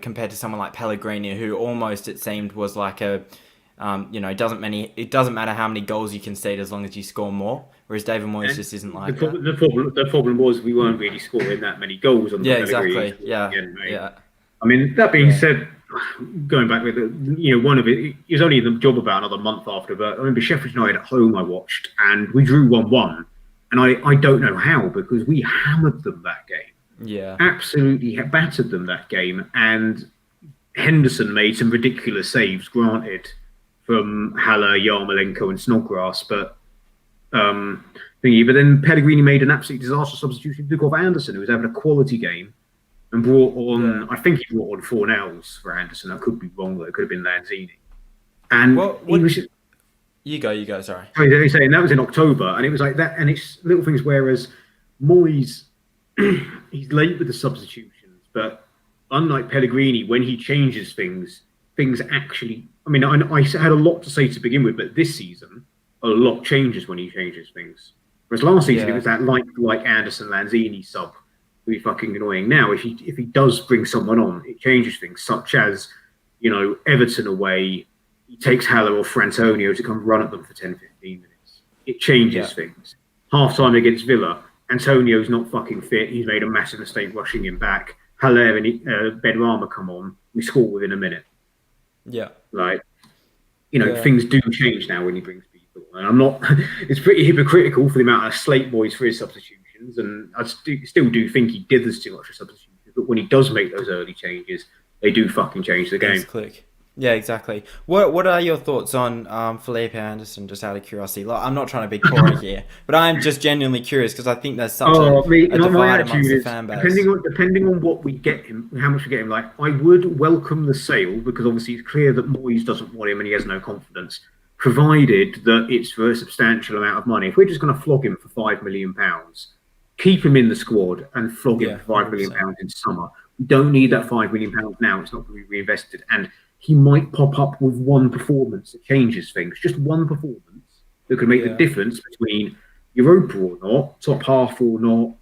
compared to someone like Pellegrini, who almost, it seemed, was like it doesn't matter how many goals you concede as long as you score more. Whereas David Moyes just isn't like that. The problem was we weren't really scoring that many goals on the Pellegrini. Yeah. I mean, that being said, going back with one of it was only the job about another month after, but I remember Sheffield United at home I watched, and we drew 1-1, and I don't know how, because we hammered them that game. Yeah. Absolutely battered them that game, and Henderson made some ridiculous saves, granted, from Haller, Yarmolenko and Snodgrass, but then Pellegrini made an absolute disaster substitution for Anderson, who was having a quality game, and brought on, I think he brought on Fornells for Anderson. I could be wrong, though. It could have been Lanzini. And you go, sorry. He's saying that was in October, and it was like that, and it's little things, whereas Moyes, he's late with the substitutions, but unlike Pellegrini, when he changes things actually, I mean, I had a lot to say to begin with, but this season, a lot changes when he changes things. Whereas last season, it was that like Anderson, Lanzini sub, be fucking annoying. Now, if he does bring someone on, it changes things, such as, Everton away, he takes Haller or Frantonio to come run at them for 10-15 minutes. It changes things. Half-time against Villa, Antonio's not fucking fit. He's made a massive mistake rushing him back. Haller and Benrahma come on. We score within a minute. Yeah. Things do change now when he brings people. And it's pretty hypocritical for the amount of slate boys for his substitutions. And I still do think he dithers too much for substitutions. But when he does make those early changes, they do fucking change the game. Click. Yeah, exactly. What are your thoughts on Felipe Anderson, just out of curiosity? Like, I'm not trying to be Corey here, but I'm just genuinely curious because I think there's such a divide amongst the fan base. Depending on what we get him, how much we get him, I would welcome the sale, because obviously it's clear that Moyes doesn't want him and he has no confidence, provided that it's for a substantial amount of money. If we're just going to flog him for £5 million, keep him in the squad and flog him for £5 million in summer. We don't need that £5 million now. It's not going to be reinvested. And he might pop up with one performance that changes things. Just one performance that could make the difference between Europa or not, top half or not,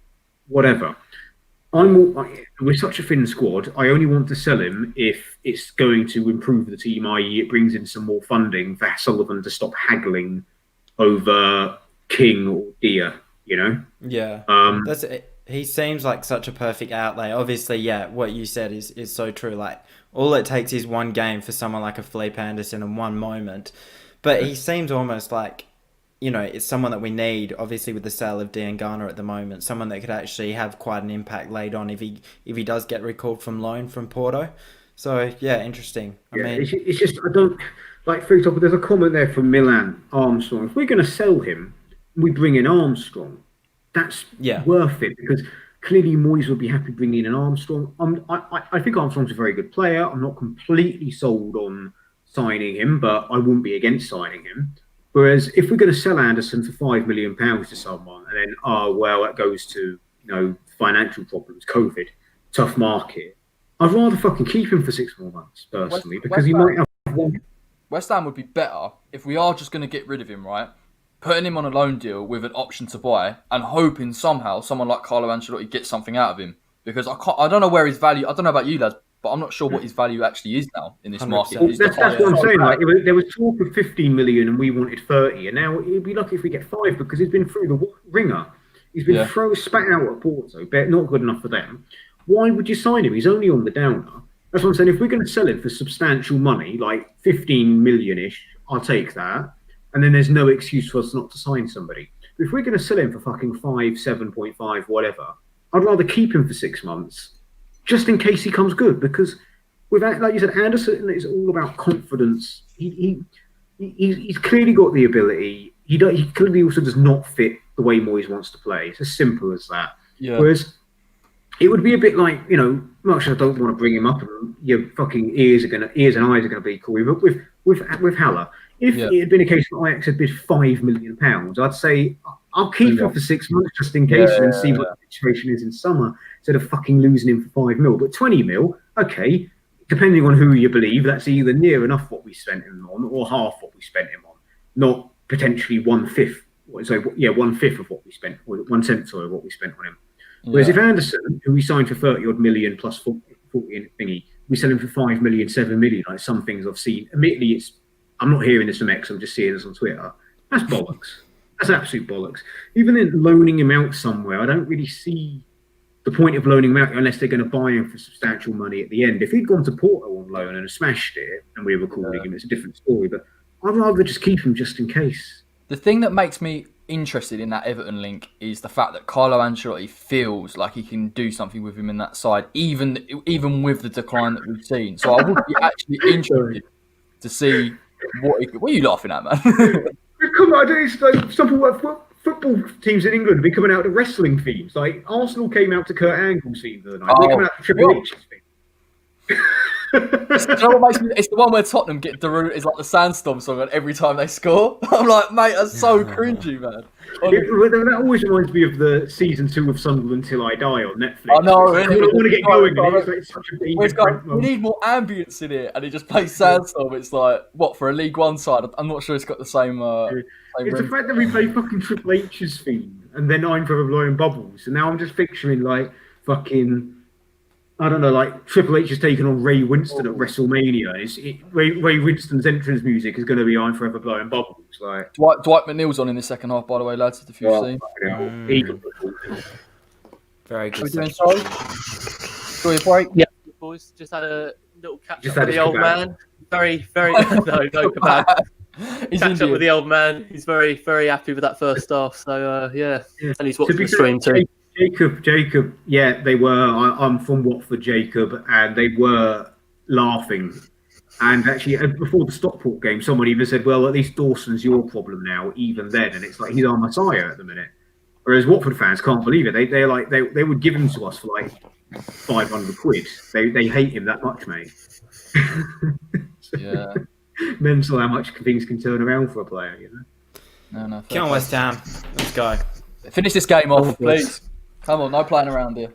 whatever. We're such a thin squad, I only want to sell him if it's going to improve the team, i.e. it brings in some more funding for Sullivan to stop haggling over King or Dia, Yeah. He seems like such a perfect outlay. Obviously, what you said is so true. Like, all it takes is one game for someone like a Felipe Anderson and one moment. But he seems almost like, it's someone that we need, obviously, with the sale of Diangana at the moment. Someone that could actually have quite an impact later on if he does get recalled from loan from Porto. So, interesting. I mean, it's just, I don't, for example, there's a comment there from Milan Armstrong. If we're going to sell him, we bring in Armstrong. That's worth it, because clearly Moyes would be happy bringing in an Armstrong. I think Armstrong's a very good player. I'm not completely sold on signing him, but I wouldn't be against signing him. Whereas if we're going to sell Anderson for £5 million to someone, and then, that goes to, financial problems, COVID, tough market, I'd rather fucking keep him for 6 more months, personally, because he might have one. West Ham would be better if we are just going to get rid of him, right? Putting him on a loan deal with an option to buy and hoping somehow someone like Carlo Ancelotti gets something out of him. Because I don't know where his value, I don't know about you lads, but I'm not sure what his value actually is now in this market. Well, that's what I'm saying. There was talk of 15 million and we wanted 30, and now it'd be lucky if we get 5, because he's been through the ringer. He's been spat out at Porto, but not good enough for them. Why would you sign him? He's only on the downer. That's what I'm saying. If we're going to sell him for substantial money, like 15 million-ish, I'll take that. And then there's no excuse for us not to sign somebody. If we're going to sell him for fucking 5, 7.5, whatever, I'd rather keep him for 6 months, just in case he comes good. Because without, like you said, Anderson is all about confidence. He's clearly got the ability. He clearly also does not fit the way Moyes wants to play. It's as simple as that. Yeah. Whereas it would be a bit like, much I don't want to bring him up, and your fucking ears and eyes are going to be Corey, but with Haller. If it had been a case that Ajax had bid £5 million, I'd say I'll keep him for 6 months just in case and see what the situation is in summer instead of fucking losing him for 5 mil. But 20 mil, okay, depending on who you believe, that's either near enough what we spent him on or half what we spent him on, not potentially 1/5. So, 1/5 of what we spent, or 1/10 of what we spent on him. Whereas if Anderson, who we signed for 30 odd million plus 40 thingy, we sell him for 5 million, 7 million, like some things I've seen. Admittedly, I'm not hearing this from X, I'm just seeing this on Twitter. That's bollocks. That's absolute bollocks. Even in loaning him out somewhere, I don't really see the point of loaning him out unless they're going to buy him for substantial money at the end. If he'd gone to Porto on loan and smashed it, and we were calling him, it's a different story. But I'd rather just keep him just in case. The thing that makes me interested in that Everton link is the fact that Carlo Ancelotti feels like he can do something with him in that side, even with the decline that we've seen. So I would be actually interested to see what are you laughing at, man? Come on, it's like something like football teams in England be coming out to wrestling themes. Like Arsenal came out to Kurt Angle's theme the other night. They're coming out to Triple H's theme. It's the one where Tottenham get Darude is like the Sandstorm song on every time they score. I'm like, mate, that's so cringy, man. That always reminds me of the season 2 of Sunderland Till I Die on Netflix. I know, I want to get going. It's such a we need more ambience in it, and it just plays Sandstorm. It's like, what, for a League One side? I'm not sure it's got the same. It's the fact that we play fucking Triple H's theme and then I'm for blowing bubbles, and now I'm just picturing like fucking. I don't know, like Triple H has taken on Ray Winston at WrestleMania. Ray Winston's entrance music is going to be I'm Forever Blowing Bubbles. Like Dwight McNeil's on in the second half, by the way, lads. If you've seen. Very good. Enjoy your break. Yeah, boys. Just had a little catch up with the old man. Very no kebab. Catch up with the old man. He's very, very happy with that first half. So and he's watching the stream too. Jacob, yeah, they were. I'm from Watford, Jacob, and they were laughing. And actually, before the Stockport game, someone even said, "Well, at least Dawson's your problem now." Even then, and it's like he's our messiah at the minute. Whereas Watford fans can't believe it. They would give him to us for like 500 quid. They hate him that much, mate. Yeah, mental how much things can turn around for a player, you know. No. Come on, West Ham. Let's go. Finish this game off, please. Come on, no playing around here.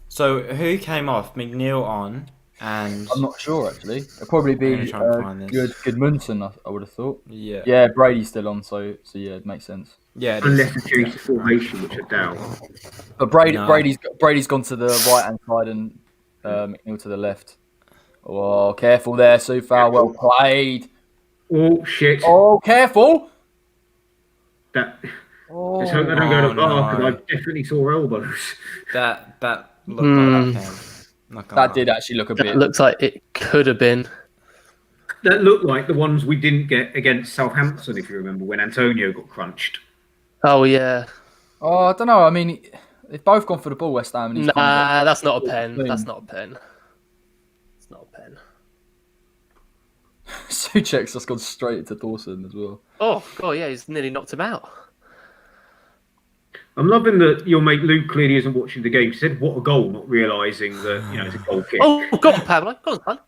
So who came off? McNeil on, and I'm not sure actually. It'll probably be Gudmundsson, I would have thought. Yeah. Yeah, Brady's still on, so yeah, it makes sense. Yeah, unless it's changed the formation, which I doubt. But Brady's gone to the right hand side and McNeil to the left. Oh, careful there, Soufal. Well played. Oh shit. Oh, careful. Let's hope I don't go to the bar because I definitely saw elbows. That looked like that did actually look a bit. It looks like it could have been. That looked like the ones we didn't get against Southampton, if you remember, when Antonio got crunched. Oh yeah. Oh, I don't know. I mean, they've both gone for the ball, West Ham. That's not a pen. That's not a pen. It's not a pen. Souček's just gone straight into Dawson as well. Oh god, yeah, he's nearly knocked him out. I'm loving that your mate Luke clearly isn't watching the game. He said, "What a goal!" Not realising that it's a goal kick. Oh, go on, Pablo. Go on, son.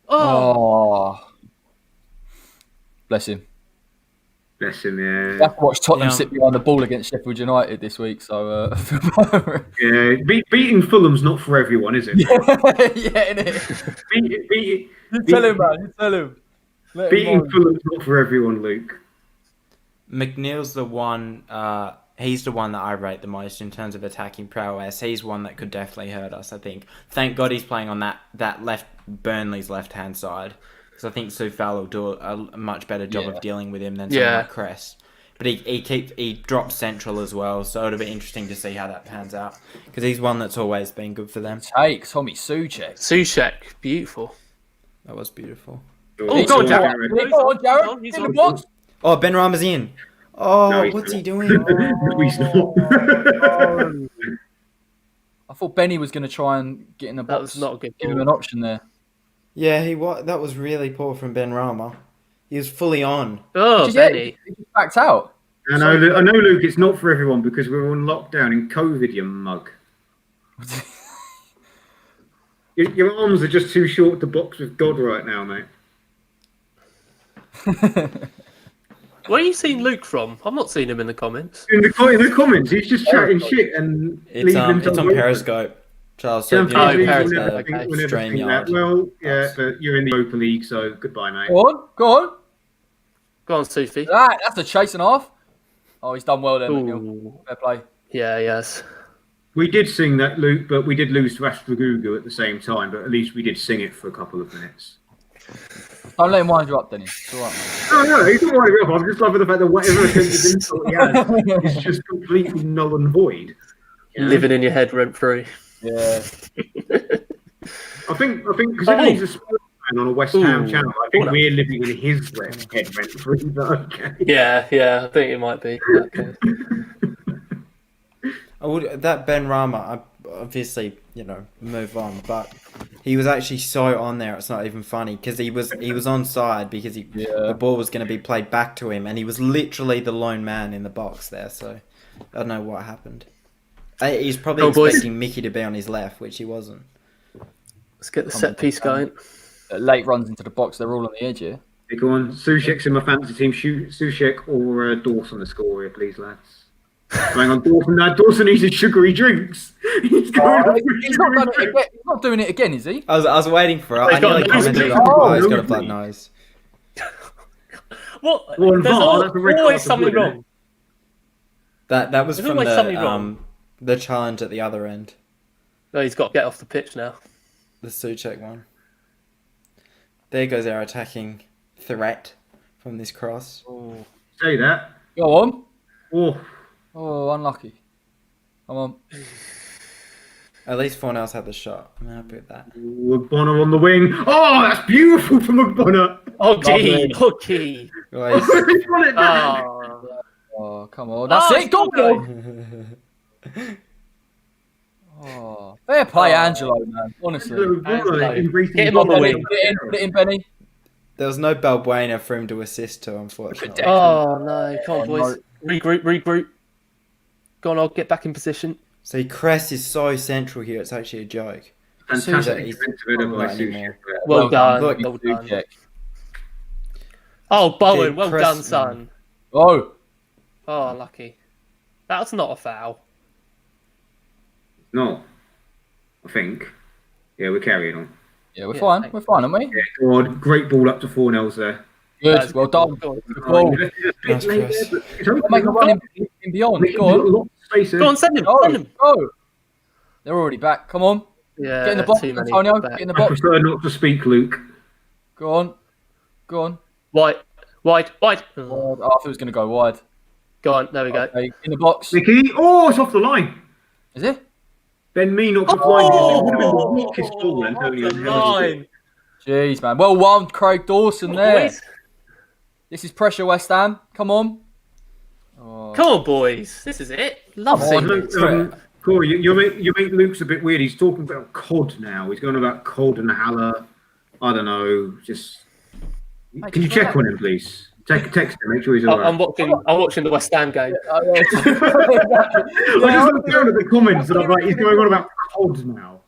Oh. Bless him. Bless him, yeah. I have to watch Tottenham sit behind the ball against Sheffield United this week, so beating Fulham's not for everyone, is it? Yeah, innit? You tell him, man. You tell him. Beating Fulham's not for everyone, Luke. McNeil's the one. He's the one that I rate the most in terms of attacking prowess. He's one that could definitely hurt us, I think. Thank God he's playing on that left Burnley's left-hand side. Because I think Soufal will do a much better job of dealing with him than someone like Cress. But he drops central as well, so it'll be interesting to see how that pans out. Because he's one that's always been good for them. Take Tommy Souček. Beautiful. That was beautiful. Oh, go on, Jared. Go on, Jared. In the box. Oh, Ben Rama's in. Oh, no, what's he doing? No, he's not. I thought Benny was going to try and get in the box. That was not a good give him an option there. Yeah, that was really poor from Ben Rama. He was fully on. Oh, Benny. He just backed out. I know, Luke, it's not for everyone because we're on lockdown in COVID, you mug. Your arms are just too short to box with God right now, mate. Where are you seeing Luke from? I've not seen him in the comments. In the comments, he's just chatting shit and It's on Periscope. Charles, so if you Champions know, League, okay. we'll never think that. Well, yeah, but you're in the Europa League, so goodbye, mate. Go on. Go on, Sufi. That's a chase and a half. Oh, he's done well there, McNeil. Ooh. Fair play. Yeah, yes. We did sing that, Luke, but we did lose to Astragugu at the same time, but at least we did sing it for a couple of minutes. Don't let him wind you up, Denny. It's all right, mate. No, he's not winding me up. I'm just loving the fact that whatever attempted insult he has is just completely null and void. Living in your head rent free. Yeah. I think because he's a Spurs fan on a West Ham channel, I think we're living in his head rent free. But okay. Yeah, I think it might be. Okay. That Ben Rama, obviously, move on, but he was actually so on there. It's not even funny because he was onside because the ball was going to be played back to him, and he was literally the lone man in the box there. So I don't know what happened. He's probably expecting Mickey to be on his left, which he wasn't. Let's get the set piece going. Late runs into the box. They're all on the edge here. Hey, go on. Sushek's in my fantasy team. Sushek or Dawson to score here, please, lads. Going on Dawson. Now Dawson needs his sugary drinks. He's not doing it again, is he? I was waiting for it. I nearly commented. He's got a blood nose. What? There's always something wrong. That was from the challenge at the other end. No, he's got to get off the pitch now. The Suchek one. There goes our attacking threat from this cross. Oh. Say that. Go on. Oh, unlucky. Come on. At least Fornell's had the shot. I'm happy with that. McBonner on the wing. Oh, that's beautiful from McBonner. Okay. Oh, come on. That's it. Go on. Oh, fair play, Angelo, man. Honestly. Get him on the wing. Put it in, Benny. There was no Balbuena for him to assist to, unfortunately. Oh, no. Come on, boys. Regroup. Go on, I'll get back in position. See, Cress is so central here, it's actually a joke. Fantastic. Well done. Oh, Bowen, well done, son. Oh, lucky. That's not a foul. No, I think. Yeah, we're carrying on. Yeah, we're fine. We're fine, aren't we? Yeah, God, great ball up to 4-0 there. Good, well done. Good ball. Nice press. Make a run in beyond. Go on. Go on, send him. Go. They're already back. Come on. Yeah, get in the box, Antonio. Get in the box. I prefer not to speak, Luke. Go on. Wide. Oh, I thought it was going to go wide. Go on, there we go. Okay, in the box. Mickey. Oh, it's off the line. Is it? Ben Mee knocked off the line. It would have been the weakest ball, Antonio. Jeez, man. Well won, Craig Dawson there. Boys. This is pressure, West Ham. Come on. Oh. Come on, boys. This is it. Love seeing it. Corey, you make Luke's a bit weird. He's talking about COD now. He's going about COD and Haller. I don't know. Just can you check on him, please? Text him. Make sure he's all right. I'm watching the West Ham game. I just looked down at the comments and I'm like, he's going on about COD now.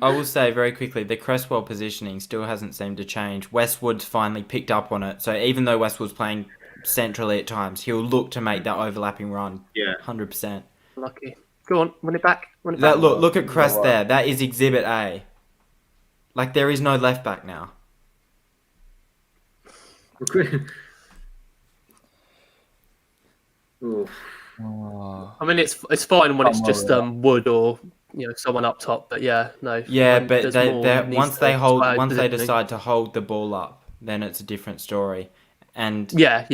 I will say very quickly, the Cresswell positioning still hasn't seemed to change. Westwood's finally picked up on it. So even though Westwood's playing centrally at times, he'll look to make that overlapping run. Yeah, 100%. Lucky. Go on, run it back. Look at Cress there. That is Exhibit A. Like there is no left back now. I mean, it's fine when it's just Wood or someone up top, but no. Yeah, but once they decide to hold the ball up, then it's a different story. And no,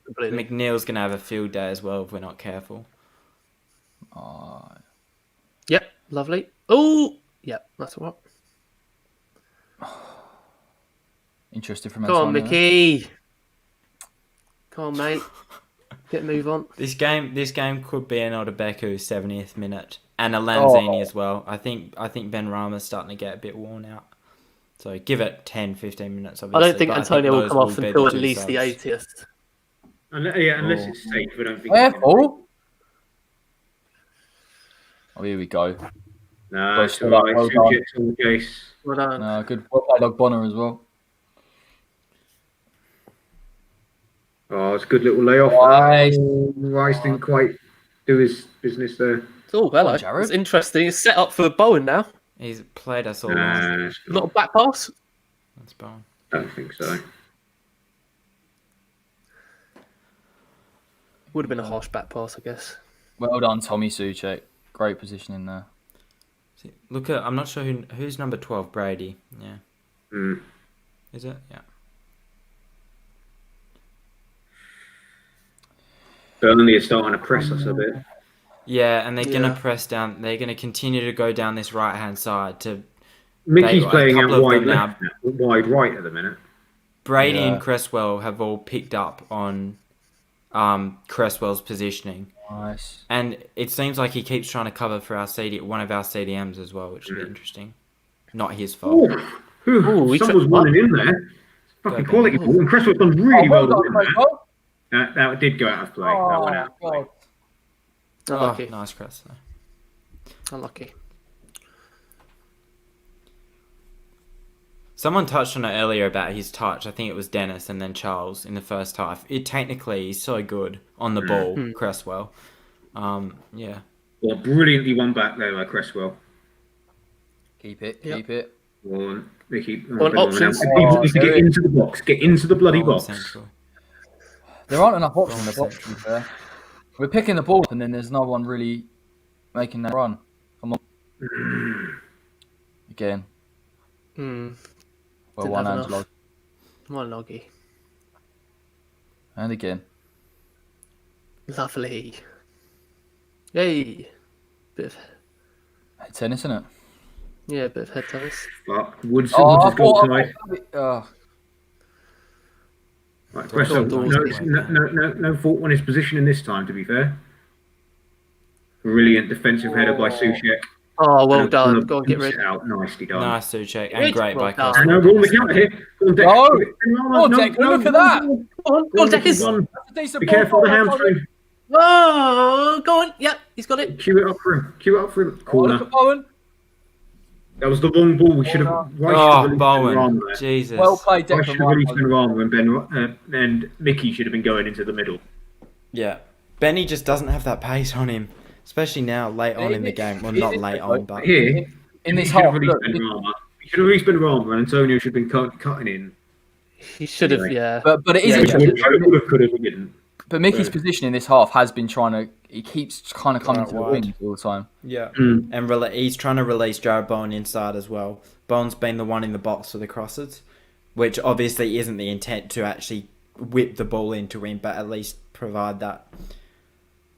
completely. McNeil's gonna have a field day as well if we're not careful. Yep, lovely. Oh, yep, that's all right. Interesting from Come on, Mickey. Come on, mate. Get a move on. This game could be an Odebeku 70th minute and a Lanzini as well. I think Ben Rama's starting to get a bit worn out. So give it 10-15 minutes. Obviously, I don't think Antonio will come off until at least the 80th. Unless it's safe. I don't think. Careful. Oh, here we go. No, it's all right. Well done. Good. Well played, Bonner as well. Oh, it's a good little layoff. Rice. Rice didn't quite do his business there. Oh, hello. Jared. It's interesting. It's set up for Bowen now. He's played us all. Nah, Not a back pass. That's Bowen. don't think so. Would have been a harsh back pass, I guess. Well done, Tommy Souček. Great positioning there. See, look at. I'm not sure who's number 12. Brady. Yeah. Mm. Is it? Yeah. Burnley is starting to press us a bit. Yeah, and they're gonna press down. They're gonna continue to go down this right-hand side to. Mickey's a playing out couple of wide them left, wide right at the minute. Brady and Cresswell have all picked up on Cresswell's positioning. Nice. And it seems like he keeps trying to cover for one of our CDMs as well, which would be interesting. Not his fault. Someone's running in there. Fucking quality ball. And Cresswell's done really well to win that. That did go out of play. That went out of play. Unlucky. Nice Cress. Unlucky. Someone touched on it earlier about his touch. I think it was Dennis and then Charles in the first half. Technically, he's so good on the ball, Cresswell. Yeah. Well, brilliantly won back there by Cresswell. Keep it. One, they keep options. People need to get into the box. Get into the bloody box. Central. There aren't enough options in the box, to be fair. We're picking the ball up and then there's no one really making that run. Come on. Again. Well, Didn't one have Angelo. enough. One loggy. And again. Lovely. Yay. Bit of, Head tennis, isn't it? yeah, bit of head tennis. Fuck. Wood's got tight. Right, Cresswell, no fault on his positioning this time, to be fair. Brilliant defensive header by Souček. Oh, well done. Go and get rid. Out. Nicely done. Nice Souček and great by No, Cresswell. we're on the counter here. Look at that. Go on, Deckers. Be careful of the hamstring. Oh, go on. Yep, he's got it. Cue it up for him. Look Corner. at Bowen. That was the wrong ball. We should have. Bowen. Jesus. Well played, I should have released Declan. Benrahma and Mickey should have been going into the middle. Yeah. Benny just doesn't have that pace on him, especially now, late on in the game. Well, not late on, but... Here, in this he should have half, released look, Benrahma. He should have released Benrahma and Antonio should have been cutting in. He should have, Anyway. yeah. but it is Yeah, interesting. Could have, we didn't. But Mickey's position in this half has been trying to. He keeps kind of coming to the wide. wing all the time. Yeah. And he's trying to release Jared Bowen inside as well. Bowen's been the one in the box for the crosses, which obviously isn't the intent to actually whip the ball into him, but at least provide that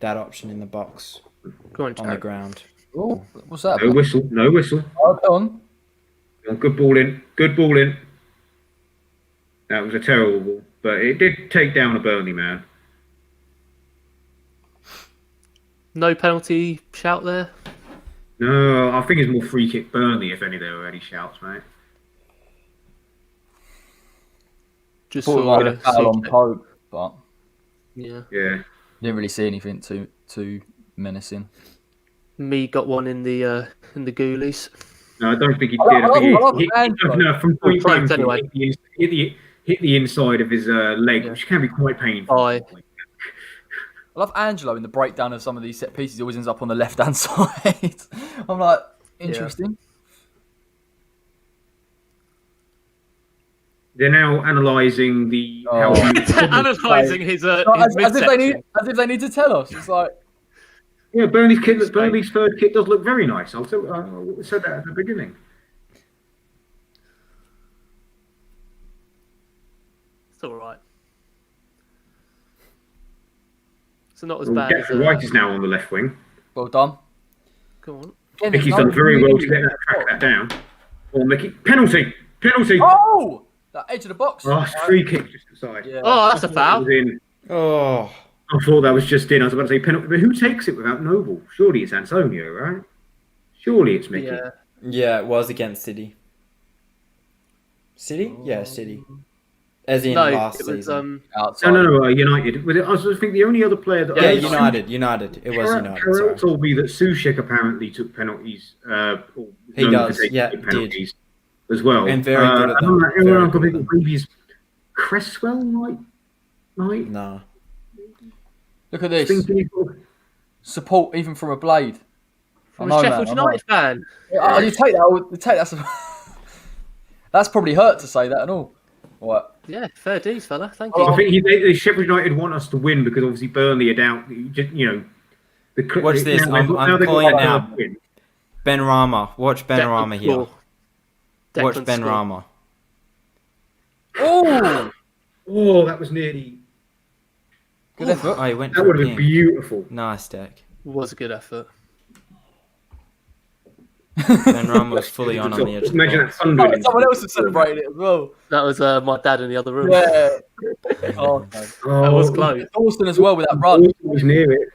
option in the box Go on, on the ground. Oh, what's that? No whistle. Oh, go on. Good ball in. That was a terrible ball, but it did take down a Burnley man. No penalty shout there. No, I think it's more free kick Burnley, if any there were any shouts, mate. Just Thought it might have been a foul on Pope, but yeah. didn't really see anything too menacing. Me got one in the ghoulies. No, I don't think he did. From point blank, anyway. hit the inside of his leg, which can be quite painful. Aye. I love Angelo in the breakdown of some of these set pieces. He always ends up on the left-hand side. I'm like, interesting. They're now analysing the Analysing his as if they need to tell us. It's like, yeah, Burnley's third kit does look very nice. I said that at the beginning. It's all right. So not as bad as Wright is now on the left wing. well done. Go on. Again, Mickey's there's done no very well to really- track that down. Oh, Mickey, penalty. Oh, that edge of the box. Free kick just aside. Yeah. Oh, that's a foul. Oh. I thought that was just in. I was about to say penalty, but who takes it without Noble? Surely it's Antonio, right? Surely it's Mickey. Yeah, it was against City. City? Yeah, City. As in last season. No, United. I was think the only other player that... Yeah, United. It was United. Carroll told me that Souček apparently took penalties. He does, penalties as well. And very good at them. Cresswell night? No. Look at this. Thinking, Support even from a blade. From a Sheffield United fan. Oh, you take that. You take that. That's probably hurt to say that and all. What? Yeah, fair dues, fella. Thank you. I think Sheffield United want us to win because obviously Burnley are down. Watch this. I'm calling it now. Ben Rama. Watch Ben Rama here. Watch Ben Rama. Oh, that was nearly. Good effort. Oh, he went That would have been beautiful. Nice, Deck. Was a good effort. Ben Rama was fully on the edge. Imagine that thunder. Someone else was celebrating it as well. That was my dad in the other room. Yeah. Oh, that was close. Dawson as well with that run. He was near it.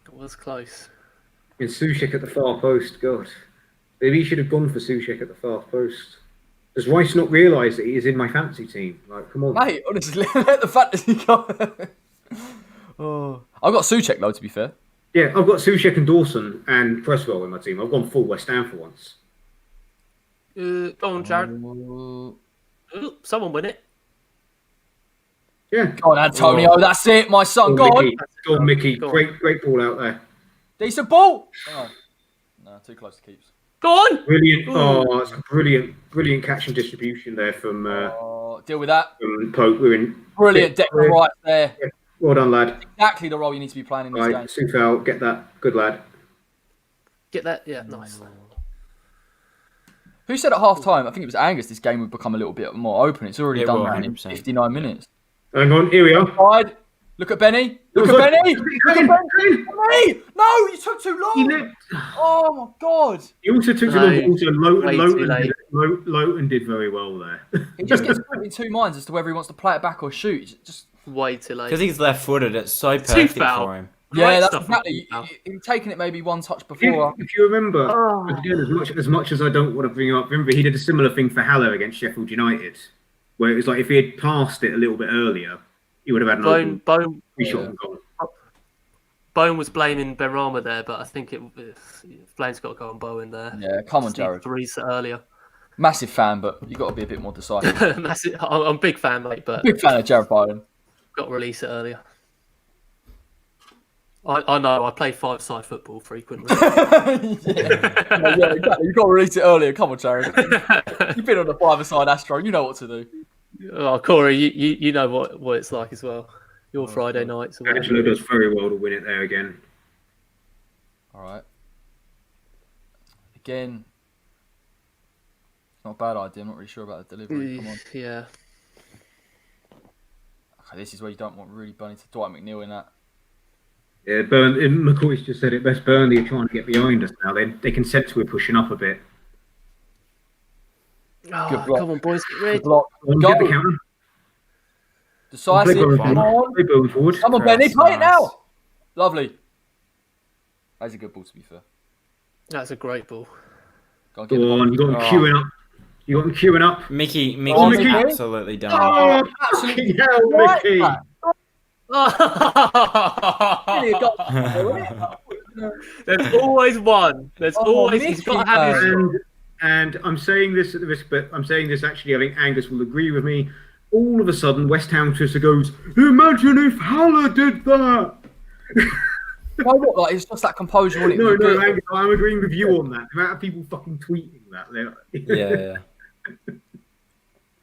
It was close. And Souček at the far post. God, maybe he should have gone for Souček at the far post. Does Rice not realise that he is in my fantasy team? Like, come on, mate. Honestly, let the fantasy go. I've got Souček though, to be fair. Yeah, I've got Souček and Dawson and Cresswell in my team. I've gone full West Ham for once. Go on, Jared. Someone win it. Yeah. Go on, Antonio. That's it, my son. Go on. Go on, Mickey. Great ball out there. Decent ball. Oh. No, too close to keeps. Go on. Brilliant. Oh, it's a brilliant catch and distribution there from. Deal with that. From Pope. We're in. Brilliant Declan right there. Yeah. Well done, lad. Exactly the role you need to be playing in this game. Soufal, get that. Good lad. Get that. Yeah, nice. Who said at half time? I think it was Angus. This game would become a little bit more open. It's already done that in 59 minutes. Hang on, here we are. Side. Look at Benny. Look at Benny. Look at Benny. No, you took too long. Oh my God. He also took too long. Also, Lowton did very well there. He just gets put in two minds as to whether he wants to play it back or shoot. It's just way too late. Because he's left-footed, it's so perfect for him. Yeah, that's exactly. He'd taken it maybe one touch before. If you remember, again, as much as I don't want to bring up, remember he did a similar thing for Haller against Sheffield United, where it was like if he had passed it a little bit earlier, he would have had an open shot and goal. Bone was blaming Benrahma there, but I think Blaine's got to go on Bowen there. Yeah, come on, Jared. To reset earlier. Massive fan, but you've got to be a bit more decisive. I'm a big fan, mate, but big fan of Jared Bowen. Got to release it earlier. I know, I play five-side football frequently. Yeah, exactly. You've got to release it earlier. Come on, Jared. You've been on the five-a-side Astro. You know what to do. Oh, Corey, you know what it's like as well. Your Friday nights. Angelo does very well to win it there again. All right. Again, it's not a bad idea. I'm not really sure about the delivery. Come on. Yeah. Okay, this is where you don't want really Burnley to Dwight McNeil in that. Yeah, McCoy's just said it best. Burnley are trying to get behind us now. They can sense we're pushing up a bit. Oh, come on, boys, get ready. Block. Get the counter. Decisive. Come on. Come on, Benny. Play it now. Lovely. That's a good ball, to be fair. That's a great ball. Go on, you got him queuing up. You got him queuing up. Mickey's Mickey. absolutely done. Oh, fucking hell, Mickey. There's always one. There's always. He's got to have his. And I'm saying this at the risk, but I'm saying this actually. I think Angus will agree with me. All of a sudden, West Ham Twitter goes, "Imagine if Haller did that." Why what? Like it's just that composure. No, Angus, I'm agreeing with you on that. The amount of people fucking tweeting that. Yeah.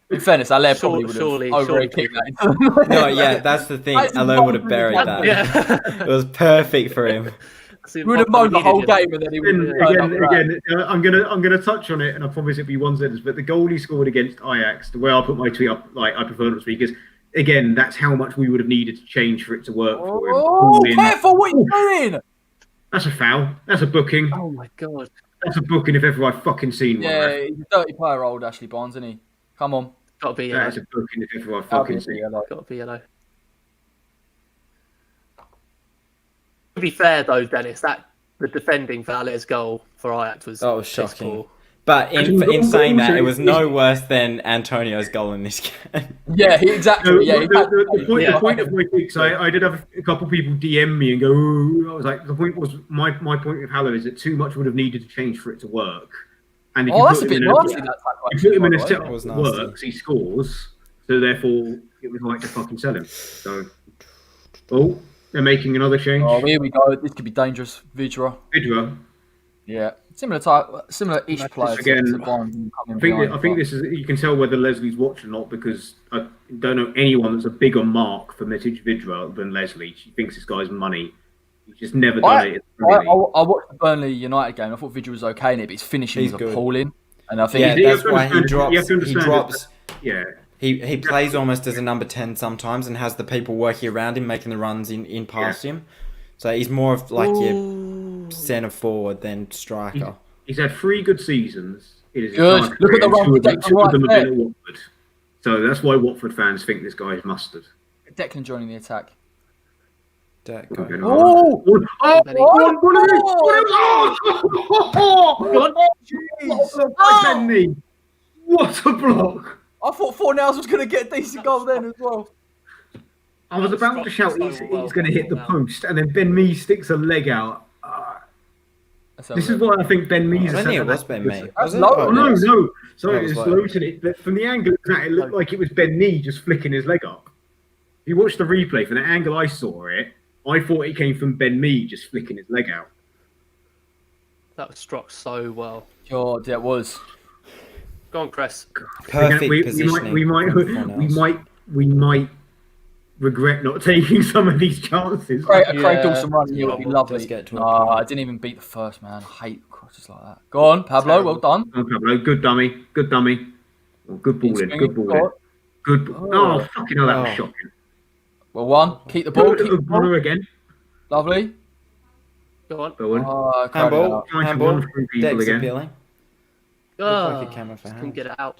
In fairness, Alain probably would have kicked that. No, yeah, that's the thing. Alain would have buried that. Yeah. It was perfect for him. He would have moaned the whole game, and then he would again. I'm gonna touch on it, and I promise it'll be one sentence. But the goal he scored against Ajax, the way I put my tweet up, like I prefer not to speak, is again that's how much we would have needed to change for it to work for him. Oh, careful! What are you doing? That's a foul. That's a booking. Oh my God. That's a booking if ever I've fucking seen one. Yeah, he's a dirty player, old Ashley Barnes, isn't he? Come on. Got to be yellow. That's a booking if ever I've fucking seen. Got to be yellow. To be fair though, Dennis, the defending for Haler's goal for Ajax was shocking. Poor. But in saying that, it was no worse than Antonio's goal in this game. Yeah, exactly. The point of my kicks, I did have a couple of people DM me and go, ooh. I was like, the point was, my point with Haller is that too much would have needed to change for it to work. And if that's a bit nasty. You put him in a setup that works, he scores. So therefore, it was right to fucking sell him. So, they're making another change. Oh, here we go. This could be dangerous. Vidra. Yeah, similar ish player. Again, to Barnes I think this is. You can tell whether Leslie's watched or not because I don't know anyone that's a bigger mark for Mitic Vidra than Leslie. She thinks this guy's money. He's just never done it. I watched the Burnley United game. I thought Vidra was okay in it, but his finishing was appalling. And I think that's why he drops. He drops. Yeah. He plays almost as a number 10 sometimes and has the people working around him making the runs in past him. So he's more of like your centre forward than striker. He's had 3 good seasons. Good. Look at the run. Two of them have been at Watford. So that's why Watford fans think this guy is mustard. Declan joining the attack. What a block! I thought Fornals was going to get a decent goal then as well. I was about to shout he's going to hit the post, and then Ben Mee sticks a leg out. This is why I think Ben Mee's. I think it was Ben Mee. No. Sorry, it's low to it. But from the angle it looked like it was Ben Mee just flicking his leg up. If you watch the replay, from the angle I saw it, I thought it came from Ben Mee just flicking his leg out. That was struck so well. God, yeah, it was. Go on, Chris. Perfect positioning. We might regret not taking some of these chances. Craig Dawson running here would be lovely. I didn't even beat the first man. I hate crosses like that. Go on, Pablo. Well done. Oh, Pablo, good dummy. Oh, good ball in. Oh, fucking hell, that was shocking. Well, one. Keep the ball. Keep the ball again. Lovely. Go on. Handball. Deck's appealing. Like a camera for couldn't get it out.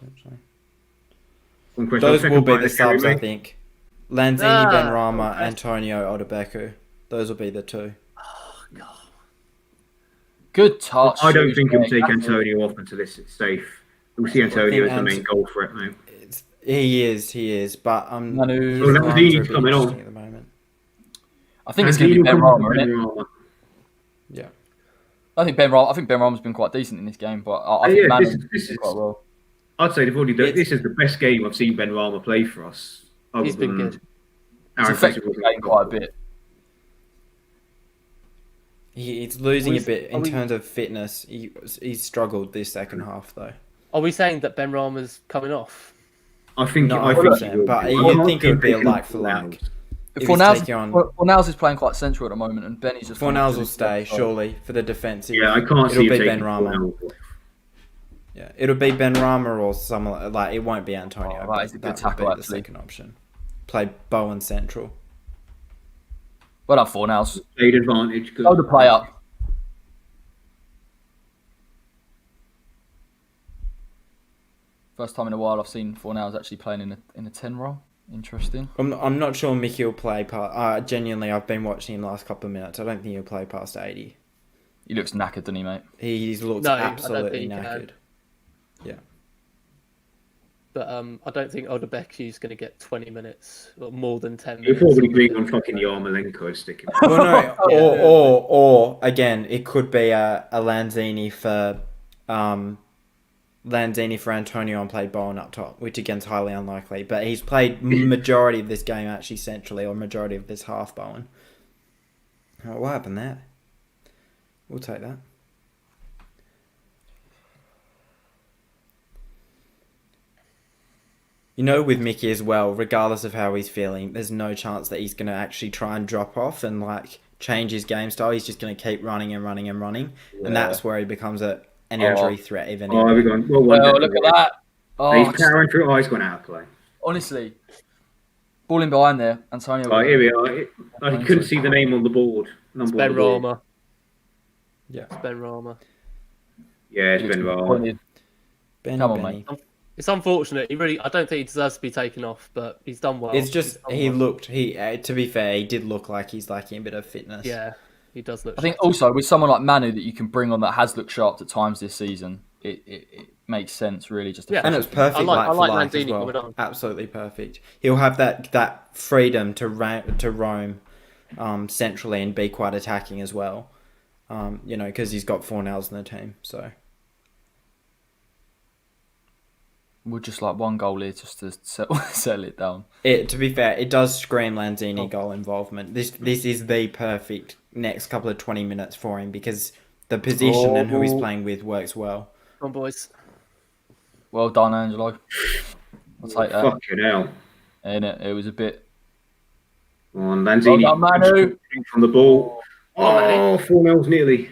Those will be the subs, I think. Lanzini, Benrahma, Antonio, Odebeku. Those will be the 2. Oh, God. Good touch. I don't think he'll take Antonio off until this is safe. We'll see Antonio as the main goal threat now. He is. But Lanzini's coming on at the moment. I think it's going to be Benrahma, isn't it? Yeah. I think Benrahma's been quite decent in this game, but I think Manu's quite well. I'd say they've already done. This is the best game I've seen Benrahma play for us. He's been good. He's affected the game quite a bit. He's losing a bit in terms of fitness. He's struggled this second half, though. Are we saying that Benrahma's coming off? I think but you'd think it would be a like for like. Fornals is playing quite central at the moment, and Benny's just. Fornals will stay surely for the defensive. Yeah, I can't see it'll be Benrahma. Yeah, it'll be Benrahma or someone like it won't be Antonio. That is a good tackle. The second option. Play Bowen central. Well done, Fornals. Played advantage. Good. Hold the play up. First time in a while I've seen Fornals actually playing in a 10 role. Interesting. I'm not sure Mickey will play past. Genuinely, I've been watching him the last couple of minutes. I don't think he'll play past 80. He looks knackered, doesn't he, mate? He looks absolutely knackered. Yeah. But I don't think Odebeku's going to get 20 minutes or more than 10 minutes. You're probably bring on fucking Yarmolenko sticking. Well, no, or again, it could be a Lanzini for Antonio and played Bowen up top, which again's highly unlikely. But he's played majority of this game actually centrally, or majority of this half Bowen. Oh, what happened there? We'll take that. You know, with Mickey as well, regardless of how he's feeling, there's no chance that he's going to actually try and drop off and like change his game style. He's just going to keep running and running and running, and that's where he becomes an injury threat. Even. Oh, we're going. Well, look at that! Oh, he's powering through. Oh, he's gone out of play. Honestly, ball in behind there, Antonio. Oh, here we are. I couldn't see the name on the board. Benrahma. Yeah, it's Benrahma. Yeah, it's Benrahma. Come on, mate. It's unfortunate. I don't think he deserves to be taken off, but he's done well. It's just to be fair, he did look like he's lacking a bit of fitness. Yeah, he does look. I think also with someone like Manu that you can bring on that has looked sharp at times this season, it makes sense really. And it's perfect. I like Lanzini coming on. Absolutely perfect. He'll have that freedom to roam centrally and be quite attacking as well. Because he's got Fornals in the team. So We'll just like one goal here just to settle it down. To be fair, it does scream Lanzini goal involvement. This is the perfect next couple of 20 minutes for him because the position and who he's playing with works well. Come on, boys. Well done, Angelo. I'll take that. Fucking hell. Innit? It was a bit. On Lanzini Well done, Manu. from the ball. Oh, 4-0's nearly.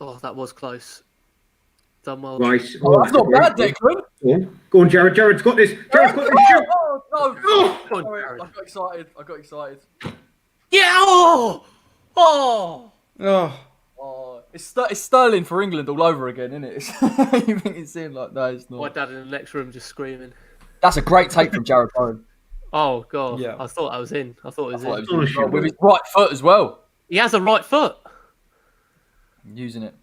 Oh, that was close. Done well. Right. Oh, that's not bad, Declan. Go on, Jared. Jared's got this. Jared's got this. Shoot. Oh, no. Oh. Sorry, I got excited. Yeah! Oh! It's Sterling for England all over again, isn't it? You think it's him? Like, no, it's not. My dad in the next room just screaming. That's a great take from Jared Bowen. Oh, God. Yeah. I thought I was in. I thought it was in. With his right foot as well. He has a right foot. Using it.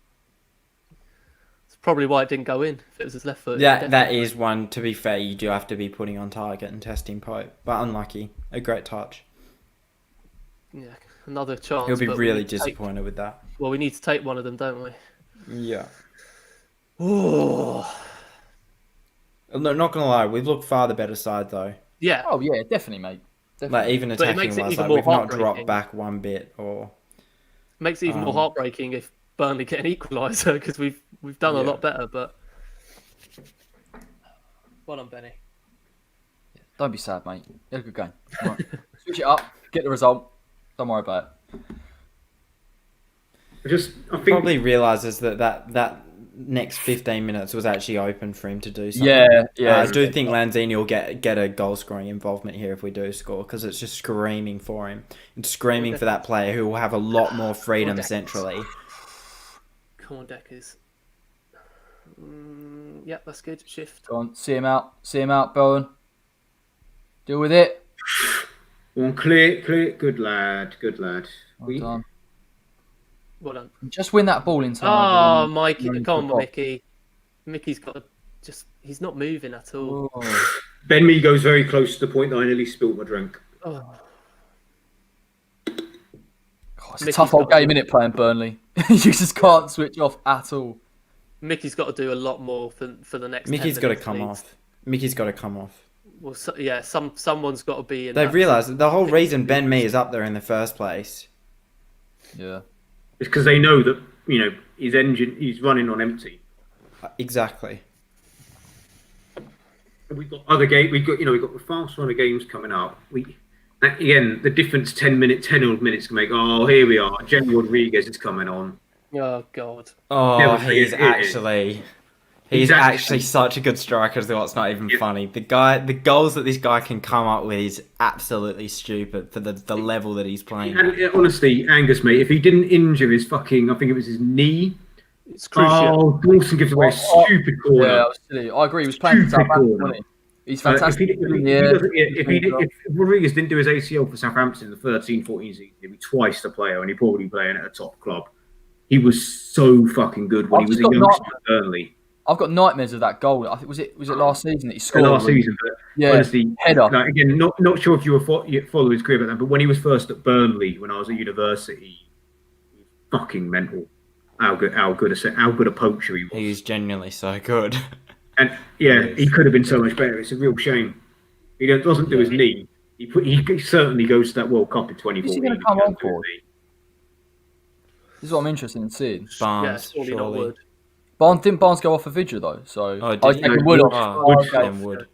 It's probably why it didn't go in. If it was his left foot. Yeah, that is one. To be fair, you do have to be putting on target and testing Pope, but unlucky. A great touch. Yeah, another chance. He'll be but really disappointed with that. Well, we need to take one of them, don't we? Yeah. Oh. No, not gonna lie, we've looked far the better side though. Yeah. Oh yeah, definitely, mate. Definitely. Like even But it makes attacking it wise, even like, more we've not dropped heartbreaking. back one bit or. Makes it even more heartbreaking if Burnley get an equaliser because we've done a lot better. But well done, Benny. Don't be sad, mate. You had a good game. Right. Switch it up. Get the result. Don't worry about it. I think Probably realises that next 15 minutes was actually open for him to do something. Yeah. I do think Lanzini will get a goal scoring involvement here if we do score because it's just screaming for him. It's screaming for that player who will have a lot more freedom centrally. Come on, Deckers. Yep, that's good. Shift. Go on, see him out, Bowen. Deal with it. One clear. Good lad. Well done. Well done. Just win that ball in time. Oh, Mikey. Come on, Mickey. Mickey's got to he's not moving at all. Oh. Ben Mee goes very close to the point that I nearly spilt my drink. Oh. God, it's a tough old game, innit, playing Burnley. You just can't switch off at all. Mickey's got to do a lot more for the next. Mickey's 10 got to minutes, come please. off. Mickey's got to come off. Well, someone's got to be in. They've realised the whole reason Ben Mee is up there in the first place. Yeah. It's because they know that his engine, he's running on empty. Exactly. We've got other games. We've got the fast runner games coming up. Again, the difference 10 minutes can make. Oh, here we are. Jenny Rodriguez is coming on. Oh God. Oh, Never he's forget it. actually He's actually such a good striker as well. It's not even funny. The goals that this guy can come up with is absolutely stupid for the level that he's playing. And honestly, Angus, mate, if he didn't injure his fucking, I think it was his knee. It's crucial. Oh, Dawson gives away a stupid corner. Yeah, I agree. He was playing for Stupid Southampton, corner. wasn't he? He's fantastic. If Rodriguez didn't do his ACL for Southampton in the 13-14 season, he'd be twice the player, and he'd probably be playing at a top club. He was so fucking good when he was a youngster at Burnley. I've got nightmares of that goal. I think was it last season that he scored? Last season, but yeah, honestly, header. Like, again, not sure if you follow his career back then, but when he was first at Burnley, when I was at university, he was fucking mental. How good a poacher he was. He's genuinely so good. And yeah, he could have been so much better. It's a real shame. He doesn't do his knee. He certainly goes to that World Cup in 2014. Is he going to come on for? This is what I'm interested in seeing. Barnes, surely not Wood. Didn't Barnes go off for Vidra though? So Wood off. Wood.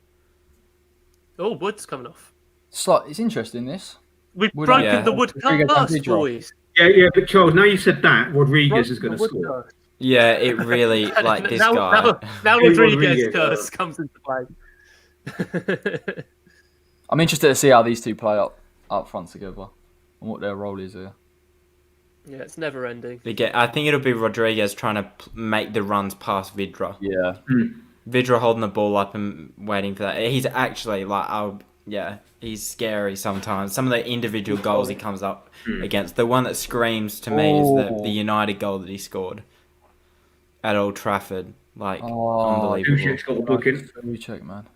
Oh, Wood's coming off. It's interesting. This We've Wood- broken yeah. the Wood Rodriguez and curse, Vidra. boys. Yeah, but Charles, now you said that, Rodriguez is going to score. Yeah, it really like this guy. Now Rodriguez curse comes into play. I'm interested to see how these two play up front together and what their role is here. Yeah, it's never ending. I think it'll be Rodriguez trying to make the runs past Vidra. Yeah. Vidra holding the ball up and waiting for that. He's actually he's scary sometimes. Some of the individual goals he comes up against. The one that screams to me is the United goal that he scored at Old Trafford. Unbelievable. Who's got the booking? You check, man.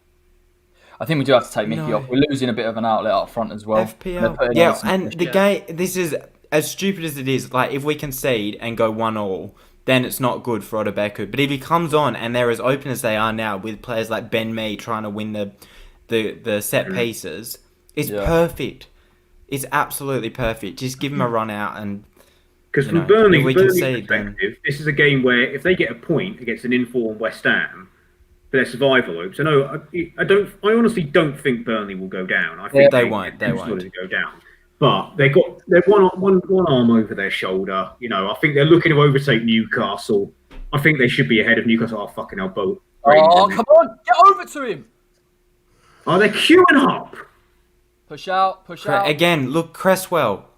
I think we do have to take Mickey off. We're losing a bit of an outlet up front as well. FPL. Yeah, and the game. This is as stupid as it is. Like if we concede and go 1-1, then it's not good for Odebeku. But if he comes on and they're as open as they are now, with players like Ben Mee trying to win the set pieces, it's perfect. It's absolutely perfect. Just give him a run out and. Because from Burnley's perspective, this is a game where if they get a point against an informed West Ham, for their survival hopes. I know I honestly don't think Burnley will go down. I think they won't. They won't go down. But they're one arm over their shoulder. You know, I think they're looking to overtake Newcastle. I think they should be ahead of Newcastle. Oh, fucking hell, boat. Oh, come on. Get over to him. Oh, they're queuing up. Push out. Again, look, Cresswell.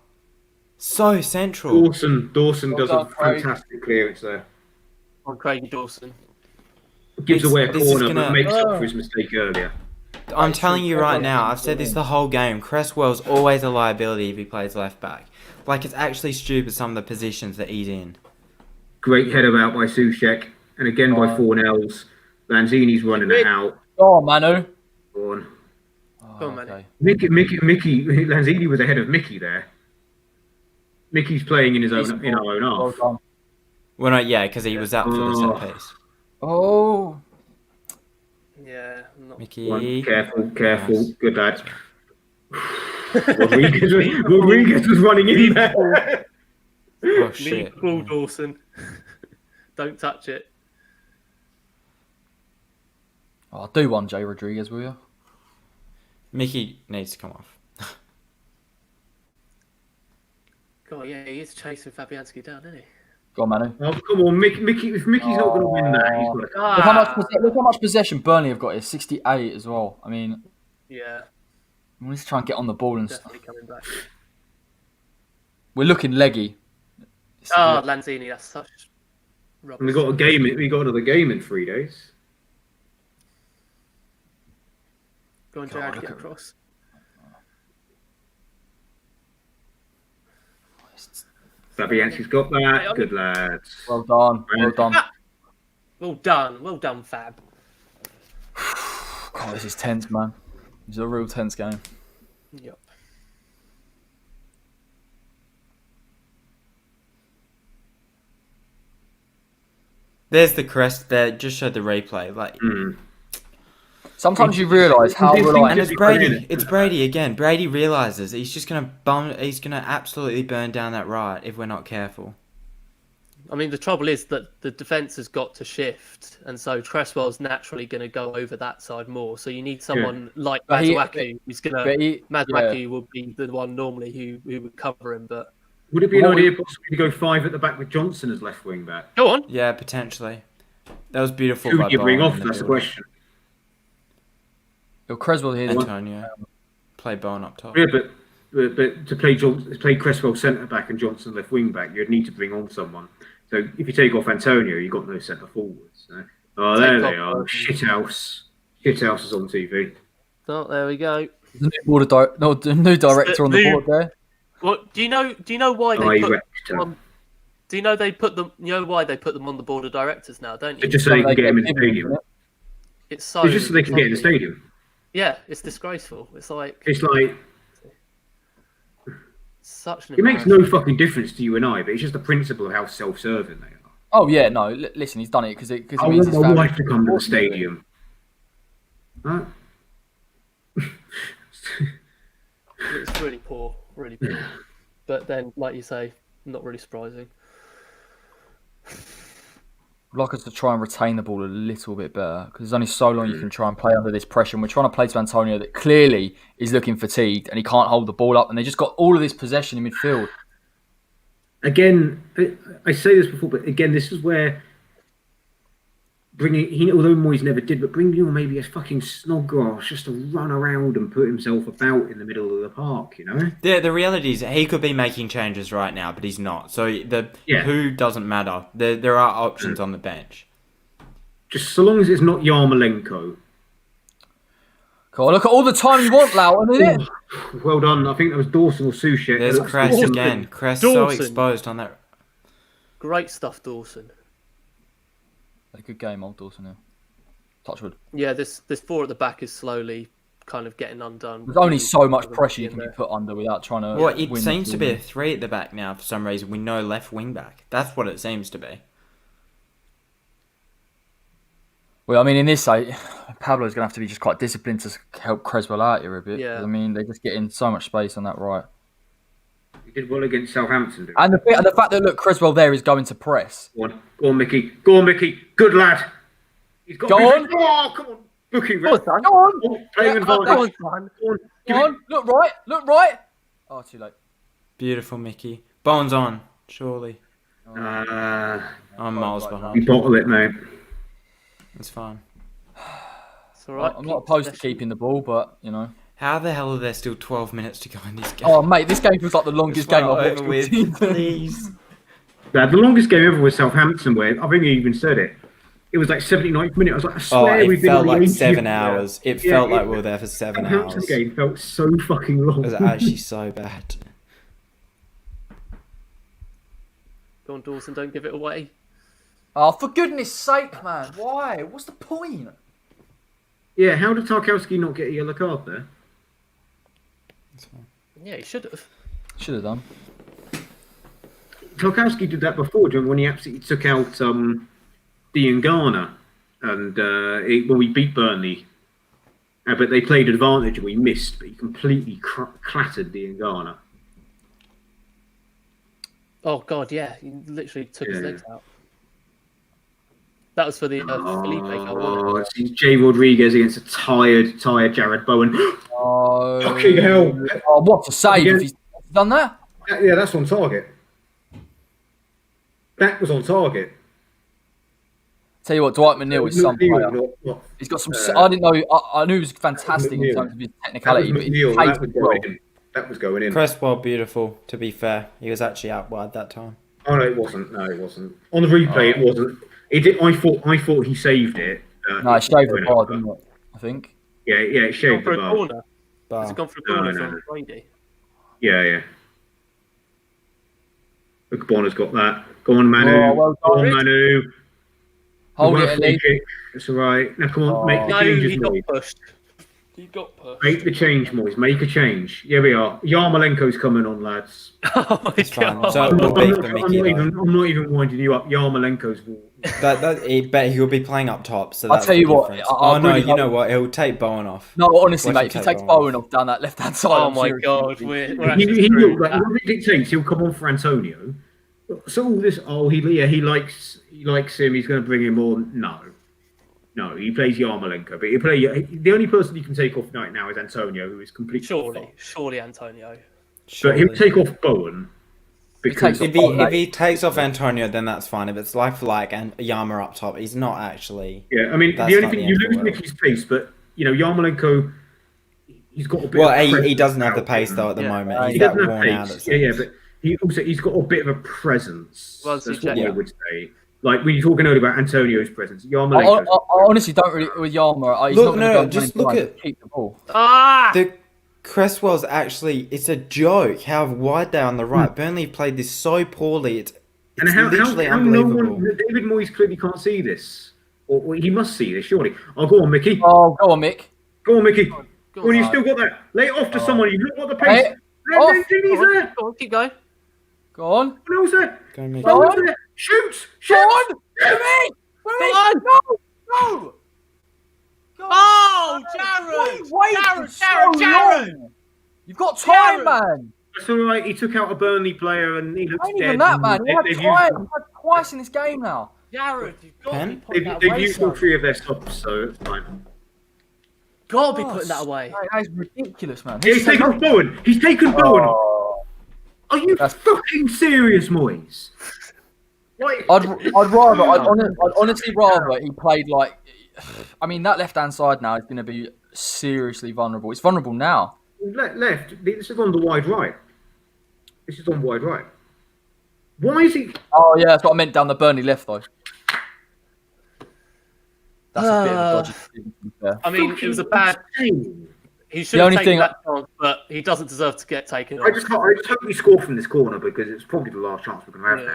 So central. Dawson does a fantastic clearance there. On Craig Dawson. Gives away a corner, but makes up for his mistake earlier. I'm telling you right now, I've said this the whole game, Cresswell's always a liability if he plays left back. Like, it's actually stupid some of the positions that he's in. Great header out by Soucek, and again by Fornells. Lanzini's running it out. Go on, Manu. Go on. Go on, Manu. Mickey, Lanzini was ahead of Mickey there. Mickey's playing in our own half. Well, no, yeah, because he was out for the set piece. Oh. Yeah. Mickey. Careful. Nice. Good lad. Rodriguez was running in there. Oh, shit. Paul Dawson. Don't touch it. Oh, do one, Jay Rodriguez, will you? Mickey needs to come off. God, yeah, he is chasing Fabianski down, isn't he? Go on, Manu. Oh, come on, Mickey. If Mickey's not going to win that, he's got to. Look how much possession Burnley have got here. 68 as well. I mean, yeah. We need to try and get on the ball and definitely coming back. We're looking leggy. Lanzini, that's such rubbish. And we got another game in 3 days. Go on, Jared, get across. Fabianski's got that. Good lads. Well done. Well done, Fab. God, this is tense, man. This is a real tense game. Yep. There's the crest there. Just showed the replay. Like, sometimes you realise how reliant. And it's Brady. It's Brady again. Brady realises he's just gonna He's gonna absolutely burn down that right if we're not careful. I mean, the trouble is that the defence has got to shift, and so Cresswell's naturally going to go over that side more. So you need someone like Masuaku, who's going to. Masuaku will be the one normally who would cover him, but. Would it be an idea possibly to go 5 at the back with Johnson as left wing back? Go on. Yeah, potentially. That was beautiful. Who would you bring off? That's the question. Cresswell here. Antonio. Play Bowen up top. Yeah, but to play Cresswell centre back and Johnson left wing back, you'd need to bring on someone. So if you take off Antonio, you've got no centre forwards. So. Oh, there they are. Shithouse. Shithouse is on TV. Oh, there we go. The new director on the board there. What do you know why they put them on, do you know they put them? You know why they put them on the board of directors now, don't you? Just so they can get him in the stadium. It's just so they can get in the stadium. Yeah, it's disgraceful. It's like such an. It makes no fucking difference to you and I, but it's just the principle of how self-serving they are. Oh yeah, no. Listen, he's done it because it means his family. I want my wife to come to the stadium. Huh? It's really poor, really poor. But then, like you say, not really surprising. I'd like us to try and retain the ball a little bit better because there's only so long you can try and play under this pressure. And we're trying to play to Antonio that clearly is looking fatigued and he can't hold the ball up. And they just got all of this possession in midfield. Again, I say this before, but again, this is where although Moyes never did, but bringing on maybe a fucking Snodgrass just to run around and put himself about in the middle of the park, you know? The reality is he could be making changes right now, but he's not. So who doesn't matter. There are options on the bench. Just so long as it's not Yarmolenko. God, look at all the time you want, Loughton, isn't it? Well done. I think that was Dawson or Soucek. There's Cress again. Cress so exposed on that. Great stuff, Dawson. A good game, old Dawson here. Touchwood. Yeah, this 4 at the back is slowly kind of getting undone. There's only so much pressure you can be put under without trying to. Well, it seems to be a 3 at the back now for some reason. We know left wing back. That's what it seems to be. Well, I mean, in this, Pablo's going to have to be just quite disciplined to help Creswell out here a bit. Yeah. I mean, they're just getting so much space on that right. He did well against Southampton. Didn't And the fact that, look, Creswell there is going to press. he? Go on, Mickey. Go on, Mickey. Good lad. He's got Go on. Oh, come on. Booking. Go on, son. Go on. Playing advantage. Go on, son. Go on. Go on. Look right. Look right. Oh, too late. Beautiful, Mickey. Bowen's on, surely. I'm miles You behind. bottle it, mate. It's fine. It's all right. I'm not opposed to keeping the ball, but, you know. How the hell are there still 12 minutes to go in this game? Oh, mate, this game feels like the longest game I've watched over all with, season. please. The longest game ever was Southampton, where I think he even said it. It was like 79th minute. I was like, I swear It we've been felt on like 80 7 there. hours. It felt like we were there for 7 Southampton hours. game felt so fucking long. It was actually so bad. Go on, Dawson. Don't give it away. Oh, for goodness sake, man. Why? What's the point? Yeah, how did Tarkowski not get a yellow card there? Yeah, he should have. Should have done. Tarkowski did that before, when he absolutely took out Diangana, and when we beat Burnley. But they played advantage and we missed, but he completely clattered Diangana. Oh God, yeah. He literally took his legs out. That was for the Felipe goal, wasn't it? It's Jay Rodriguez against a tired Jared Bowen. Oh, Fucking hell! Oh, what a save if he's done that? Yeah, that's on target. That was on target. Tell you what, Dwight McNeil is some player. He's got some. I didn't know. I knew he was fantastic in terms of his technicality, but he plays well. That was going in. Cresswell, beautiful, to be fair. He was actually out wide that time. Oh, no, it wasn't. No, it wasn't. On the replay, it wasn't. It did. I thought he saved it. No, it shaved the bar, didn't it? I think. Yeah, it shaved the bar. Has it gone for a corner from Brady? Yeah. Look, Bonner's got that. Go on, Manu. Oh, well Go done, on, Manu. Hold it, Ellie. It's all right. Now, come on, make the changes, Moyes. He got pushed. Make the change, Moyes. Make a change. Here we are. Yarmolenko's coming on, lads. Oh my It's fine. God. So I'm we'll not, beat the Mickey. I'm not even winding you up. Yarmolenko's. He'll be playing up top. So I'll that's tell you the what, difference. I'll no, really you hope- know what? He'll take Bowen off. No, honestly, Watch mate, him if he take takes Bowen Bowen off down that left-hand side, Oh I'm my seriously God, thinking- we're actually He screwed. like what it dictates, he'll come on for Antonio. So all this, he likes him. He's going to bring him on. No, he plays Yarmolenko, but the only person he can take off right now is Antonio, who is completely Surely Antonio. But he'll take off Bowen because If he takes off Antonio, then that's fine. If it's like and Yama up top, he's not actually. I mean That's the only not thing the you end of lose the world. Mickey's pace, but Yarmolenko, he's got a bit. Well, of he presence doesn't have the about pace him. though at the moment. He He's that doesn't worn have out. pace. But he's got a bit of a presence. Well, That's what yeah. I would say. Like when you're talking earlier about Antonio's presence, I Yarmolenko's honestly don't really with Yarmer. He's Look, not no, going to just look at- keep the ball. The Cresswell's actually, it's a joke how wide they are on the right. Burnley played this so poorly. It's literally unbelievable. David Moyes clearly can't see this. Or he must see this, surely. Oh, go on, Mickey. Oh, go on, Mick. Go on, Mickey. Go When on. you still got that, lay it off to someone. You look at the pace. Hey, off. He's there. Go on, keep going. Go on. No one's there. Go Mickey. No one's there. Shoot! Go on. To me. No. Oh, Jared. Jared. You've got time, man. That's all right. He took out a Burnley player and he looks Ain't dead. even that, man. You had They've time. You've had twice in this game now. Jared, you've got to be Pen? putting that They've away. used all three of their stops, so it's fine. Got to be putting that away. That is ridiculous, man. Yeah, he's taken off Bowen. He's taken Bowen. Oh. Are you fucking serious, Moyes? I'd honestly rather he played like. I mean, that left-hand side now is going to be seriously vulnerable. It's vulnerable now. Left. This is on the wide right. This is on wide right. Why is he? Oh yeah, that's what I meant down the Burnley left though. That's a bit of a dodgy decision, to be fair. I mean, it was a bad. He should The have only taken thing- that chance, but he doesn't deserve to get taken I off. just hope we score from this corner because it's probably the last chance we're going to have Yeah.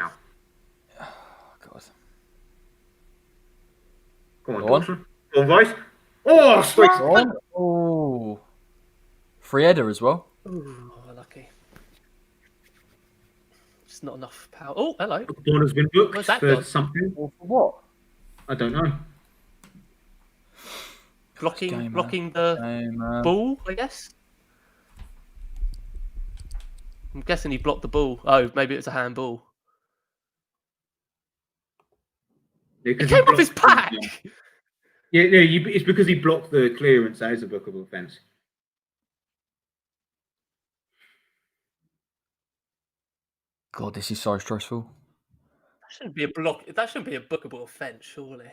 now. God. Come on, Go on. Dawson. Go on, Vice. Oh, straight. Oh, free header as well. Ooh, lucky. Just not enough power. Oh, hello. Corner's been booked Where's that for gone? something. Or for what? I don't know. blocking the ball, I guess. I'm guessing he blocked the ball. Oh, maybe it was a handball. Yeah, He came off his pack. Yeah, it's because he blocked the clearance. That is a bookable offence. God, this is so stressful. That shouldn't be a block. That shouldn't be a bookable offence, surely.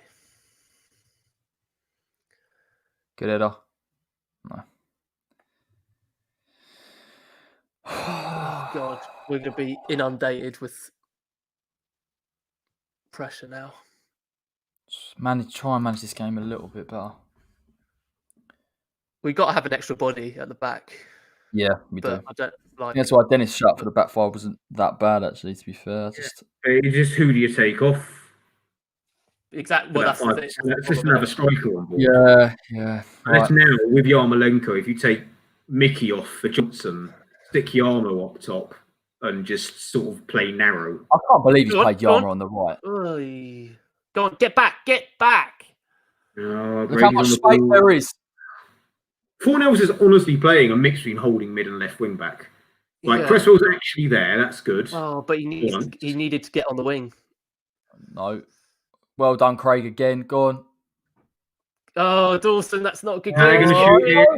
Good header. No. Oh God, we're going to be inundated with pressure now. Try and manage this game a little bit better. We got to have an extra body at the back. Yeah, we do. I don't like. That's why Dennis shut for the back five wasn't that bad, actually. To be fair, Who do you take off? Exactly. Well, that's the thing. That's just another striker on board. Yeah. Right. Now with Yarmolenko, if you take Mickey off for Johnson, stick Yarmo up top, and just sort of play narrow. I can't believe he's played Yarmo on the right. Oy. Go on, get back! Look how much space there is. Fornells is honestly playing a mix between holding mid and left wing back. Like Cresswell's actually there. That's good. Oh, but he needed to get on the wing. No. Well done, Craig. Again, go on. Oh, Dawson, that's not a good They're goal. going to shoot it.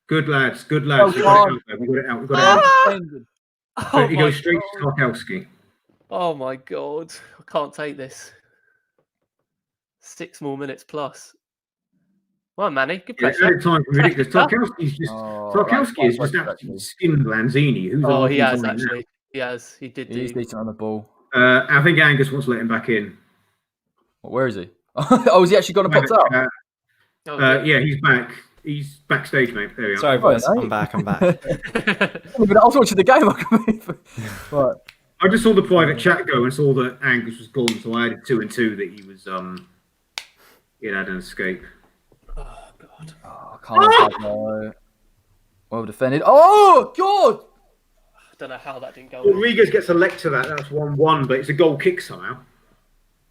Good lads. We got it out there. We got it out. Oh, he goes straight to Tarkowski. Oh my God, I can't take this. 6 more minutes plus. Well, Manny, good pressure. Time for ridiculous. Tarkowski is just absolutely skinned Lanzini. He has actually. He has. He did. He's decent on the ball. I think Angus wants to let him back in. Where is he? Is he actually going to pop up? Yeah, he's back. He's backstage, mate. There we are. Sorry, boys. I'm back. I was watching the game. Right. I just saw the private chat go and saw that Angus was gone, so I added 2 and 2 that he was he had an escape. Oh God! Oh, can't well defended. Oh God! I don't know how that didn't go. Rodriguez gets a leg to that. That's 1-1, but it's a goal kick somehow.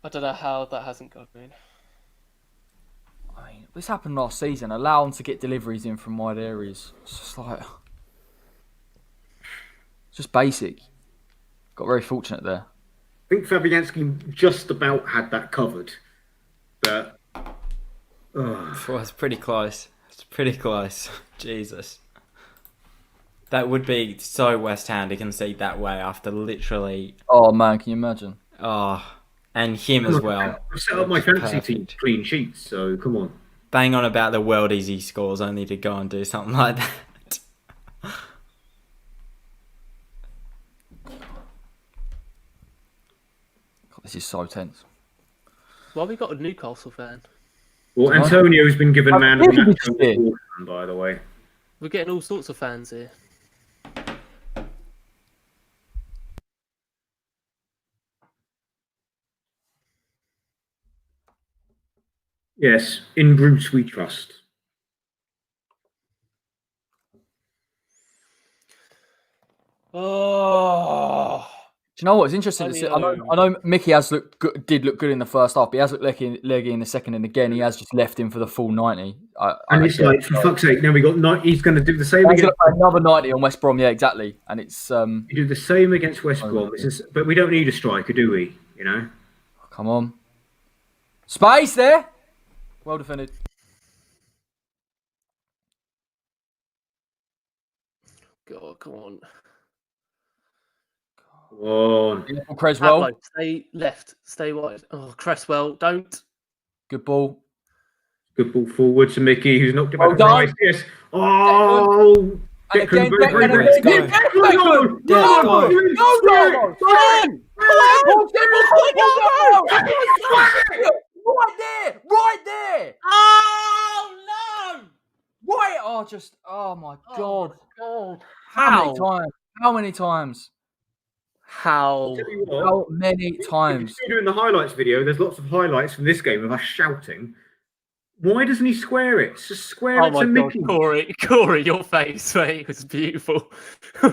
I don't know how that hasn't gone in. I mean, this happened last season. Allow them to get deliveries in from wide areas. It's just like, just basic. Got very fortunate there. I think Fabianski just about had that covered, but it's pretty close. It's pretty close. Jesus, that would be so West Ham to concede that way after literally. Oh man, can you imagine? Oh, and him as well. I've set up my fantasy team to clean sheets, so come on. Bang on about the world easy scores, only to go and do something like that. This is so tense. Well, we got a Newcastle fan. Well, Antonio's been given man of the match, by the way. We're getting all sorts of fans here. Yes, in Bruce we trust. Oh. Do you know what? It's interesting to see. I know Mickey did look good in the first half, but he has looked leggy in the second, and again he has just left him for the full 90. And it's like, for fuck's sake, now we got he's going to do the same again. Another 90 on West Brom, yeah, exactly. And it's you do the same against West Brom. But we don't need a striker, do we? You know. Come on, space there. Well defended. God, come on. Go on. Cresswell. Stay left. Stay wide. Oh, Cresswell, don't. Good ball. Good ball forward to Mickey, who's knocked it back. Done. Yes. Oh. Again, Right there! Oh no! Right! Oh my God! How many times? How many times? If you're doing the highlights video, there's lots of highlights from this game of us shouting. Why doesn't he square it? Just square it to Mickey. Corey, your face, mate, was beautiful. Well,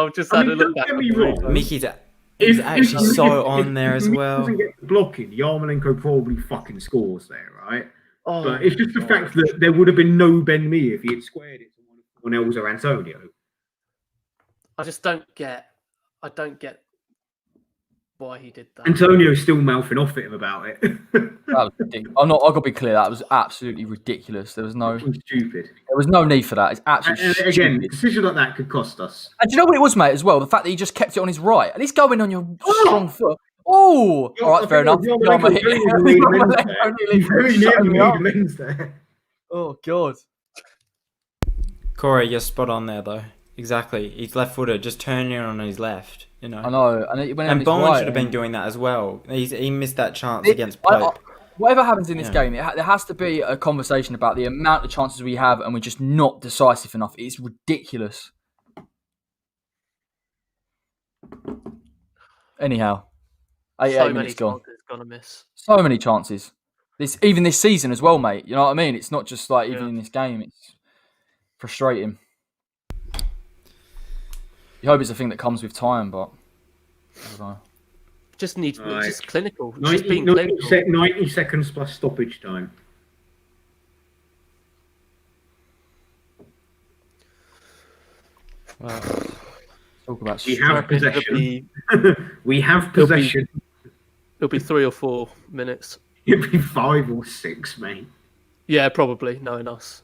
just had a look back. Mickey's He's actually so on there as if well. Doesn't get the blocking. Yarmolenko probably fucking scores there, right? Oh, but it's just the fact that there would have been no Ben Mee if he had squared it to one else or Antonio. I just don't get. I don't get why he did that. Antonio's still mouthing off at him about it. That was ridiculous. I've got to be clear. That was absolutely ridiculous. There was no stupid. There was no need for that. It's absolutely and stupid. again, a decision like that could cost us. And do you know what it was, mate? As well, the fact that he just kept it on his right, at least going on your strong foot. Oh, all right, fair enough. Oh God, Corey, you're spot on there though. Exactly. He's left-footed, just turning on his left. You know. I know, and Bowen should have been doing that as well. He missed that chance against Pope. Whatever happens in this game, there has to be a conversation about the amount of chances we have, and we're just not decisive enough. It's ridiculous. Anyhow, 8 minutes gone. Gonna miss. So many chances. Even this season as well, mate. You know what I mean? It's not just like even in this game. It's frustrating. You hope it's a thing that comes with time, but I don't know. Just needs just clinical. 90, just being clinical. 90 seconds plus stoppage time. Talk about we have possession. We have possession. It'll be 3 or 4 minutes. It'll be 5 or 6, mate. Yeah, probably, knowing us.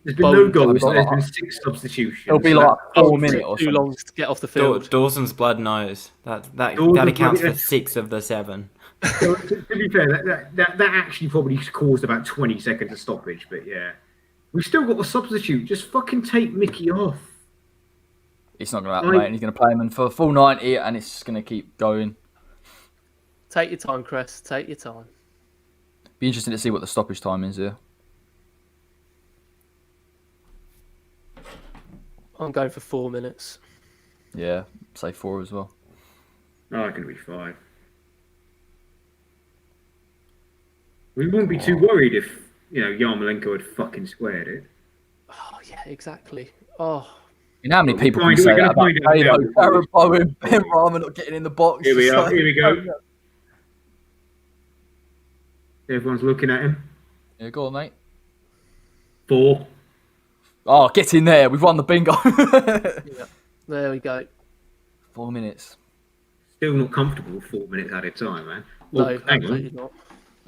There's been no goals. There's been 6 substitutions. It'll be like 4 minutes or too long to get off the field. Dawson's blood knows that accounts for 6 of the 7. So, to be fair, that actually probably caused about 20 seconds of stoppage. But yeah, we've still got a substitute. Just fucking take Mickey off. It's not going to happen, mate. And he's going to play him in for a full 90, and it's just going to keep going. Take your time, Chris. Take your time. Be interesting to see what the stoppage time is here. I'm going for 4 minutes. Yeah, say 4 as well. No, I can be 5. We wouldn't be too worried if, Yarmolenko had fucking squared it. Oh, yeah, exactly. Oh. You know how many people can say that about Aaron Bowen, Ben Rahman not getting in the box. Here we are. Here we go. Everyone's looking at him. Yeah, go on, mate. 4. Oh, get in there. We've won the bingo. Yeah. There we go. 4 minutes. Still not comfortable with 4 minutes at a time, man. No, absolutely not.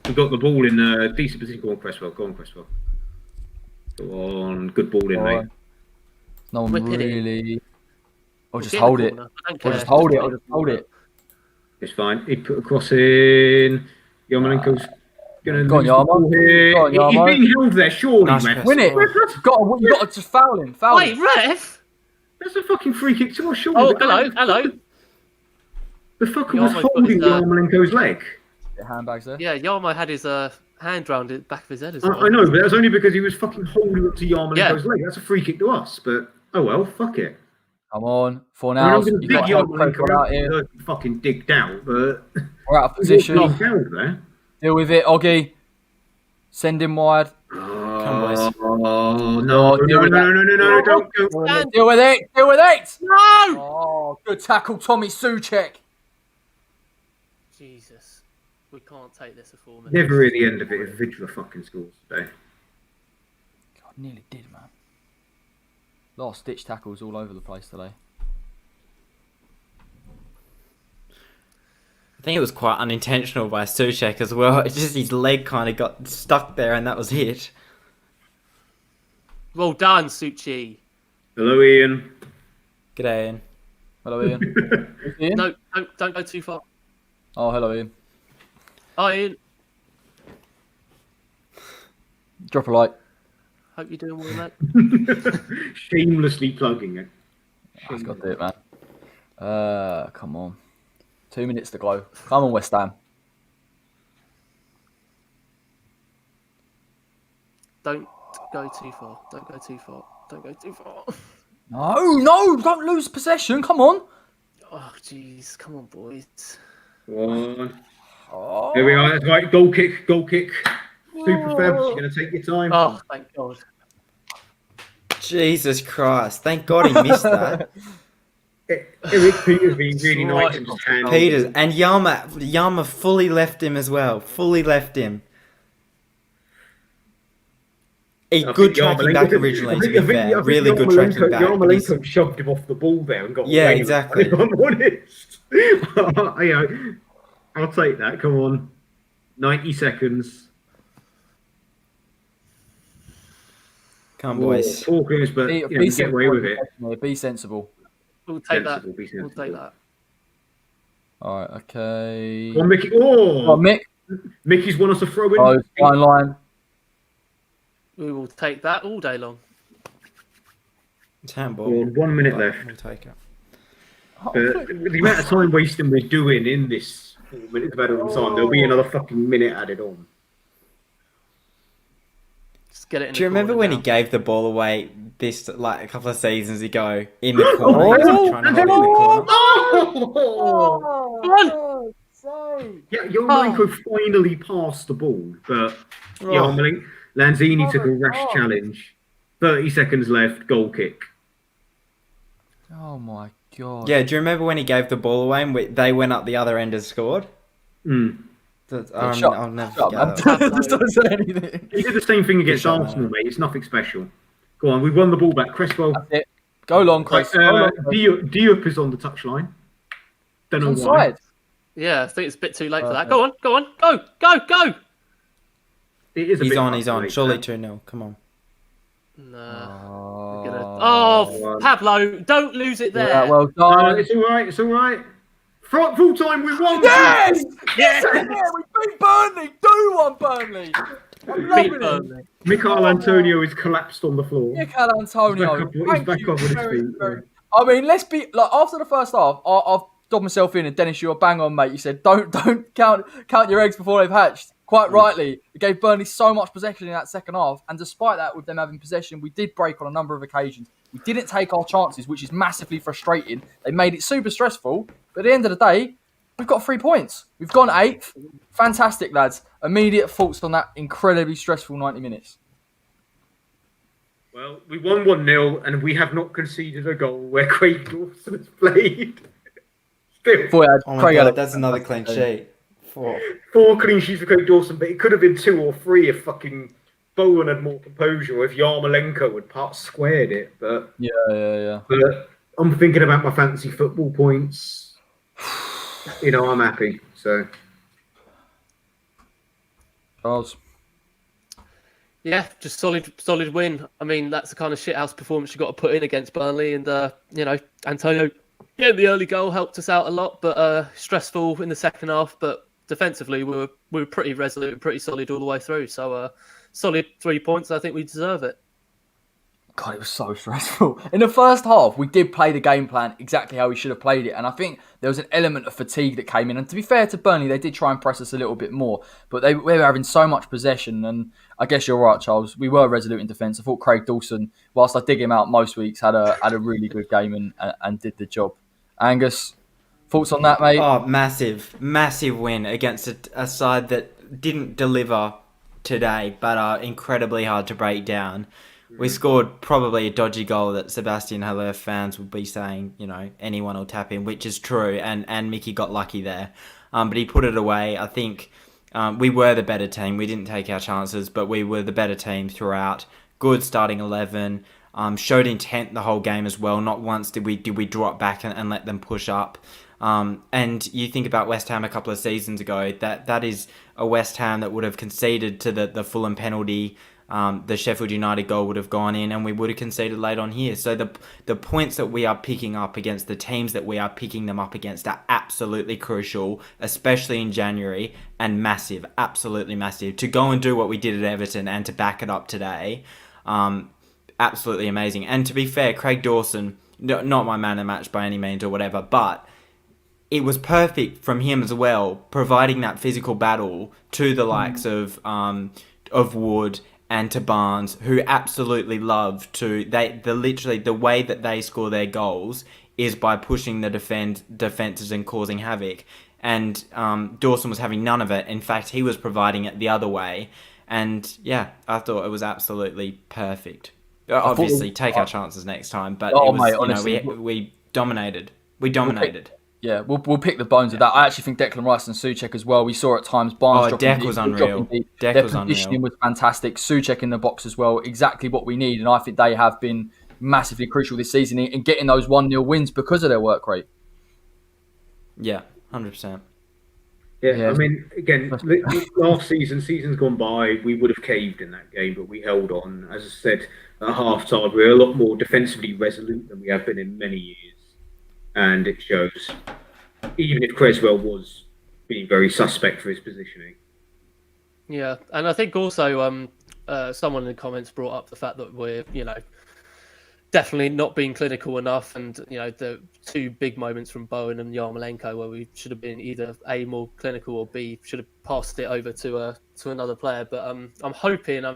We've got the ball in a decent position. Go on, Cresswell. Go on. Good ball in, mate. No one really... I'll just hold it. I'll just hold it. It's fine. He put a cross in. Yarmolenko's going to... Go on, Yarmo. He's being held there, surely, man. Win it. You've got to just foul him. Wait, ref? That's a fucking free kick to us, surely. Oh, hello. The fucker was holding Yarmolenko's leg. The handbags there. Yeah, Yarmo had his hand round the back of his head as well. I know, but that's only because he was fucking holding up to Yarmolenko's leg. That's a free kick to us, but oh well, fuck it. Come on, 4 now. You've got Yarmolenko out here. Fucking digged out, but we're out of position. There. Deal with it, Oggy. Send him wide. Come, boys. Oh no! Don't. Deal with it. No! Oh, good tackle, Tommy Souček. Jesus, we can't take this for 4 minutes. Never at the end of it if Vidra fucking scores today. God, nearly did, man. Last stitch tackles all over the place today. I think it was quite unintentional by Souček as well. It's just his leg kind of got stuck there, and that was it. Well done, Suchi. Hello, Ian. G'day, Ian. Hello, Ian. Ian? No, don't go too far. Oh, hello, Ian. Hi, Ian. Drop a like. Hope you're doing well, mate. Shamelessly plugging it. That's got to do it, man. Come on. 2 minutes to go. Come on, West Ham. Don't go too far. Don't go too far. No, don't lose possession. Come on. Oh, jeez. Come on, boys. One. Oh. There we are. That's right. Goal kick. Super Fabs. You're going to take your time. Oh, thank God. Jesus Christ. Thank God he missed that. Eric Peters being really nice and just handled Peters and Yama fully left him as well. Fully left him. A good tracking back originally, to be fair. Really good tracking back. Yarmolenko shoved him off the ball there and got away. Yeah, exactly. If I'm honest. I'll take that. Come on. 90 seconds. Come on, boys. Talkers, but get away with it. Be sensible. We'll take that. We'll take that. All right, okay. Come on, Mickey. Oh, Mick. Mickey's won us a throw-in. Oh, fine line. We will take that all day long. It's handball. 1 minute left. We'll take it. The amount of time wasting we're doing in this 4 minutes of added on time, there'll be another fucking minute added on. Just get it in. Do you remember when he gave the ball away this like a couple of seasons ago in the corner? Trying to hold it in the corner. Yeah, Yarmolenko finally passed the ball, but Lanzini took a rash challenge. 30 seconds left, goal kick. Oh my god. Yeah, do you remember when he gave the ball away and they went up the other end and scored? I'll never forget that. Just don't say anything. He did the same thing against Arsenal, mate. It's nothing special. Go on, we won the ball back. Cresswell. That's it. Go long, Chris. Diop is on the touchline. Don't know why. Yeah, I think it's a bit too late for that. Go on. Go. It is he's on. Surely 2-0. Come on. No. Pablo, don't lose it there. Yeah, well done. It's all right. Full time, we won. Yes! Yes! Yeah, we beat Burnley. 2-1 Burnley. I'm loving it. Michael Antonio is collapsed on the floor. Michael Antonio. He's back up on his feet. I mean, let's be like after the first half, I've dobbed myself in, and Dennis, you're bang on, mate. You said don't count your eggs before they've hatched. Quite rightly, we gave Burnley so much possession in that second half, and despite that, with them having possession, we did break on a number of occasions. We didn't take our chances, which is massively frustrating. They made it super stressful, but at the end of the day, we've got 3 points. We've gone 8th. Fantastic, lads. Immediate thoughts on that incredibly stressful 90 minutes. Well, we won 1-0, and we have not conceded a goal where Craig Dawson has played. Still. Oh my God, that's another clean sheet. 4 clean sheets for Craig Dawson, but it could have been 2 or 3 if fucking Bowen had more composure, or if Yarmolenko had part squared it. But yeah. But I'm thinking about my fantasy football points. I'm happy. So, Charles. Yeah, just solid win. I mean, that's the kind of shithouse performance you got to put in against Burnley, and Antonio getting the early goal helped us out a lot, but stressful in the second half. But defensively, we were pretty resolute, pretty solid all the way through. So, solid 3 points. I think we deserve it. God, it was so stressful. In the first half, we did play the game plan exactly how we should have played it. And I think there was an element of fatigue that came in. And to be fair to Burnley, they did try and press us a little bit more. But we were having so much possession. And I guess you're right, Charles. We were resolute in defence. I thought Craig Dawson, whilst I dig him out most weeks, had a really good game and did the job. Angus, thoughts on that, mate? Oh, massive win against a side that didn't deliver today, but are incredibly hard to break down. We scored probably a dodgy goal that Sebastian Haller fans would be saying, anyone will tap in, which is true, and Mickey got lucky there. But he put it away. I think we were the better team. We didn't take our chances, but we were the better team throughout. Good starting 11. Showed intent the whole game as well. Not once did we drop back and let them push up. And you think about West Ham a couple of seasons ago, that is a West Ham that would have conceded to the Fulham penalty. The Sheffield United goal would have gone in, and we would have conceded late on here. So the points that we are picking up against the teams that we are picking them up against are absolutely crucial, especially in January, and massive, absolutely massive. To go and do what we did at Everton and to back it up today, absolutely amazing. And to be fair, Craig Dawson, not my man of the match by any means or whatever, but it was perfect from him as well, providing that physical battle to the likes of Wood and to Barnes, who absolutely love to literally the way that they score their goals is by pushing the defenses and causing havoc. And Dawson was having none of it. In fact, he was providing it the other way. And yeah, I thought it was absolutely perfect. Obviously, take our chances next time, but it was, mate, honestly, we dominated. We dominated. We'll pick the bones of that. I actually think Declan Rice and Souček as well. We saw at times Barnes dropping deep. Was unreal. Their positioning was fantastic. Souček in the box as well. Exactly what we need. And I think they have been massively crucial this season in getting those 1-0 wins because of their work rate. Yeah, 100%. Yeah, I mean, again, last season's gone by, we would have caved in that game, but we held on. As I said, at half-time, we're a lot more defensively resolute than we have been in many years. And it shows, even if Creswell was being very suspect for his positioning. Yeah, and I think also someone in the comments brought up the fact that we're, definitely not being clinical enough, and the two big moments from Bowen and Yarmolenko where we should have been either A, more clinical, or B, should have passed it over to another player. But I'm hoping, I'm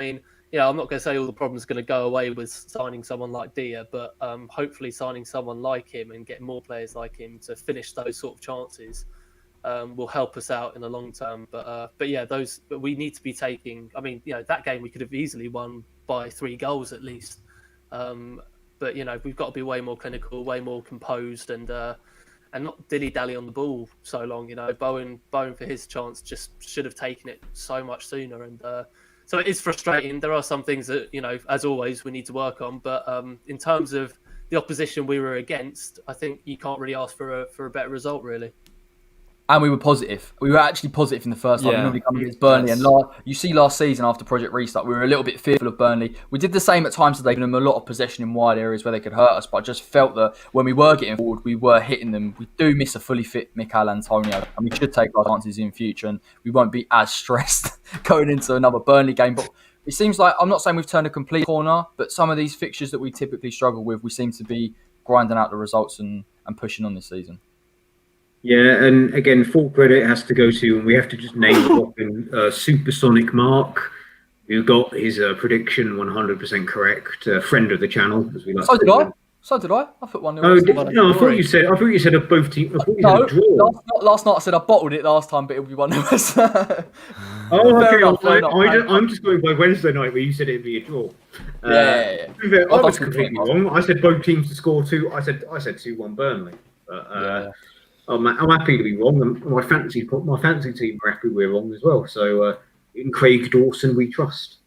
not going to say all the problems are going to go away with signing someone like Dia, but hopefully signing someone like him and getting more players like him to finish those sort of chances will help us out in the long term. But we need to be taking. That game we could have easily won by 3 goals at least. But we've got to be way more clinical, way more composed, and not dilly-dally on the ball so long. Bowen for his chance just should have taken it so much sooner, and so it is frustrating. There are some things that as always, we need to work on. But in terms of the opposition we were against, I think you can't really ask for a better result, really. And we were positive. We were actually positive in the first half. We normally come against Burnley. And you see last season after Project Restart, we were a little bit fearful of Burnley. We did the same at times today, giving them a lot of possession in wide areas where they could hurt us. But I just felt that when we were getting forward, we were hitting them. We do miss a fully fit Mikel Antonio. And we should take our chances in future. And we won't be as stressed going into another Burnley game. But it seems like, I'm not saying we've turned a complete corner, but some of these fixtures that we typically struggle with, we seem to be grinding out the results and pushing on this season. Yeah, and again, full credit has to go to, and we have to just name Supersonic Mark, who got his prediction 100% correct. Friend of the channel, as we like. So did I. I put 1-0. No, I thought you said of both teams. I thought you said a draw. Last night I said I bottled it last time, but it'll be 1-0. Okay. I'm just going by Wednesday night where you said it'd be a draw. Yeah. I was completely wrong. I said both teams to score 2. I said 2-1 Burnley. But, I'm happy to be wrong. My fantasy team are happy we're wrong as well. So in Craig Dawson we trust.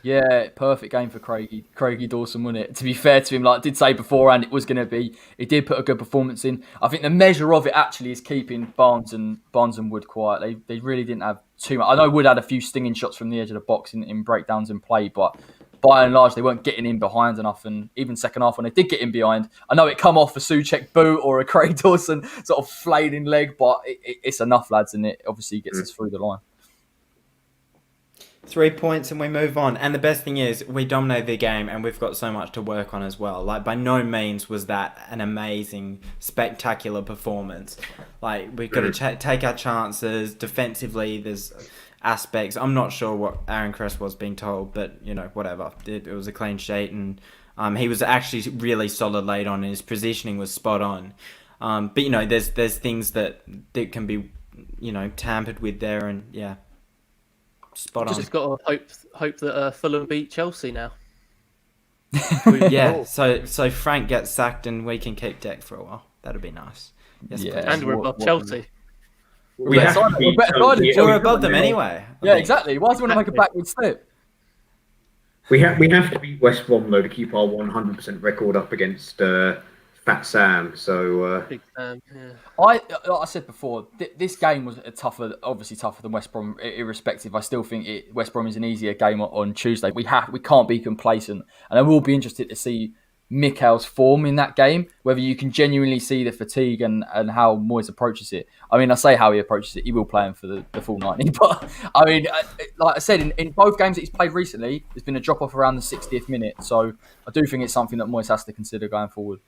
Yeah, perfect game for Craigie Dawson, wasn't it? To be fair to him, like I did say beforehand, it was going to be. He did put a good performance in. I think the measure of it actually is keeping Barnes and Wood quiet. They really didn't have too much. I know Wood had a few stinging shots from the edge of the box in breakdowns and play, but by and large, they weren't getting in behind enough. And even second half, when they did get in behind, I know it come off a Souček boot or a Craig Dawson sort of flailing leg, but it's enough, lads, and it obviously gets us through the line. 3 points and we move on. And the best thing is we dominated the game and we've got so much to work on as well. Like, by no means was that an amazing, spectacular performance. Like, we've got to take our chances. Defensively, there's aspects. I'm not sure what Aaron Cress was being told, but, whatever. It was a clean sheet, and he was actually really solid late on, and his positioning was spot on. But, there's things that can be, tampered with there, and, yeah. Spot on. Just got to hope that Fulham beat Chelsea now. Yeah, so Frank gets sacked and we can keep Deck for a while. That'd be nice. Yes, yeah, and we're above Chelsea. We're above them anyway. Yeah, exactly. Why do you want to make a backward step? We have to beat West Brom though to keep our 100% record up against Fat Sam. So Big Sam, yeah. Like I said before, this game was obviously tougher than West Brom, irrespective. I still think West Brom is an easier game on Tuesday. We can't be complacent, and I will be interested to see Mikel's form in that game, whether you can genuinely see the fatigue and how Moyes approaches it. I mean, I say how he approaches it, he will play him for the full 90, but I mean, like I said, in both games that he's played recently, there's been a drop-off around the 60th minute, so I do think it's something that Moyes has to consider going forward.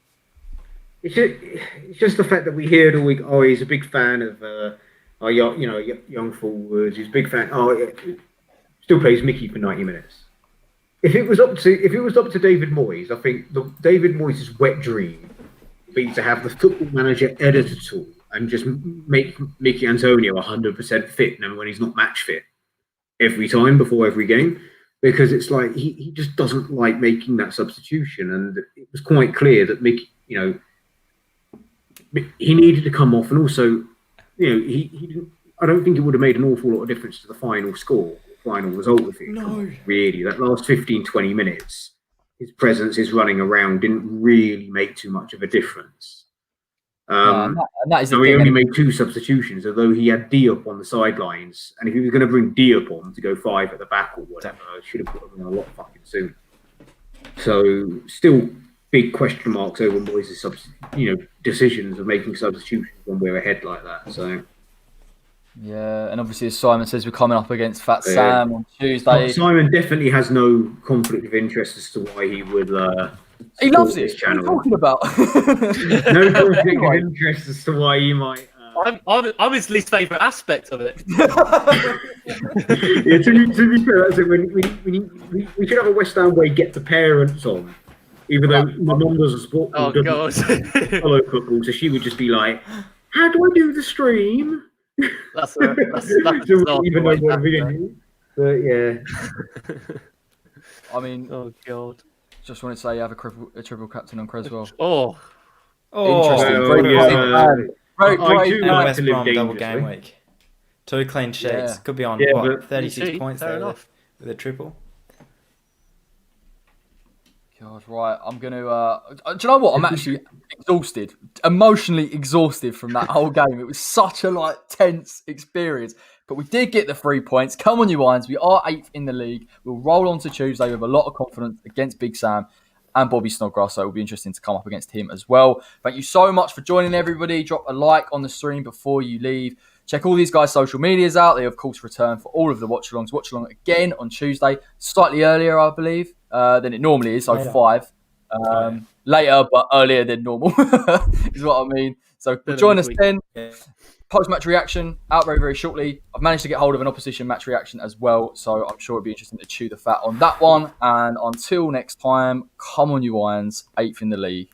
It's just the fact that we hear it all week. Oh, he's a big fan of our young forwards. He's a big fan. Still plays Mickey for 90 minutes. If it was up to David Moyes, I think David Moyes' wet dream would be to have the Football Manager editor tool and just make Mickey Antonio 100% fit, and when he's not match fit, every time before every game, because it's like he just doesn't like making that substitution, and it was quite clear that Mickey, he needed to come off, and also, he didn't. I don't think it would have made an awful lot of difference to the final score, final result if it really. That last 15, 20 minutes, his presence, his running around didn't really make too much of a difference. And that is so he only made 2 substitutions, although he had Diop on the sidelines. And if he was going to bring Diop on to go 5 at the back or whatever, I should have put him on a lot fucking soon. So still big question marks over Moyes' decisions of making substitutions when we're ahead like that. So. Yeah, and obviously, as Simon says, we're coming up against Fat Sam on Tuesday. Simon definitely has no conflict of interest as to why he would. He loves it. Channel. What are you talking about? No conflict of interest as to why you might. I'm his least favourite aspect of it. Yeah, to be fair, that's it. We should have a West Ham way get the parents on, even though my mum does a sport. Oh God! Follow football, so she would just be like, "How do I do the stream?" That's so even though what video, but yeah. I mean, oh God! Just wanted to say you have a triple captain on Creswell. Interesting. Great I do like West to live Brom double dangerously. game week. 2 clean sheets. Yeah. Could be on 36 points there with a triple. God, right. I'm going to... do you know what? I'm actually exhausted. Emotionally exhausted from that whole game. It was such a tense experience. But we did get the 3 points. Come on, you Irons. We are 8th in the league. We'll roll on to Tuesday with a lot of confidence against Big Sam and Bobby Snodgrass. So it will be interesting to come up against him as well. Thank you so much for joining, everybody. Drop a like on the stream before you leave. Check all these guys' social medias out. They, of course, return for all of the Watchalongs. Watchalong again on Tuesday. Slightly earlier, I believe, than it normally is. So later. 5. Later, but earlier than normal is what I mean. So join us then. Yeah. Post-match reaction out very, very shortly. I've managed to get hold of an opposition match reaction as well. So I'm sure it'll be interesting to chew the fat on that one. And until next time, come on, you Irons. 8th in the league.